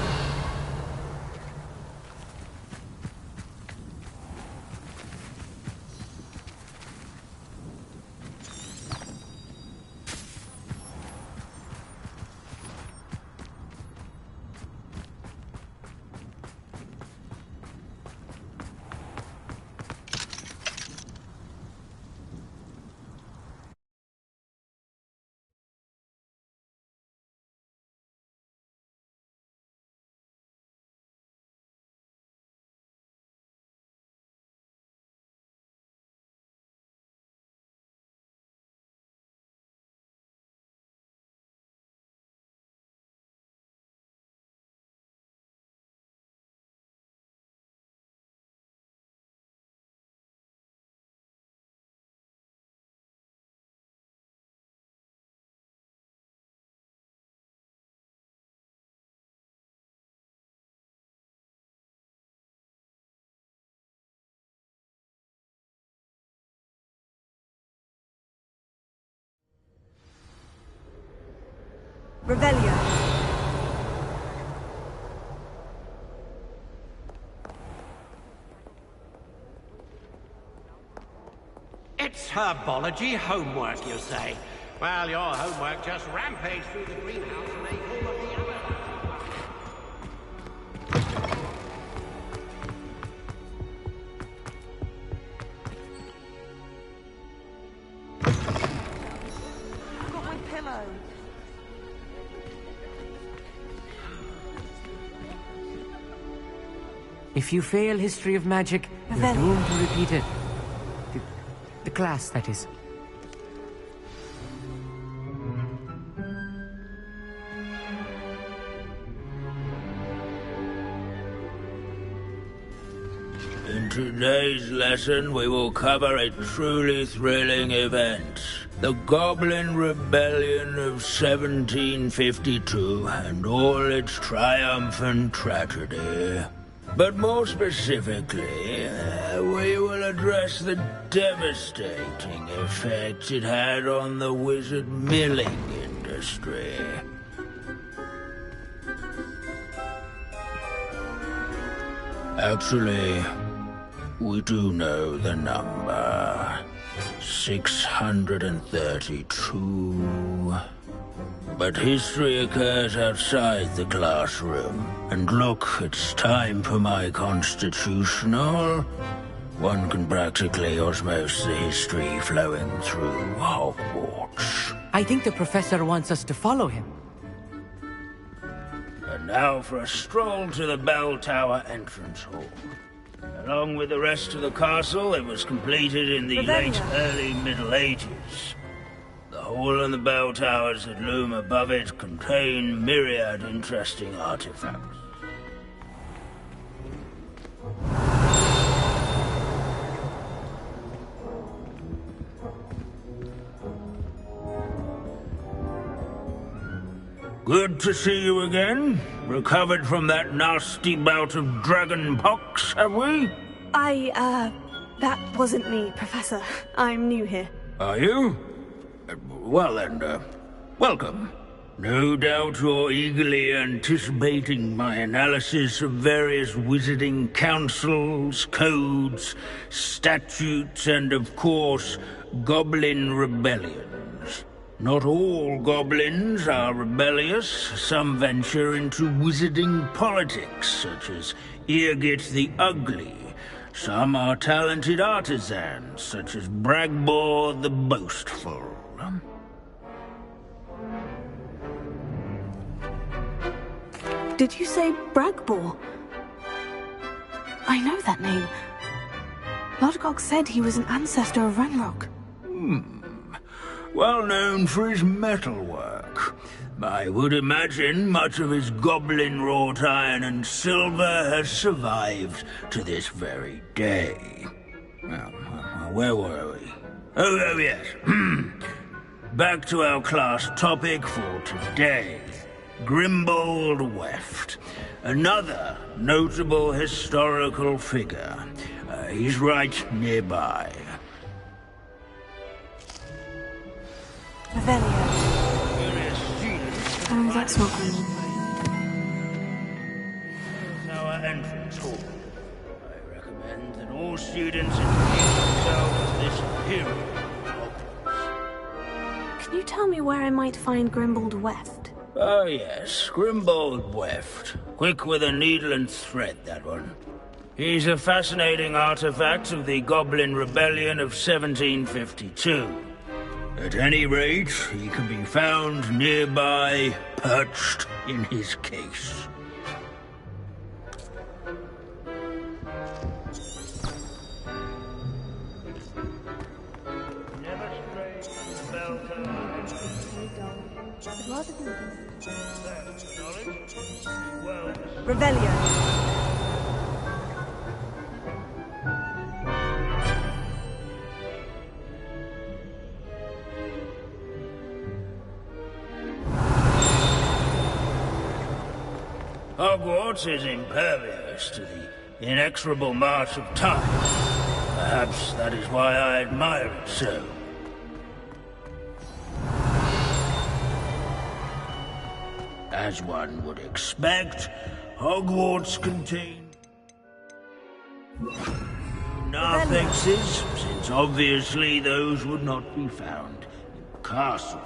Revelio. It's herbology homework, you say? Well, your homework just rampaged through the greenhouse and ate all of the other. I've got my pillow. If you fail history of magic, you're doomed to repeat it. The class, that is. In today's lesson, we will cover a truly thrilling event. The Goblin Rebellion of 1752 and all its triumphant tragedy. But more specifically, we will address the devastating effect it had on the wizard milling industry. Actually, we do know the number. 632. But history occurs outside the classroom. And look, it's time for my constitutional. One can practically osmose the history flowing through Hogwarts. I think the professor wants us to follow him. And now for a stroll to the bell tower entrance hall. Along with the rest of the castle, it was completed in the early Middle Ages. The hall and the bell towers that loom above it contain myriad interesting artifacts. Good to see you again. Recovered from that nasty bout of dragon pox, have we? That wasn't me, Professor. I'm new here. Are you? Well then, welcome. No doubt you're eagerly anticipating my analysis of various wizarding councils, codes, statutes, and of course, goblin rebellions. Not all goblins are rebellious. Some venture into wizarding politics, such as Irgit the Ugly. Some are talented artisans, such as Bragbor the Boastful. Did you say Bragbor? I know that name. Lodgok said he was an ancestor of Renrock. Well known for his metalwork. I would imagine much of his goblin-wrought iron and silver has survived to this very day. Well, where were we? Oh yes. Back to our class topic for today. Grimbold Weft. Another notable historical figure. He's right nearby. Oh, that's not good. entrance hall. I recommend that all students introduce themselves to this imperial Hogwarts. Can you tell me where I might find Grimbold Weft? Oh yes, Grimbold Weft. Quick with a needle and thread, that one. He's a fascinating artifact of the Goblin Rebellion of 1752. At any rate, he can be found nearby, perched in his case. Revelio. Hogwarts is impervious to the inexorable march of time. Perhaps that is why I admire it so. As one would expect, Hogwarts contains narthexes, since obviously those would not be found in castles.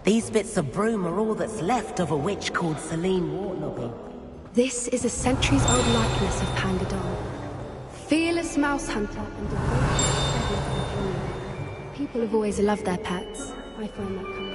These bits of broom are all that's left of a witch called Celine Wartnobby. This is a centuries-old likeness of Pangadon. Fearless mouse hunter and devoted companion. People have always loved their pets. I find that comforting.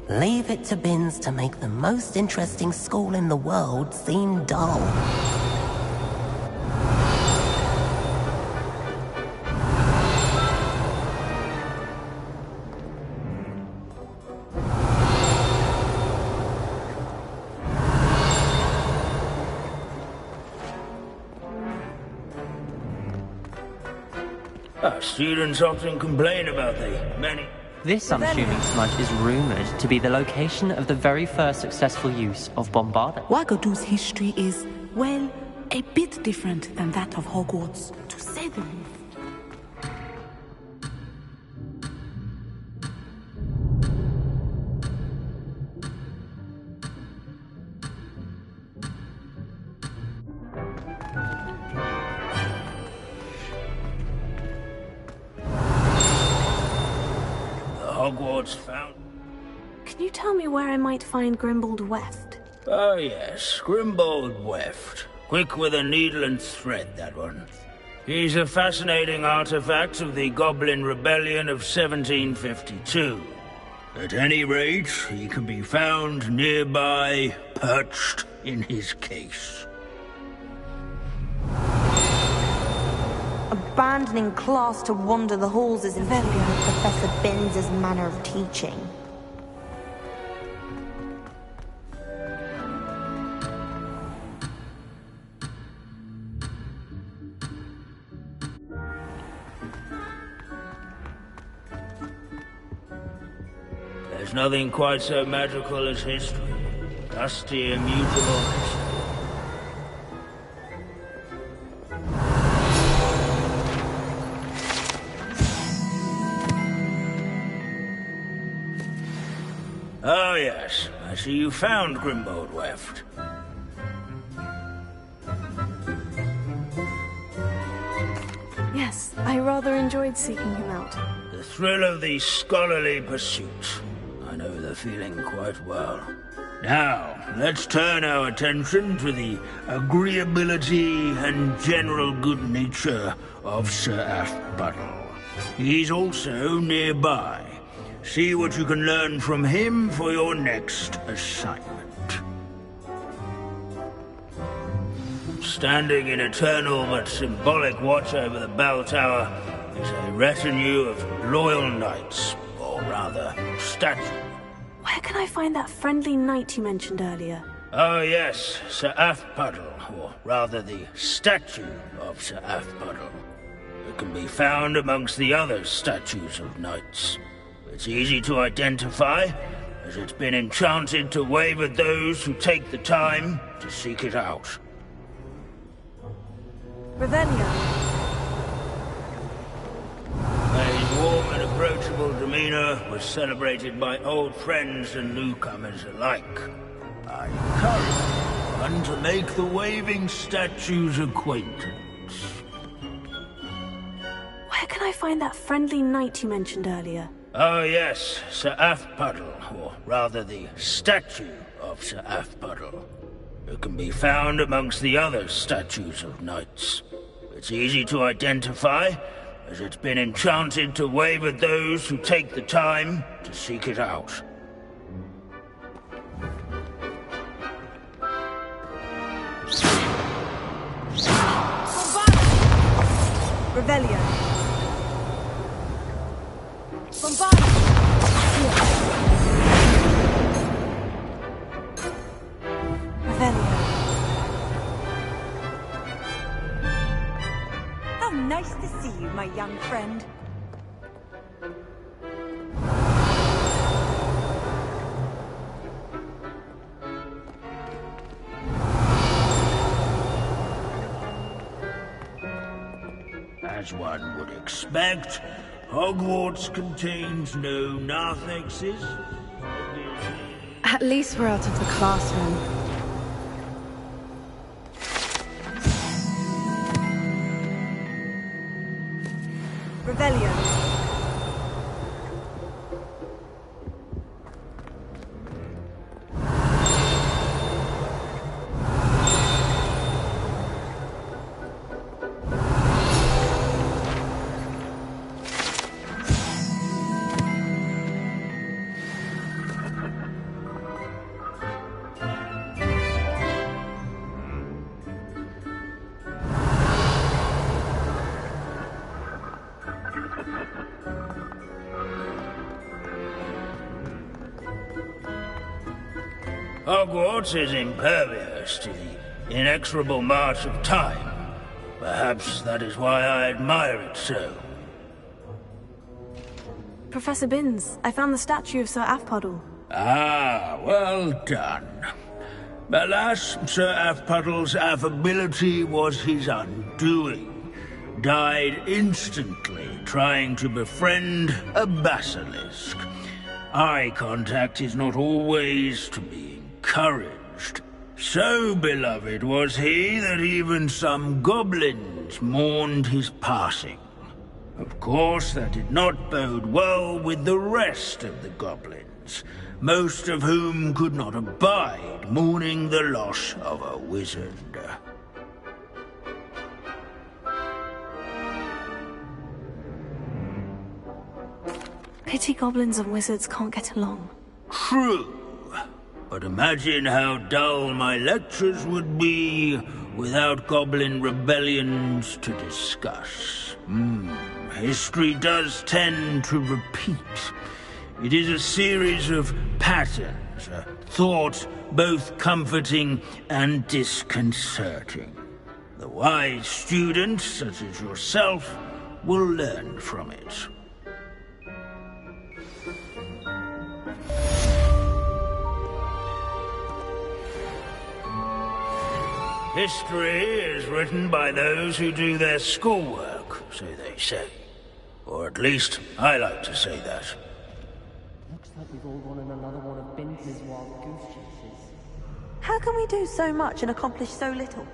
Leave it to Binns to make the most interesting school in the world seem dull. Students often complain about the many... This unassuming smudge is rumoured to be the location of the very first successful use of bombardment. Wagadu's history is, well, a bit different than that of Hogwarts, to say the least. Hogwarts found... Can you tell me where I might find Grimbold Weft? Oh yes, Grimbold Weft. Quick with a needle and thread, that one. He's a fascinating artifact of the Goblin Rebellion of 1752. At any rate, he can be found nearby, perched in his case. Abandoning class to wander the halls is in keeping with Professor Binns' manner of teaching. There's nothing quite so magical as history. Dusty, immutable history. Oh, yes. I see you found Grimbold Weft. Yes, I rather enjoyed seeking him out. The thrill of the scholarly pursuit. I know the feeling quite well. Now, let's turn our attention to the agreeability and general good nature of Sir Ashbuttle. He's also nearby. See what you can learn from him for your next assignment. Standing in eternal but symbolic watch over the bell tower is a retinue of loyal knights, or rather, statues. Where can I find that friendly knight you mentioned earlier? Oh yes, Sir Afpuddle, or rather the statue of Sir Afpuddle. It can be found amongst the other statues of knights. It's easy to identify, as it's been enchanted to wave at those who take the time to seek it out. Revelio. His warm and approachable demeanor was celebrated by old friends and newcomers alike. I encourage one to make the waving statue's acquaintance. Where can I find that friendly knight you mentioned earlier? Oh yes, Sir Afpuddle, or rather the statue of Sir Afpuddle. It can be found amongst the other statues of knights. It's easy to identify, as it's been enchanted to wave at those who take the time to seek it out. Revelio. Bombard! Revelio. How nice to see you, my young friend. As one would expect, Hogwarts contains no narthex. At least we're out of the classroom. Revelio. Hogwarts is impervious to the inexorable march of time. Perhaps that is why I admire it so. Professor Binns, I found the statue of Sir Afpuddle. Ah, well done. Alas, Sir Afpuddle's affability was his undoing. Died instantly trying to befriend a basilisk. Eye contact is not always to be encouraged. So beloved was he that even some goblins mourned his passing. Of course, that did not bode well with the rest of the goblins, most of whom could not abide mourning the loss of a wizard. Pity goblins and wizards can't get along. True. But imagine how dull my lectures would be without goblin rebellions to discuss. History does tend to repeat. It is a series of patterns, a thought both comforting and disconcerting. The wise student, such as yourself, will learn from it. History is written by those who do their schoolwork, so they say. Or at least, I like to say that. Looks like we've all gone on another one of Binns' wild goose chases. How can we do so much and accomplish so little?